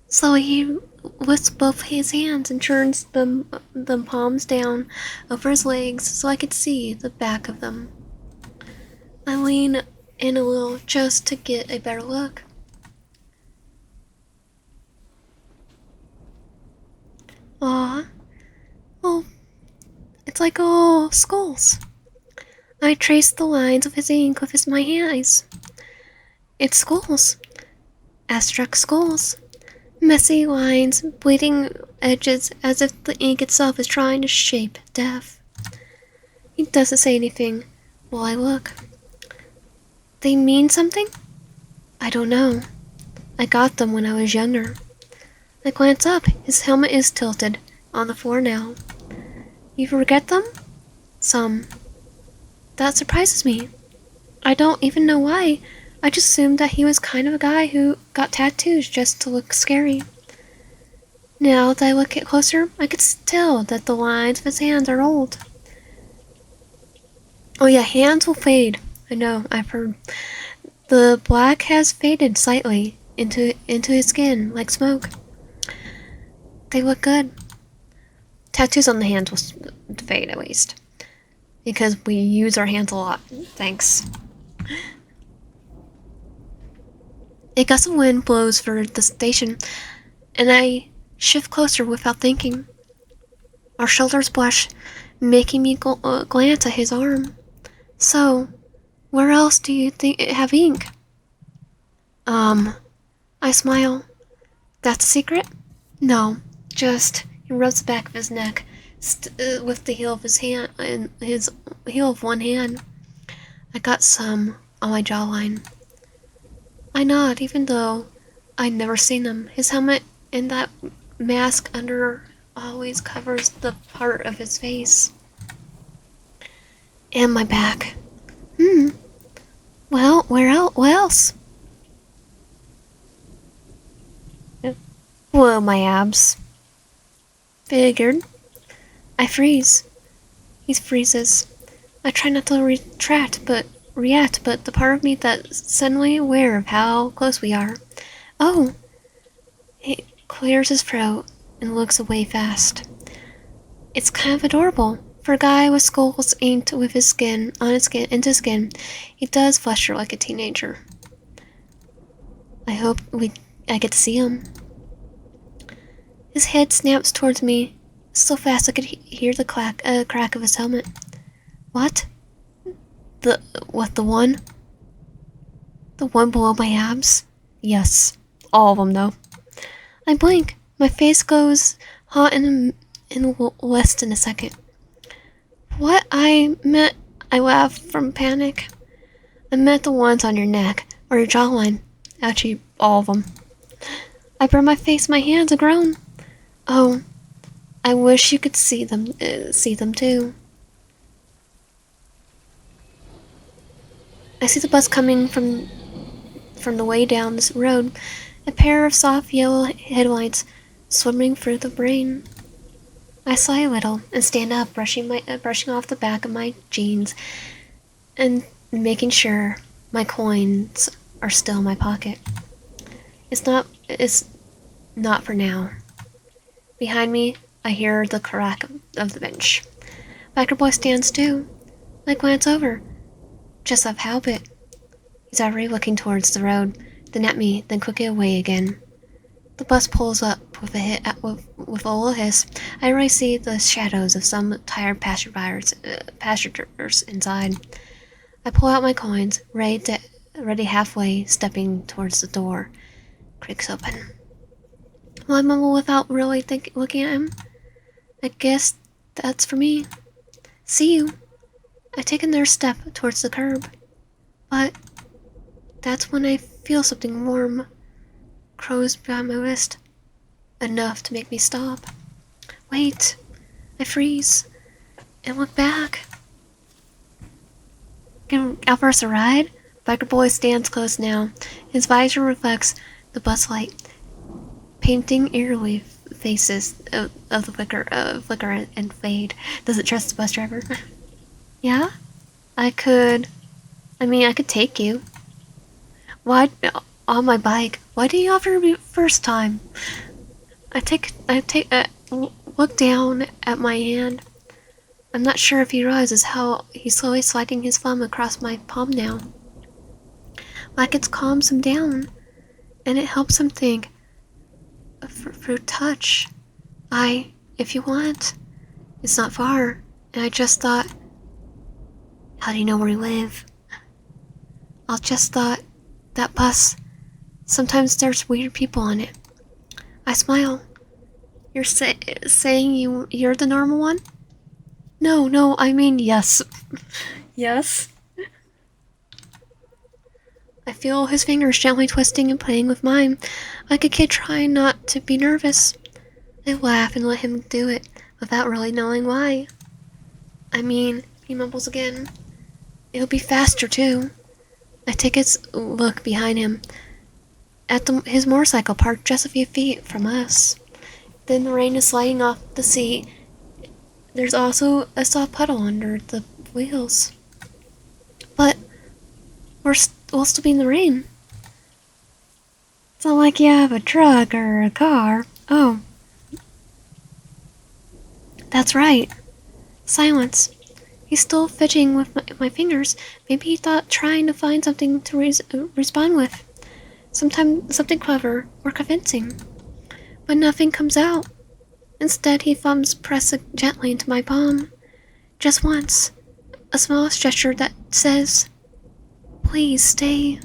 Slowly he lifts both his hands and turns them palms down over his legs so I could see the back of them. I lean in a little just to get a better look. Aw. Oh, it's like all skulls. I trace the lines of his ink with my eyes. It's skulls. Abstract skulls. Messy lines, bleeding edges as if the ink itself is trying to shape death. He doesn't say anything while I look. They mean something? I don't know. I got them when I was younger. I glance up. His helmet is tilted on the floor now. You forget them? Some. That surprises me. I don't even know why. I just assumed that he was kind of a guy who got tattoos just to look scary. Now that I look at closer, I could tell that the lines of his hands are old. Oh yeah, hands will fade. I know, I've heard. The black has faded slightly into his skin, like smoke. They look good. Tattoos on the hands will fade at least. Because we use our hands a lot. Thanks. A gust of wind blows through the station, and I shift closer without thinking. Our shoulders brush, making me glance at his arm. So, where else do you think it have ink? I smile. That's a secret? No, just he rubs the back of his neck with the heel of his hand and his heel of one hand. I got some on my jawline. I nod, even though I'd never seen them. His helmet and that mask under always covers the part of his face. And my back. Well, where else? Whoa, my abs. Figured. I freeze. He freezes. I try not to retract, but react, but the part of me that's suddenly aware of how close we are. Oh! He clears his throat and looks away fast. It's kind of adorable. For a guy with skulls inked with his skin on his skin into skin, he does fluster like a teenager. I hope I get to see him. His head snaps towards me so fast I could hear the crack of his helmet. What? The one? The one below my abs? Yes. All of them, though. I blink. My face goes hot in less than a second. What? I laugh from panic. I meant the ones on your neck, or your jawline. Actually, all of them. I burn my face, my hands, and groan. Oh, I wish you could see them too. I see the bus coming from the way down this road. A pair of soft yellow headlights swimming through the rain. I sigh a little and stand up, brushing off the back of my jeans and making sure my coins are still in my pocket. It's not for now. Behind me, I hear the crack of the bench. Biker boy stands too. I glance over. Just off Halbert. He's already looking towards the road, then at me, then quickly away again. The bus pulls up with a little hiss. I already see the shadows of some tired passengers inside. I pull out my coins, ready halfway, stepping towards the door. Creaks open. Well, I mumble without really looking at him. I guess that's for me. See you. I take another step towards the curb. But that's when I feel something warm close behind my wrist. Enough to make me stop. Wait. I freeze. And look back. Can offer us a ride? Biker boy stands close now. His visor reflects the bus light, painting eerily faces of the flicker and fade. Does it trust the bus driver? Yeah? I could take you. Why, on my bike? Why do you offer me first time? Look down at my hand. I'm not sure if he realizes how he's slowly sliding his thumb across my palm now. Like it calms him down, and it helps him think. For touch. If you want. It's not far, and I just thought, how do you know where we live? I just thought, that bus, sometimes there's weird people on it. I smile. You're saying you're the normal one? No, I mean yes. Yes? I feel his fingers gently twisting and playing with mine, like a kid trying not to be nervous. I laugh and let him do it, without really knowing why. He mumbles again. It'll be faster, too. I take a look behind him, at his motorcycle parked just a few feet from us. Then the rain is sliding off the seat. There's also a soft puddle under the wheels. But we'll still be in the rain. It's not like you have a truck or a car. Oh. That's right. Silence. He's still fidgeting with my fingers. Maybe he thought trying to find something to respond with. Something clever or convincing. But nothing comes out. Instead, he thumbs press gently into my palm. Just once. A small gesture that says, please stay.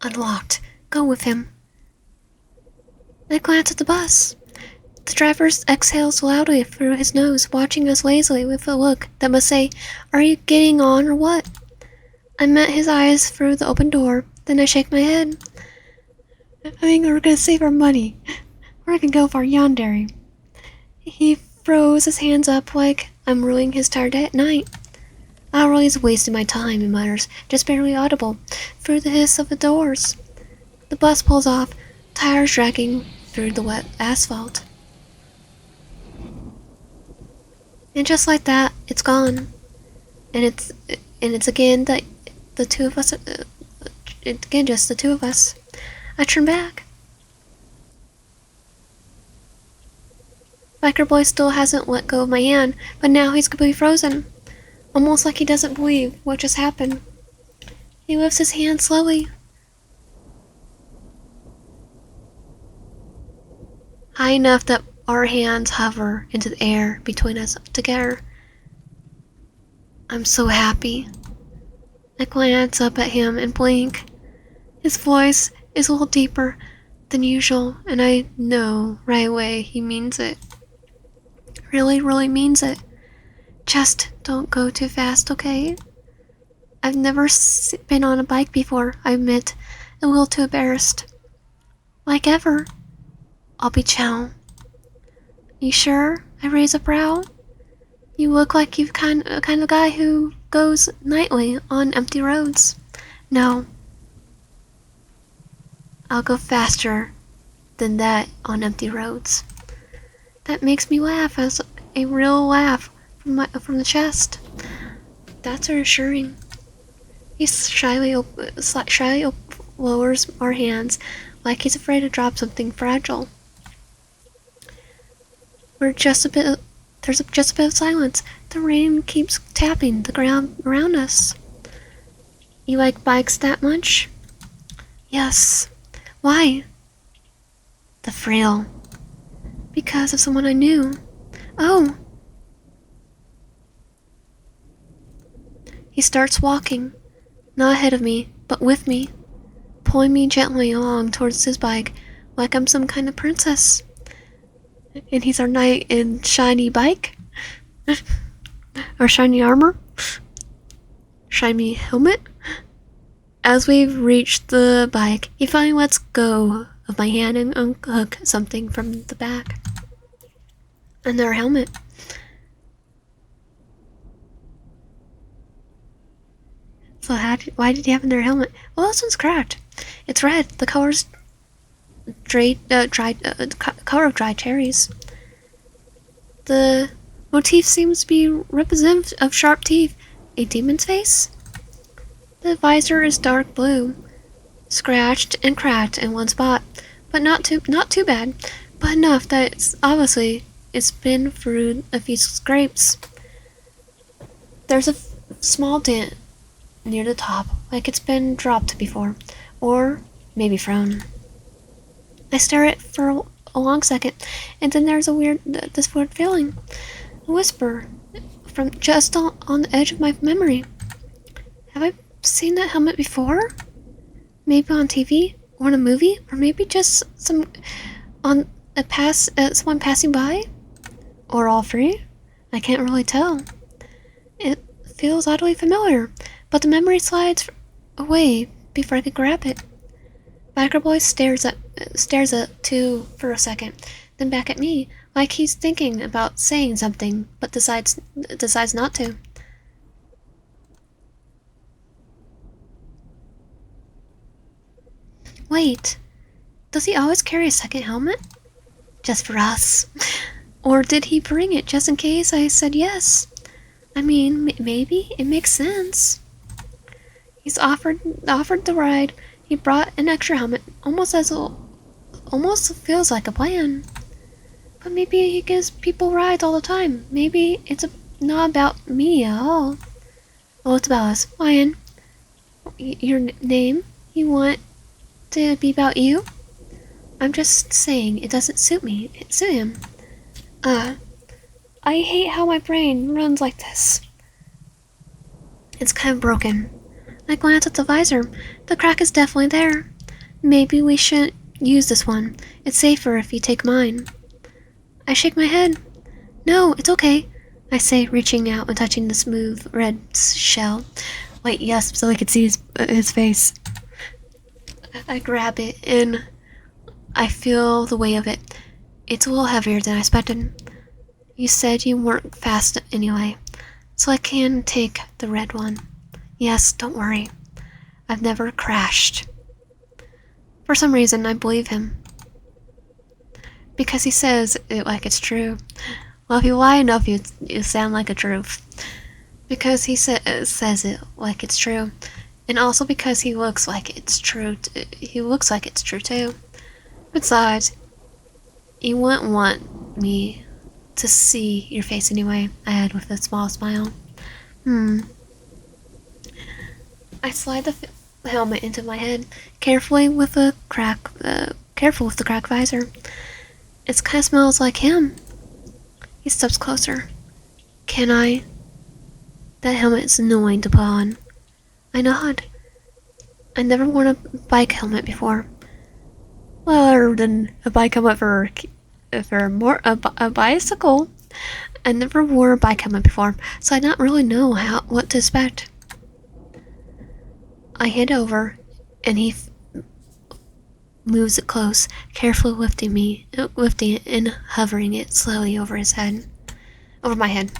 Unlocked. Go with him. I glance at the bus. The driver exhales loudly through his nose, watching us lazily with a look that must say, are you getting on or what? I met his eyes through the open door, then I shake my head. I think we're gonna save our money. We're gonna go for Yandere. He throws his hands up like I'm ruining his tired night. I really is wasting my time, he mutters, just barely audible, through the hiss of the doors. The bus pulls off, tires dragging through the wet asphalt. And just like that, it's gone. And and it's again the two of us. Again, just the two of us. I turn back. Biker Boy still hasn't let go of my hand, but now he's completely frozen. Almost like he doesn't believe what just happened. He lifts his hand slowly. High enough that our hands hover into the air between us together. I'm so happy. I glance up at him and blink. His voice is a little deeper than usual, and I know right away he means it. Really, really means it. Just don't go too fast, okay? I've never been on a bike before, I admit, a little too embarrassed. Like ever. I'll be chow. You sure? I raise a brow. You look like you've kind of guy who goes nightly on empty roads. No. I'll go faster than that on empty roads. That makes me laugh as a real laugh from the chest. That's reassuring. He shyly lowers our hands like he's afraid to drop something fragile. There's just a bit of silence. The rain keeps tapping the ground around us. You like bikes that much? Yes. Why? The thrill. Because of someone I knew. Oh. He starts walking, not ahead of me, but with me, pulling me gently along towards his bike like I'm some kind of princess. And he's our knight in shiny bike? Or shiny armor? Shiny helmet? As we've reached the bike, he finally lets go of my hand and unhook something from the back. Another helmet. So why did he have another helmet? Well, this one's cracked. It's red. The color's color of dried cherries. The motif seems to be representative of sharp teeth. A demon's face? The visor is dark blue, scratched and cracked in one spot, but not too bad, but enough that it's been through a few scrapes. There's a small dent near the top, like it's been dropped before, or maybe thrown. I stare at it for a long second, and then there's this weird feeling, a whisper from just on the edge of my memory. Have I seen that helmet before? Maybe on TV, or in a movie, or maybe just someone passing by, or all three. I can't really tell. It feels oddly familiar, but the memory slides away before I could grab it. Biker Boy stares at two for a second, then back at me, like he's thinking about saying something, but decides not to. Wait, does he always carry a second helmet? Just for us? Or did he bring it just in case I said yes? I mean, maybe it makes sense. He's offered the ride. He brought an extra helmet, almost feels like a plan. But maybe he gives people rides all the time. Maybe it's not about me at all. Oh, it's about us. Lion, your name? You want to be about you? I'm just saying it doesn't suit me. It suit him. I hate how my brain runs like this. It's kind of broken. I glance at the visor. The crack is definitely there. Maybe we shouldn't use this one. It's safer if you take mine. I shake my head. No, it's okay, I say, reaching out and touching the smooth red shell. Wait, yes, so I could see his face. I grab it and I feel the weight of it. It's a little heavier than I expected. You said you weren't fast anyway, so I can take the red one. Yes, don't worry. I've never crashed. For some reason, I believe him. Because he says it like it's true. Well, if you lie enough, you sound like a truth. Because he says it like it's true. And also because he looks like it's true. He looks like it's true too. Besides, you wouldn't want me to see your face anyway, I add with a small smile. Hmm. I slide the helmet into my head, careful with the crack visor. It kind of smells like him. He steps closer. Can I? That helmet's annoying to put on. I nod. I never worn a bike helmet before. Well, other than a bike helmet for more a bicycle. I never wore a bike helmet before, so I don't really know what to expect. I head over, and he moves it close, carefully lifting it and hovering it slowly over my head.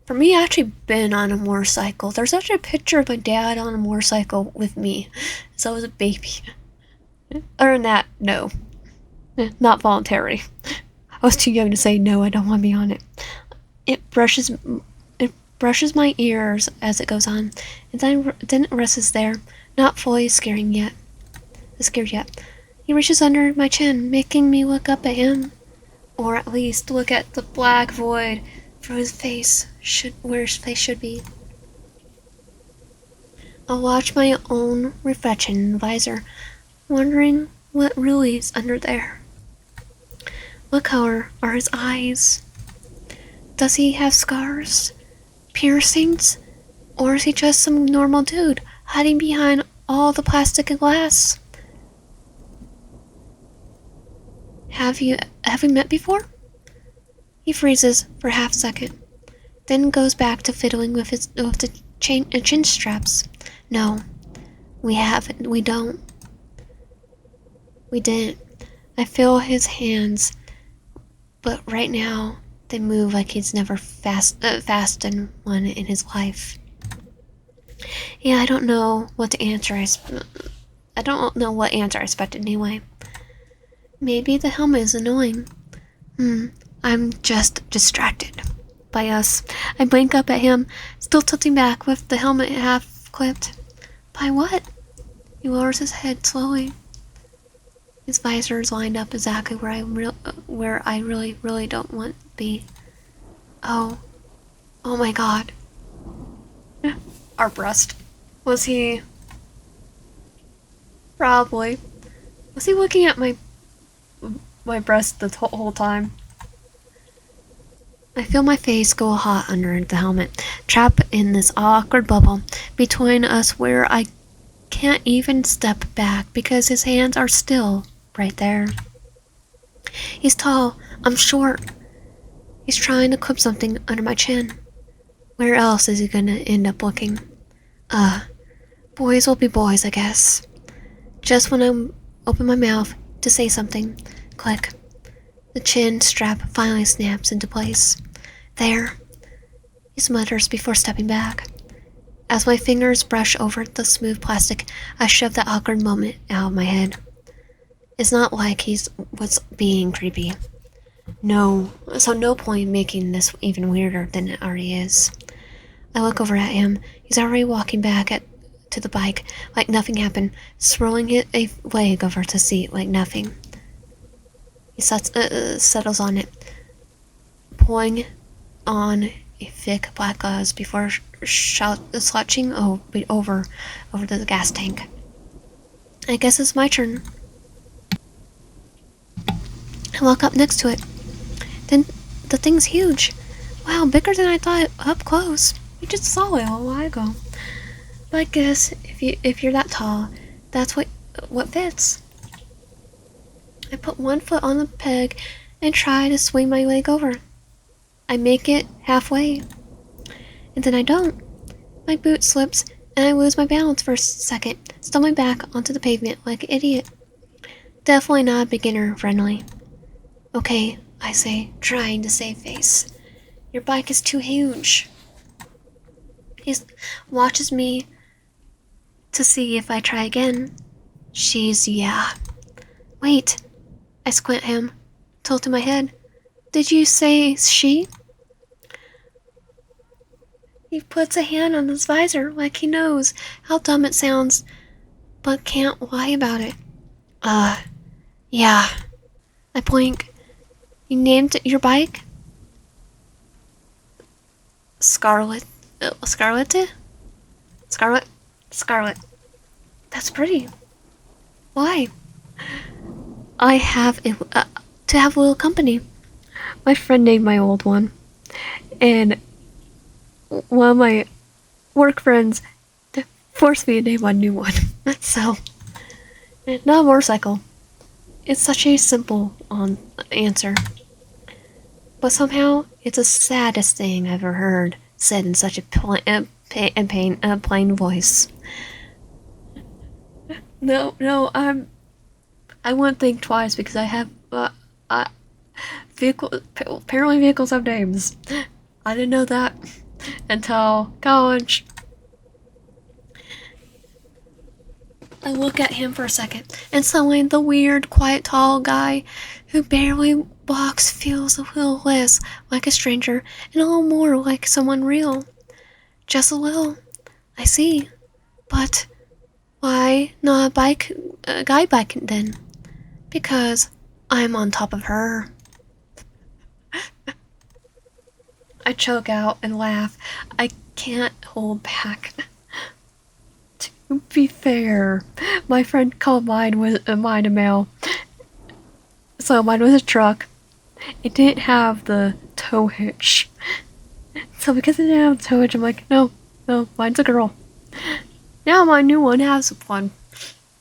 For me, I actually been on a motorcycle. There's actually a picture of my dad on a motorcycle with me, so I was a baby. Other than that, no, not voluntary. I was too young to say no. I don't want to be on it. It brushes my ears as it goes on, and then it rests there, not fully scared yet. He reaches under my chin, making me look up at him, or at least look at the black void for where his face should be. I'll watch my own reflection in the visor, wondering what really is under there. What color are his eyes? Does he have scars? Piercings? Or is he just some normal dude hiding behind all the plastic and glass? Have we met before? He freezes for half a second, then goes back to fiddling with the chin straps. No, we haven't. We don't. We didn't. I feel his hands, but right now they move like he's never fastened one in his life. Yeah, I don't know what to answer. I don't know what answer I expected anyway. Maybe the helmet is annoying. I'm just distracted by us. I blink up at him, still tilting back with the helmet half clipped. By what? He lowers his head slowly. His visor is lined up exactly where I really don't want to be. Oh my God. Our breast. Was he? Probably. Was he looking at my breast the whole time? I feel my face go hot under the helmet, trapped in this awkward bubble between us where I can't even step back because his hands are still right there. He's tall, I'm short. He's trying to clip something under my chin. Where else is he gonna end up looking? Boys will be boys, I guess. Just when I open my mouth to say something, click. The chin strap finally snaps into place. There, he smutters before stepping back. As my fingers brush over the smooth plastic, I shove that awkward moment out of my head. It's not like was being creepy. No, so no point making this even weirder than it already is. I look over at him. He's already walking back to the bike like nothing happened, swirling a leg over the seat like nothing. He settles on it, pulling on a thick black gauze before slouching over the gas tank. I guess it's my turn. I walk up next to it. Then the thing's huge. Wow, bigger than I thought up close. We just saw it a little while ago. But I guess if you're that tall, that's what fits. I put one foot on the peg and try to swing my leg over. I make it halfway, and then I don't. My boot slips, and I lose my balance for a second, stumbling back onto the pavement like an idiot. Definitely not beginner friendly. Okay, I say, trying to save face. Your bike is too huge. He watches me to see if I try again. Yeah. Wait. I squint him, tilting my head. Did you say she? He puts a hand on his visor like he knows how dumb it sounds, but can't lie about it. Yeah. I blink. You named your bike? Scarlet. Scarlet? Scarlet? Scarlet. That's pretty. Why? I have to have a little company. My friend named my old one, and one of my work friends forced me to name my new one. So, not a motorcycle. It's such a simple answer, but somehow it's the saddest thing I've ever heard said in such a plain voice. No, I wouldn't think twice because I have apparently vehicles have names. I didn't know that until college. I look at him for a second, and suddenly the weird, quiet, tall guy who barely walks feels a little less like a stranger and a little more like someone real. Just a little. I see. But why not a guy bike then? Because I'm on top of her. I choke out and laugh. I can't hold back. To be fair, my friend called mine a mail. So mine was a truck. It didn't have the tow hitch. So because it didn't have the tow hitch, I'm like, no, mine's a girl. Now my new one has one.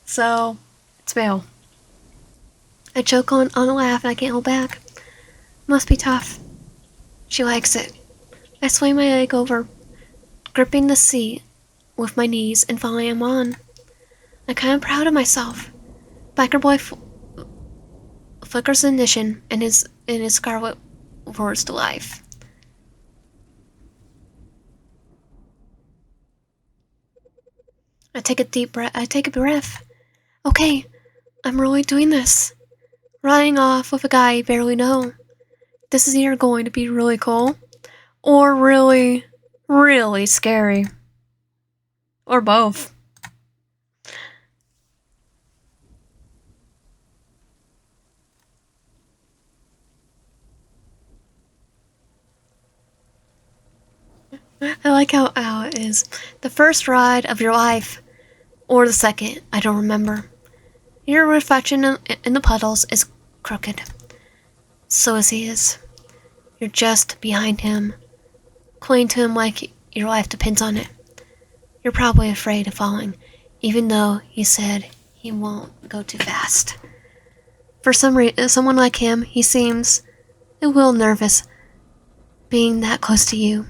So it's male. I choke on a laugh and I can't hold back. Must be tough. She likes it. I swing my leg over, gripping the seat with my knees, and finally I'm on. I'm kind of proud of myself. Biker boy flickers the ignition, and his scarlet roars to life. I take a breath. Okay, I'm really doing this. Running off with a guy I barely know. This is either going to be really cool, or really, really scary. Or both. I like how it is. The first ride of your life, or the second, I don't remember. Your reflection in the puddles is crooked. So is his. You're just behind him, clinging to him like your life depends on it. You're probably afraid of falling, even though he said he won't go too fast. For someone like him, he seems a little nervous being that close to you.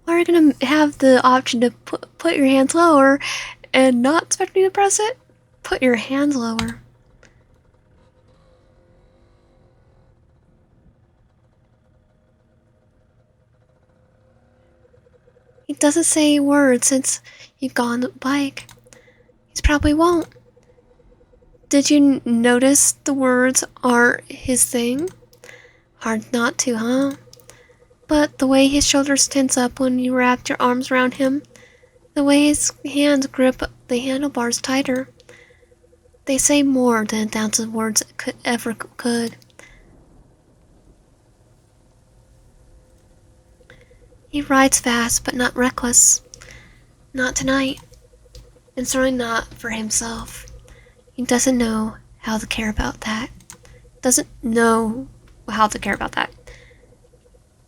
Are you gonna have the option to put your hands lower and not expect me to press it? Put your hands lower. He doesn't say a word since you've gone on the bike. He probably won't. Did you notice the words aren't his thing? Hard not to, huh? But the way his shoulders tense up when you wrapped your arms around him, the way his hands grip the handlebars tighter, they say more than 1,000 words could. He rides fast, but not reckless. Not tonight. And certainly not for himself. He doesn't know how to care about that.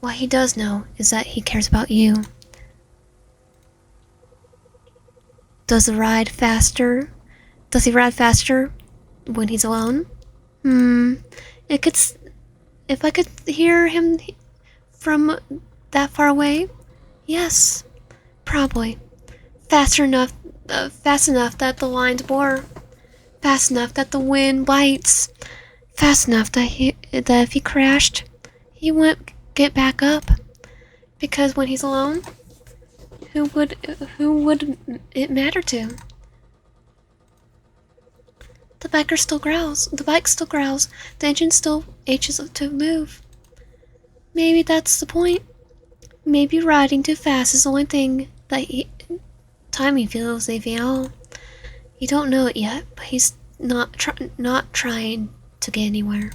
What he does know is that he cares about you. Does he ride faster when he's alone? If I could hear him from that far away, yes, probably. Fast enough that the lines blur. Fast enough that the wind bites. Fast enough that if he crashed, he wouldn't get back up. Because when he's alone, who would it matter to? The bike still growls. The engine still aches to move. Maybe that's the point. Maybe riding too fast is the only thing time he feels leaving all. You don't know it yet, but he's not trying to get anywhere.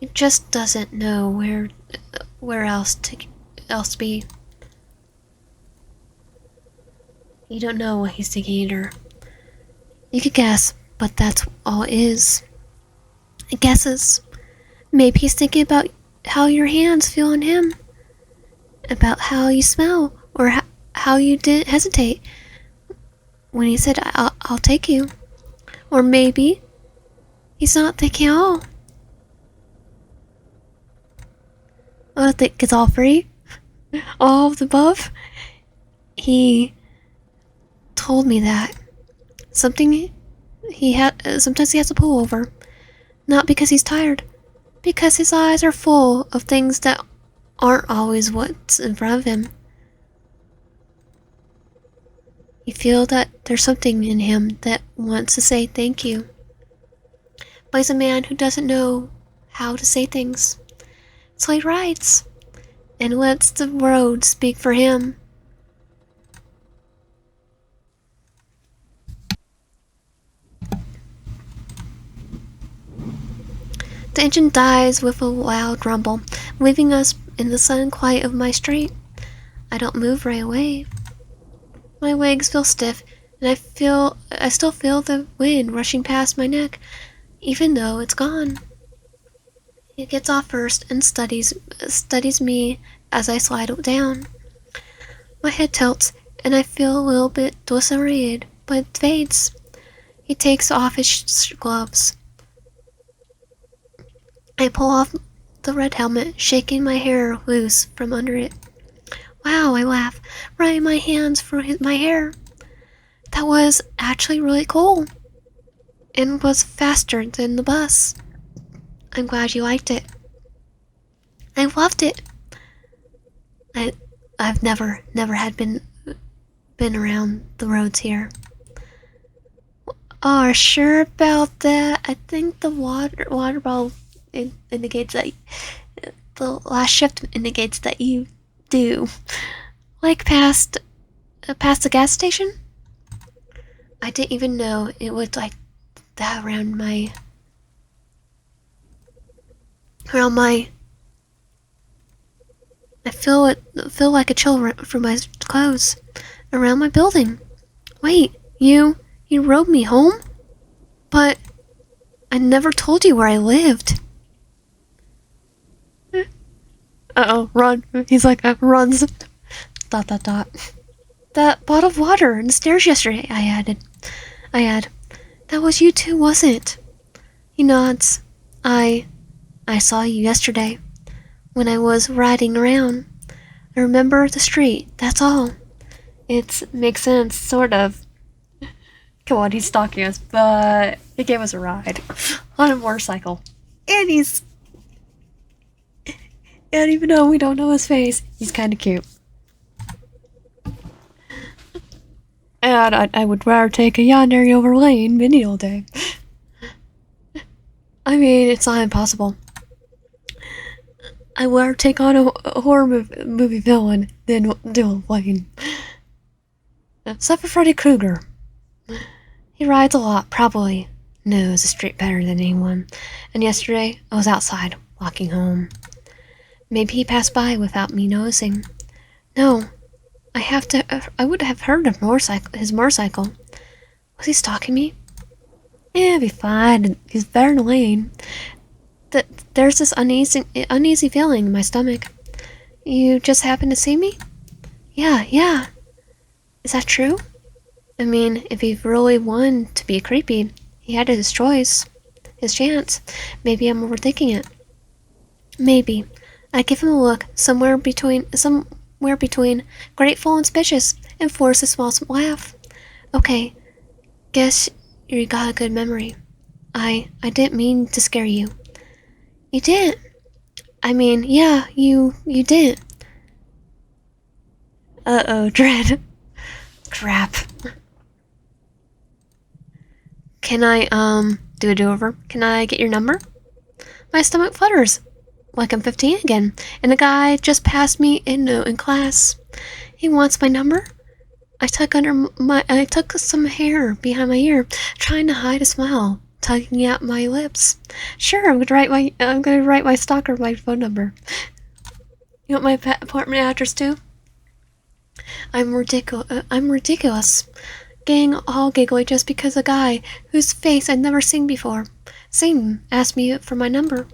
He just doesn't know where else to be. You don't know what he's thinking either. You could guess, but that's all it is. Guesses. Maybe he's thinking about how your hands feel on him, about how you smell, or how you didn't hesitate when he said, I'll take you. Or maybe he's not thinking at all. I think it's all free. All of the above. He told me that. Something sometimes he has to pull over. Not because he's tired, because his eyes are full of things that aren't always what's in front of him. You feel that there's something in him that wants to say thank you. But he's a man who doesn't know how to say things. So he rides and lets the road speak for him. The engine dies with a loud rumble, leaving us in the sudden quiet of my street. I don't move right away. My legs feel stiff, and I still feel the wind rushing past my neck, even though it's gone. He gets off first and studies me as I slide down. My head tilts, and I feel a little bit disoriented, but it fades. He takes off his gloves. I pull off the red helmet, shaking my hair loose from under it. Wow, I laugh, running my hands through my hair. That was actually really cool, and was faster than the bus. I'm glad you liked it. I loved it. I've never had been around the roads here. Oh, sure about that. I think the water bottle indicates that the last shift indicates that you do. Like past the gas station? I didn't even know it was like that around my I feel like a chill from my clothes around my building. Wait, you rode me home? But I never told you where I lived. Uh-oh, run. He's like, runs. ... That bottle of water in the stairs yesterday, I add. That was you too, wasn't it? He nods. I saw you yesterday, when I was riding around. I remember the street, that's all. It makes sense, sort of. Come on, he's stalking us, but he gave us a ride on a motorcycle. And even though we don't know his face, he's kind of cute. And I would rather take a Yandere over Lane any all day. I mean, it's not impossible. I would rather take on a horror movie villain than do Lane. Except for Freddy Krueger. He rides a lot, probably knows the street better than anyone. And yesterday, I was outside, walking home. Maybe he passed by without me noticing. No, I would have heard his motorcycle. Was he stalking me? Yeah, it'd be fine. He's better than Lane. There's this uneasy feeling in my stomach. You just happened to see me? Yeah. Is that true? I mean, if he really wanted to be creepy, he had his choice. His chance. Maybe I'm overthinking it. Maybe. I'd give him a look somewhere between grateful and suspicious, and force a small laugh. Okay, guess you got a good memory. I didn't mean to scare you. You didn't. I mean, yeah, you didn't. Uh-oh, dread. Crap. Can I, do a do-over? Can I get your number? My stomach flutters. like I'm 15 again, and a guy just passed me in class. He wants my number. I took some hair behind my ear, trying to hide a smile, tugging at my lips. Sure, I'm gonna write my stalker my phone number. You want my apartment address too? I'm ridiculous. Getting all giggly just because a guy whose face I'd never seen asked me for my number.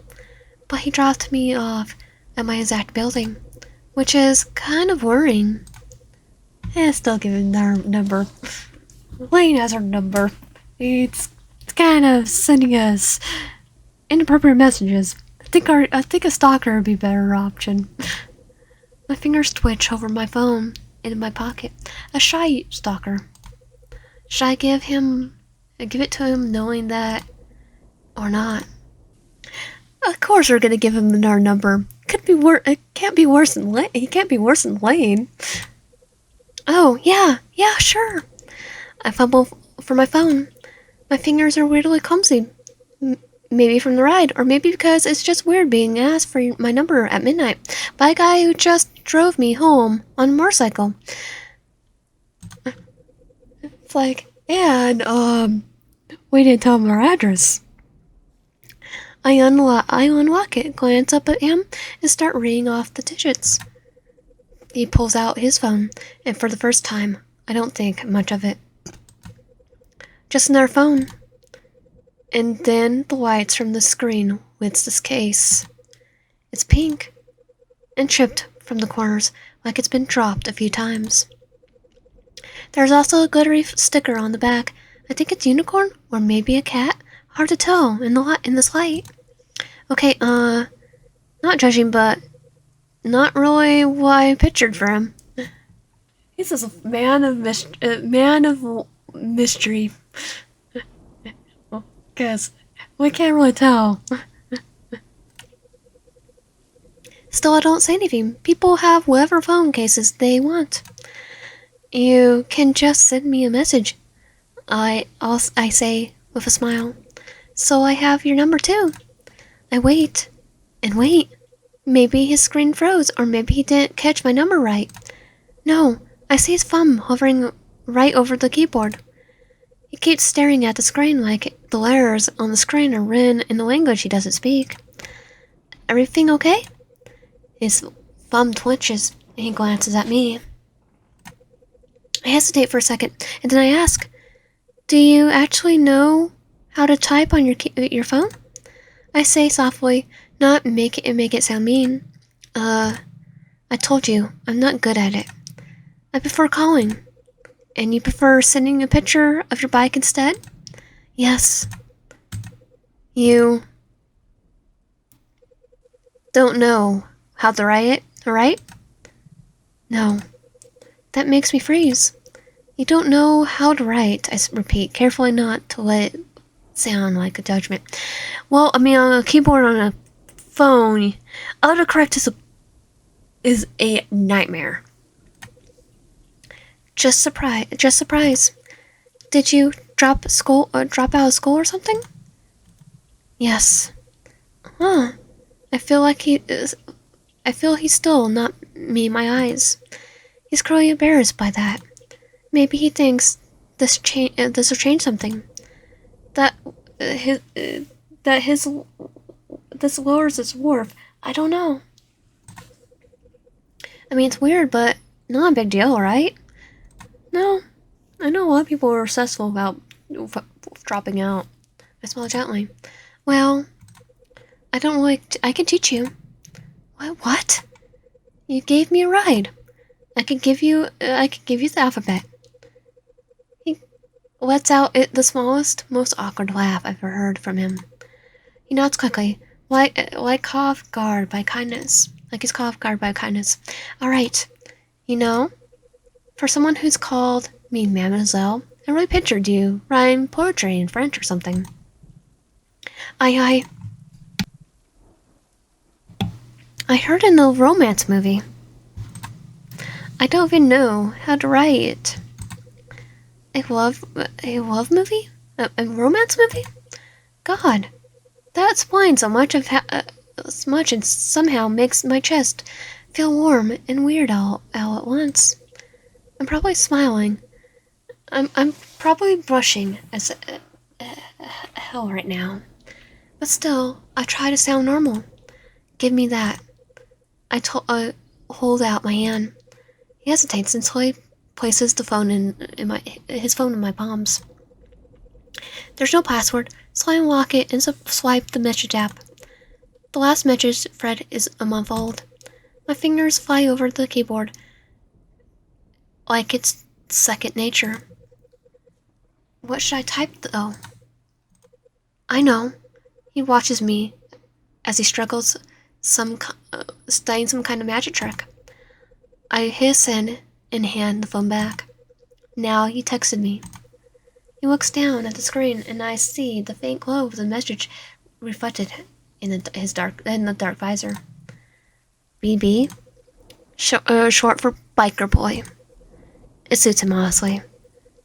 But he dropped me off at my exact building, which is kind of worrying. Still giving her number. Lane has her number. It's kind of sending us inappropriate messages. I think a stalker would be a better option. My fingers twitch over my phone in my pocket. A shy stalker. Should I give it to him knowing that or not? Of course we're gonna give him our number. It can't be worse than He can't be worse than Lane. Oh, yeah, sure. I fumble for my phone. My fingers are weirdly clumsy. Maybe from the ride, or maybe because it's just weird being asked for my number at midnight by a guy who just drove me home on a motorcycle. It's like, and, we didn't tell him our address. I unlock it, glance up at him, and start reading off the digits. He pulls out his phone, and for the first time, I don't think much of it. Just another phone. And then the lights from the screen with this case. It's pink, and chipped from the corners like it's been dropped a few times. There's also a glittery sticker on the back. I think it's unicorn, or maybe a cat. Hard to tell in this light. Okay, not judging, but not really what I pictured for him. He's just a man of mystery. Guess we can't really tell. Still, I don't say anything. People have whatever phone cases they want. You can just send me a message. I say with a smile. So I have your number too. I wait and wait. Maybe his screen froze, or maybe he didn't catch my number right. No, I see his thumb hovering right over the keyboard. He keeps staring at the screen like the letters on the screen are written in a language he doesn't speak. Everything okay? His thumb twitches, and he glances at me. I hesitate for a second, and then I ask, "Do you actually know how to type on your phone?" I say softly, not make it sound mean. I told you, I'm not good at it. I prefer calling. And you prefer sending a picture of your bike instead? Yes. You don't know how to write it, right? No. That makes me freeze. You don't know how to write, I repeat, carefully not to let it sound like a judgment. Well, I mean, on a keyboard on a phone, autocorrect is a nightmare. Just surprise. Did you drop out of school or something? Yes. Huh. I feel he's still not me in my eyes. He's clearly embarrassed by that. Maybe he thinks this will change something. This lowers his worth. I don't know. I mean, it's weird, but not a big deal, right? No. I know a lot of people are obsessful about dropping out. I smile gently. Well, I can teach you. What? You gave me a ride. I could give you the alphabet. He lets out the smallest, most awkward laugh I've ever heard from him. He nods quickly, like caught off guard by kindness. Like he's caught off guard by kindness. All right. You know, for someone who's called me Mademoiselle, I really pictured you writing poetry in French or something. I heard in a romance movie. I don't even know how to write it. A love movie? A romance movie? God, that explains so much of as much and somehow makes my chest feel warm and weird all at once. I'm probably smiling. I'm probably blushing as hell right now. But still, I try to sound normal. Give me that. Hold out my hand. He hesitates until he places the phone in my his phone in my palms. There's no password, so I unlock it and swipe the message app. The last message thread is a month old. My fingers fly over the keyboard like it's second nature. What should I type though? I know. He watches me as he struggles, studying some kind of magic trick. I hit send and hand the phone back. Now he texted me. He looks down at the screen, and I see the faint glow of the message reflected in the dark visor. BB, short for biker boy. It suits him honestly.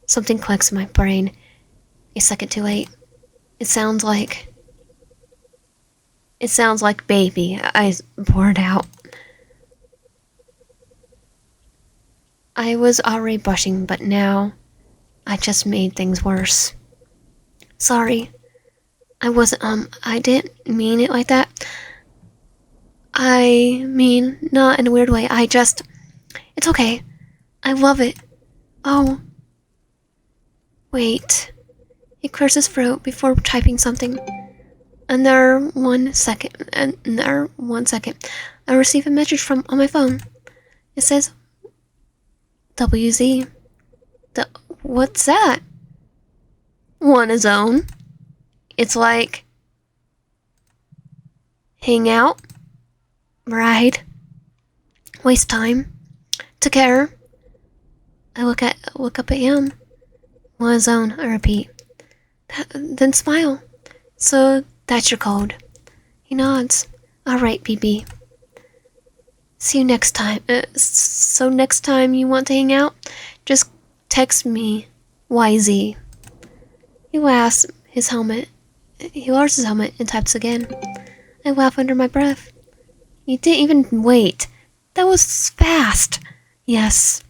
Something clicks in my brain. A second too late. It sounds like baby. I poured out. I was already blushing, but now I just made things worse. Sorry. I didn't mean it like that. I mean, not in a weird way. It's okay. I love it. Oh. Wait. He clears his throat before typing something. Another 1 second. I receive a message on my phone. It says WZ. What's that? Want a zone? It's like hang out, ride, waste time, to care. I look up at him. Want a zone? I repeat. Then smile. So that's your code. He nods. All right, BB. See you next time. So next time you want to hang out, just text me YZ. He laughs his helmet. He lowers his helmet and types again. I laugh under my breath. You didn't even wait. That was fast. Yes.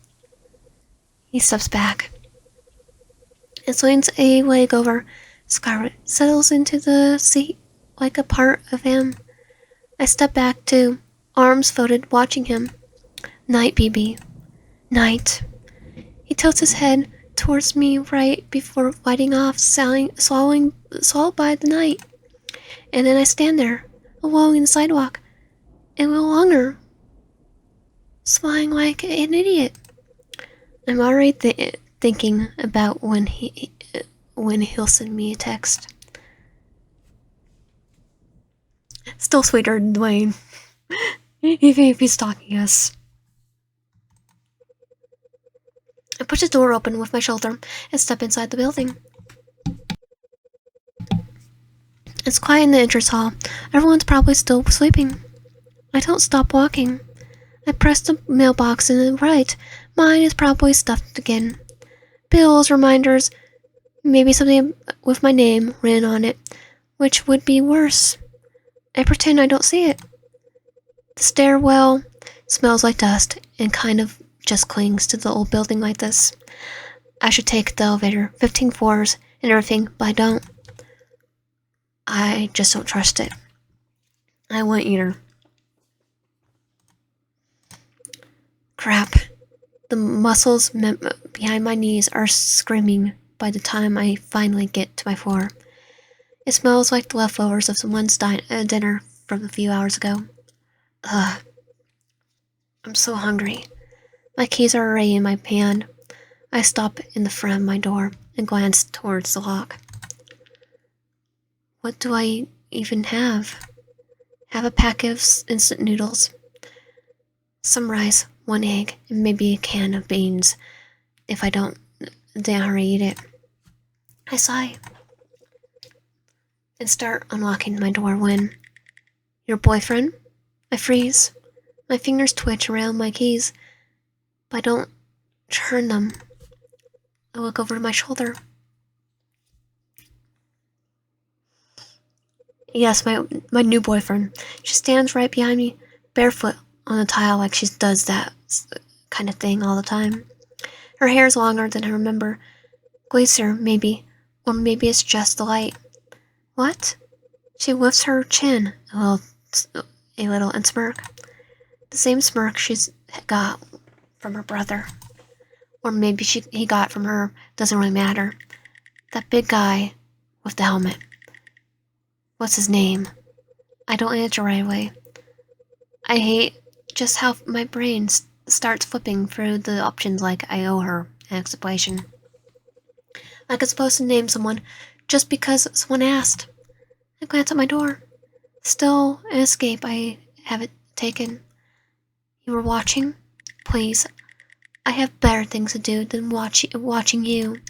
He steps back and swings a leg over. Scarlet settles into the seat like a part of him. I step back too, arms folded, watching him. Night, BB. Night. He tilts his head towards me right before lighting off, swallowed by the night. And then I stand there, alone in the sidewalk, and no longer, smiling like an idiot. I'm already thinking about when he'll send me a text. Still sweeter than Dwayne, even if he's stalking us. I push the door open with my shoulder and step inside the building. It's quiet in the entrance hall. Everyone's probably still sleeping. I don't stop walking. I press the mailbox and right. Mine is probably stuffed again. Bills, reminders, maybe something with my name written on it, which would be worse. I pretend I don't see it. The stairwell smells like dust and kind of just clings to the old building like this. I should take the elevator, 15 floors and everything, but I don't. I just don't trust it. I won't either. Crap. The muscles behind my knees are screaming by the time I finally get to my floor. It smells like the leftovers of someone's dinner from a few hours ago. Ugh. I'm so hungry. My keys are already in my hand. I stop in the front of my door and glance towards the lock. What do I even have? Have a pack of instant noodles, some rice, 1 egg, and maybe a can of beans if I don't already eat it. I sigh and start unlocking my door when... Your boyfriend? I freeze. My fingers twitch around my keys, but I don't turn them. I look over my shoulder. Yes, my new boyfriend. She stands right behind me, barefoot on the tile like she does that kind of thing all the time. Her hair is longer than I remember. Glacier, maybe. Or maybe it's just the light. What? She lifts her chin a little and smirk. The same smirk she's got from her brother. Or maybe he got from her. Doesn't really matter. That big guy with the helmet. What's his name? I don't answer right away. I hate just how my brain starts flipping through the options like I owe her an explanation. Like I'm supposed to name someone just because someone asked. I glance at my door. Still an escape I haven't taken. You were watching? Please. I have better things to do than watching you.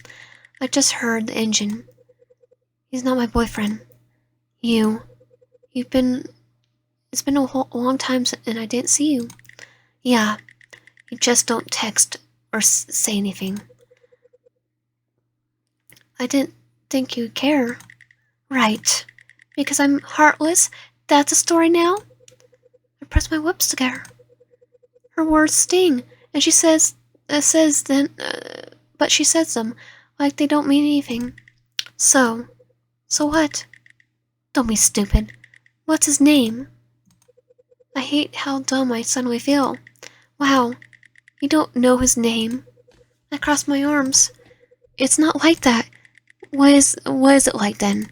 I just heard the engine. He's not my boyfriend. You. You've been... It's been a long time and I didn't see you. Yeah. You just don't text or say anything. I didn't think you'd care. Right. Because I'm heartless? That's a story now? I press my lips together. Her words sting, and she but she says them like they don't mean anything. So what? Don't be stupid. What's his name? I hate how dumb I suddenly feel. Wow, you don't know his name. I cross my arms. It's not like that. What is it like then?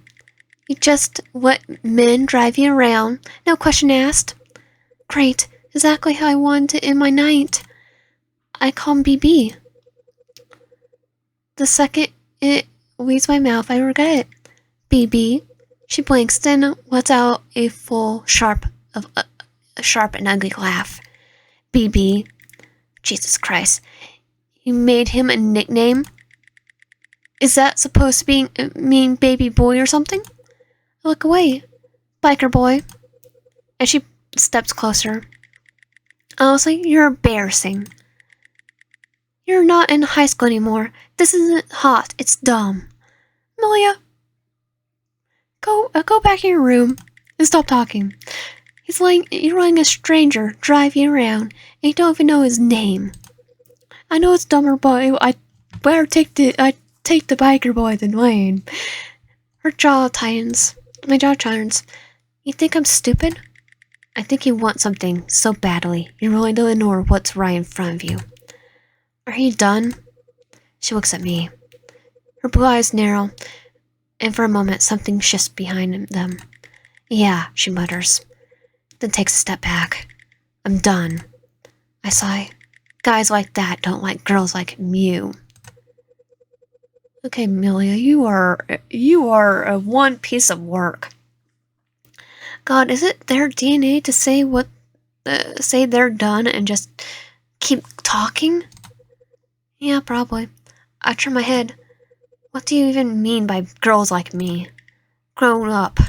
You just let men drive you around, no question asked. Great, exactly how I wanted to end my night. I call him BB. The second it leaves my mouth, I regret it. BB. She blinks, then lets out a full, a sharp and ugly laugh. BB. Jesus Christ. You made him a nickname? Is that supposed to mean baby boy or something? I look away. Biker boy. And she steps closer. Honestly, you're embarrassing. You're not in high school anymore. This isn't hot. It's dumb. Malia, go back in your room and stop talking. You're letting a stranger drive you around, and you don't even know his name. I know it's dumber, but I better take the biker boy than Lane. Her jaw tightens. My jaw tightens. You think I'm stupid? I think you want something so badly you're willing to ignore what's right in front of you. Are you done? She looks at me. Her blue eyes narrow, and for a moment something shifts behind them. Yeah, she mutters, then takes a step back. I'm done. I sigh. Guys like that don't like girls like you. Okay, Amelia, you are a one piece of work. God, is it their DNA to say they're done and just keep talking? Yeah, probably. I turn my head. What do you even mean by girls like me? Grown up.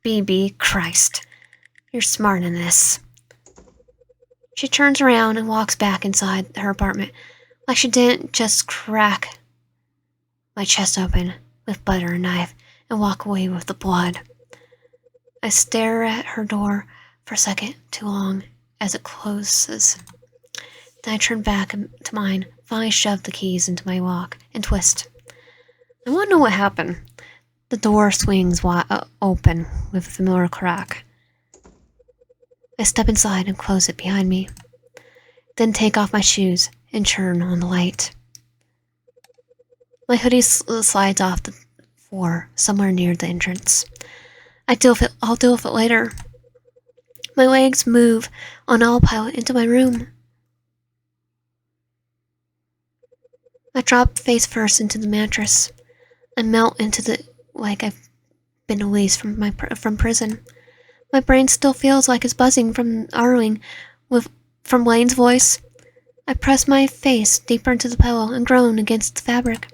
BB, Christ. You're smarter than this. She turns around and walks back inside her apartment, like she didn't just crack my chest open with butter and knife and walk away with the blood. I stare at her door for a second too long as it closes. Then I turn back to mine, finally shove the keys into my lock, and twist. I want to know what happened. The door swings wide open with a familiar crack. I step inside and close it behind me, then take off my shoes and turn on the light. My hoodie slides off the floor somewhere near the entrance. I'll deal with it later. My legs move on autopilot into my room. I drop face first into the mattress. I melt into like I've been released from prison. My brain still feels like it's buzzing from arguing from Lane's voice. I press my face deeper into the pillow and groan against the fabric.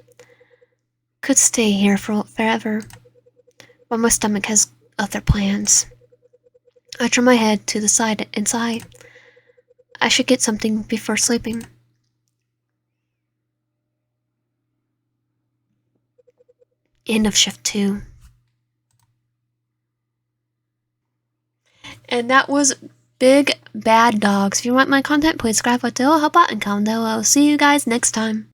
Could stay here forever, but my stomach has other plans. I turn my head to the side and sigh. I should get something before sleeping. End of shift 2. And that was Big Bad Dogs. If you want my content, please subscribe, like, help out, and comment below. I'll see you guys next time.